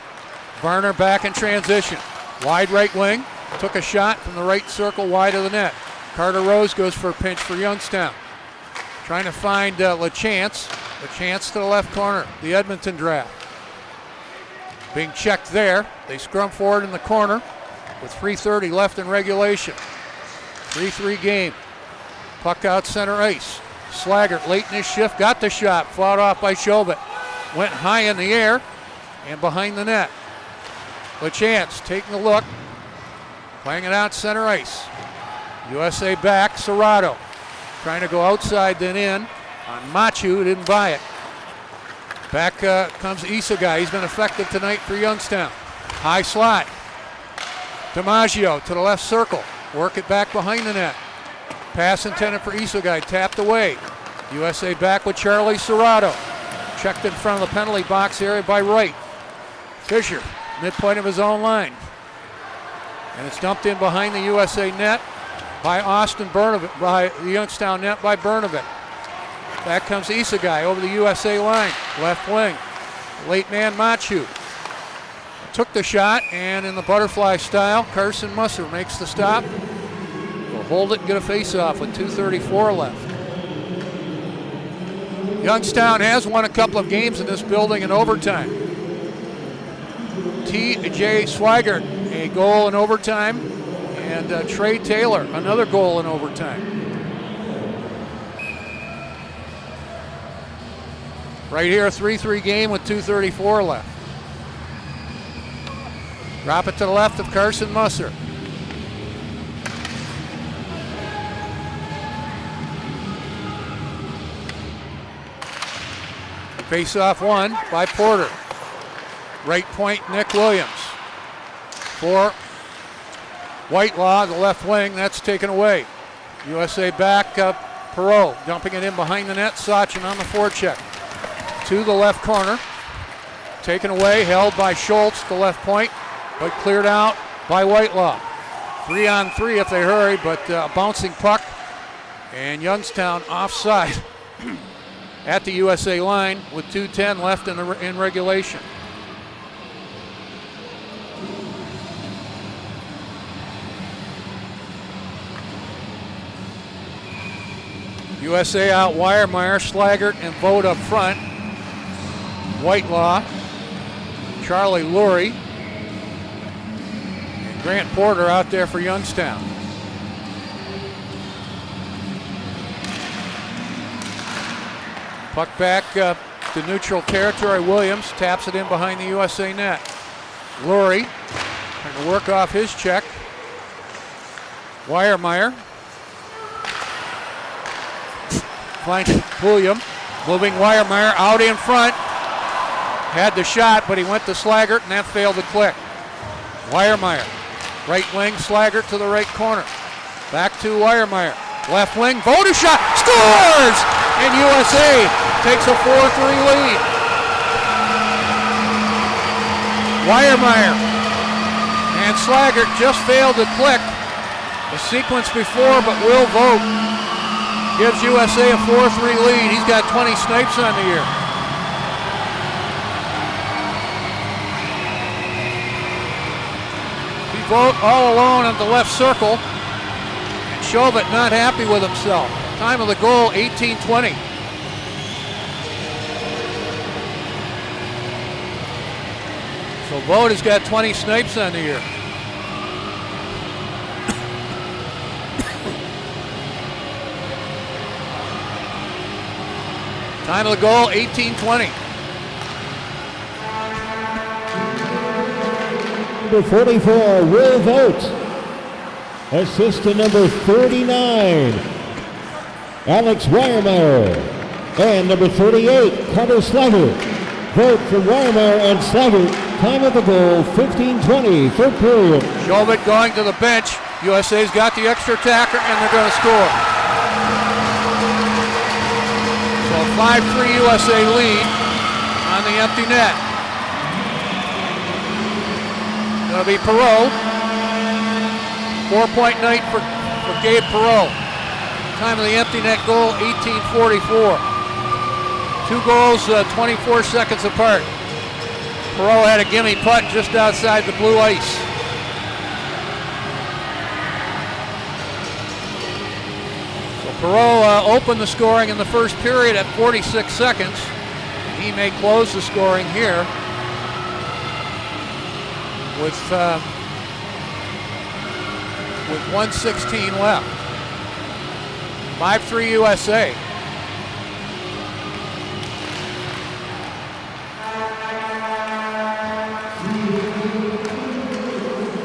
Varner back in transition. Wide right wing. Took a shot from the right circle wide of the net. Carter Rose goes for a pinch for Youngstown. Trying to find LaChance. LaChance to the left corner. The Edmonton draft. Being checked there. They scrum forward in the corner with 3:30 left in regulation. 3-3 game. Puck out center ice. Slaggert late in his shift, got the shot, fought off by Chauvin. Went high in the air and behind the net. LaChance taking a look, playing it out center ice. USA back, Serrato. Trying to go outside then in on Machu, didn't buy it. Back comes Isagai, he's been effective tonight for Youngstown. High slot. DiMaggio to the left circle, work it back behind the net. Pass intended for Isagai, tapped away. USA back with Charlie Serrato. Checked in front of the penalty box area by Wright. Fisher, midpoint of his own line. And it's dumped in behind the USA net by Austin Bernovic, by the Youngstown net by Bernovic. Back comes Isagai over the USA line, left wing. Late man Machu. Took the shot, and in the butterfly style, Carson Musser makes the stop. Will hold it and get a face-off with 2:34 left. Youngstown has won a couple of games in this building in overtime. T.J. Swigert, a goal in overtime, and Trey Taylor, another goal in overtime. Right here, a 3-3 game with 2:34 left. Drop it to the left of Carson Musser. Face-off won by Porter. Right point, Nick Williams. For Whitelaw, the left wing, that's taken away. USA back, Perot dumping it in behind the net. Sachin on the forecheck. To the left corner. taken away, held by Schultz, the left point, but cleared out by Whitelaw. 3-on-3 if they hurry, but a bouncing puck, and Youngstown offside at the USA line with 2:10 left in regulation. USA out Weiermeyer, Slaggert, and Vogt up front. Whitelaw, Charlie Lurie, and Grant Porter out there for Youngstown. Puck back to neutral territory. Williams taps it in behind the USA net. Lurie trying to work off his check. Weiermeyer finds William, moving Weiermeyer out in front. Had the shot, but he went to Slaggert, and that failed to click. Weiermeyer, right wing, Slaggert to the right corner. Back to Weiermeyer, left wing, Vogt shot, scores! And USA takes a 4-3 lead. Weiermeyer and Slaggert just failed to click the sequence before, but Will Vogt gives USA a 4-3 lead. He's got 20 snipes on the year. He Vogt all alone at the left circle. And Chauvin not happy with himself. Time of the goal, 18:20. So Vogt has got 20 snipes on the year. Time of the goal, 18:20. Number 44, Will Vogt. Assist to number 39, Alex Weiermeyer. And number 38, Carter Slaggert. Vogt from Weiermeyer and Slaggert. Time of the goal, 15:20, third period. Chauvin going to the bench. USA's got the extra attacker, and they're going to score. So a 5-3 USA lead on the empty net. Going to be Perreault. 4-point night for Gabe Perreault. Time of the empty net goal, 18:44. Two goals, 24 seconds apart. Perreault had a gimme putt just outside the blue ice. So Perreault opened the scoring in the first period at 46 seconds. He may close the scoring here with 1:16 left. 5-3 USA.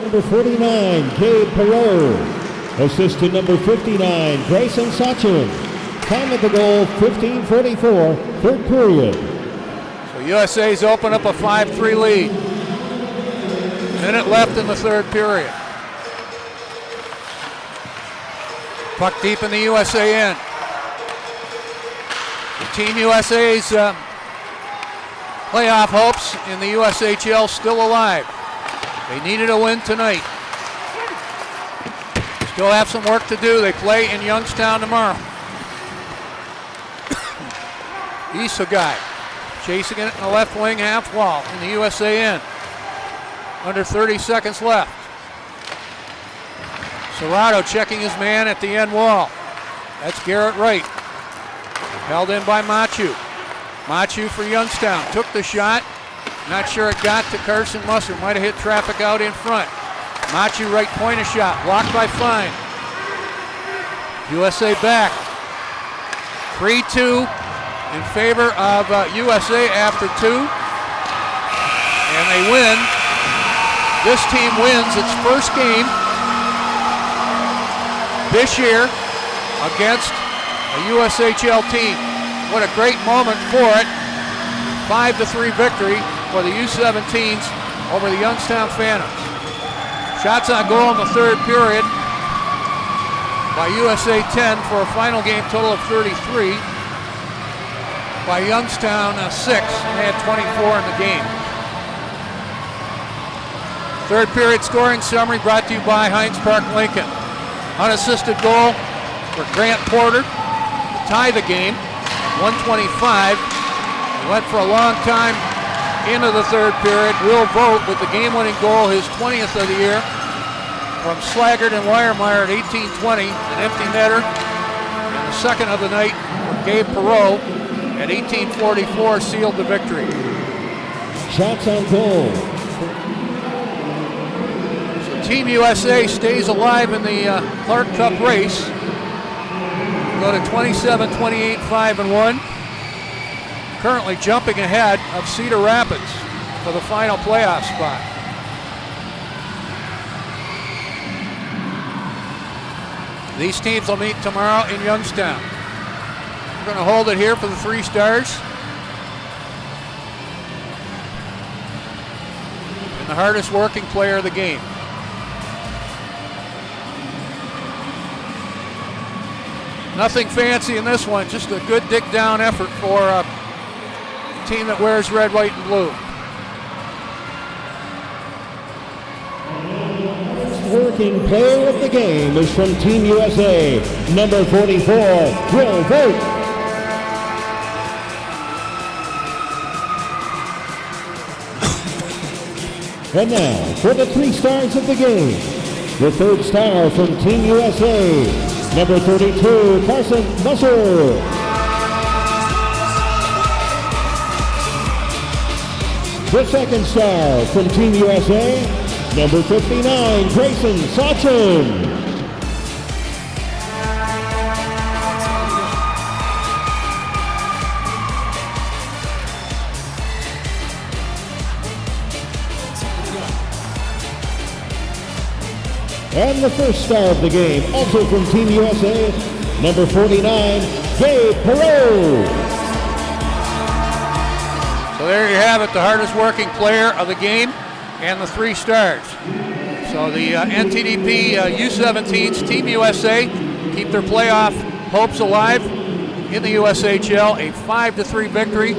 Number 49, Gabe Perreault. Assist to number 59, Grayson Sachin. Time of the goal, 15:44, third period. So USA's opened up a 5-3 lead. Minute left in the third period. Puck deep in the USA end. Team USA's playoff hopes in the USHL still alive. They needed a win tonight. Still have some work to do. They play in Youngstown tomorrow. Isagai chasing it in the left wing half wall in the USA end. Under 30 seconds left. Serrato checking his man at the end wall. That's Garrett Wright. Held in by Machu. Machu for Youngstown. Took the shot. Not sure it got to Carson Musser. Might have hit traffic out in front. Machu right point a shot. Blocked by Fine. USA back. 3-2 in favor of USA after 2. And they win. This team wins its first game this year against a USHL team. What a great moment for it. 5-3 victory for the U17s over the Youngstown Phantoms. Shots on goal in the third period by USA 10 for a final game total of 33. By Youngstown 6, and they had 24 in the game. Third period scoring summary brought to you by Heinz Park Lincoln. Unassisted goal for Grant Porter to tie the game, 125. He went for a long time into the third period. Will Vogt with the game-winning goal, his 20th of the year, from Slaggert and Weiermeyer at 18:20, an empty netter. And the second of the night for Gabe Perreault at 18:44 sealed the victory. Shots on goal. So Team USA stays alive in the Clark Cup race. Go to 27, 28, 5-1. Currently jumping ahead of Cedar Rapids for the final playoff spot. These teams will meet tomorrow in Youngstown. We're going to hold it here for the Three Stars. And the hardest working player of the game. Nothing fancy in this one, just a good dig down effort for a team that wears red, white, and blue. Working player of the game is from Team USA, number 44, Will Vogt. And now for the Three Stars of the game. The third star from Team USA, number 32, Carson Musser. The second star from Team USA, number 59, Grayson Sachin. And the first star of the game, also from Team USA, number 49, Gabe Perreault. So there you have it, the hardest working player of the game and the Three Stars. So the NTDP U17s, Team USA, keep their playoff hopes alive in the USHL. A 5-3 victory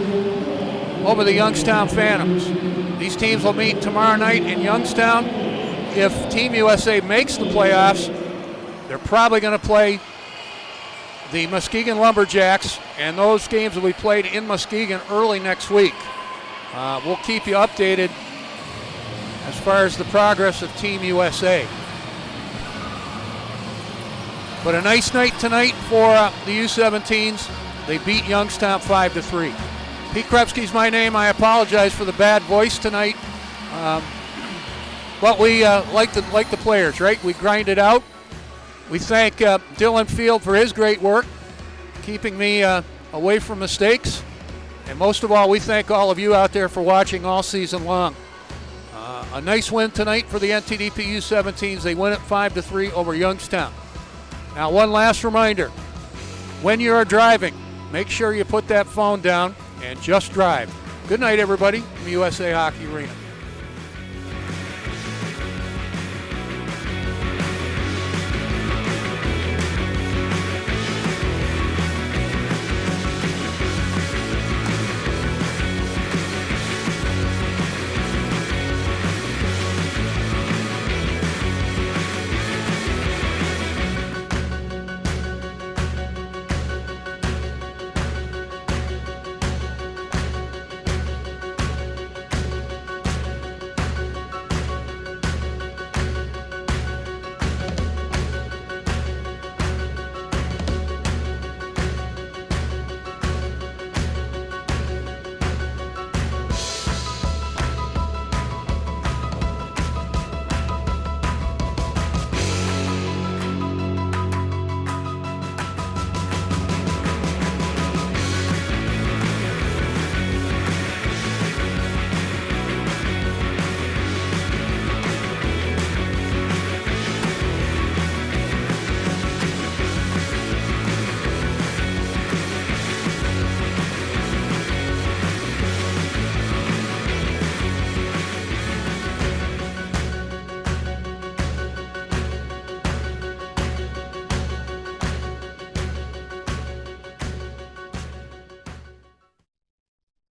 over the Youngstown Phantoms. These teams will meet tomorrow night in Youngstown. If Team USA makes the playoffs, they're probably going to play the Muskegon Lumberjacks, and those games will be played in Muskegon early next week. We'll keep you updated as far as the progress of Team USA. But a nice night tonight for the U17s. They beat Youngstown 5-3. Pete Krepsky's my name. I apologize for the bad voice tonight. But we like the players, right? We grind it out. We thank Dylan Field for his great work, keeping me away from mistakes. And most of all, we thank all of you out there for watching all season long. A nice win tonight for the NTDP U17s. They win it 5-3 over Youngstown. Now, one last reminder. When you are driving, make sure you put that phone down and just drive. Good night, everybody, from USA Hockey Arena.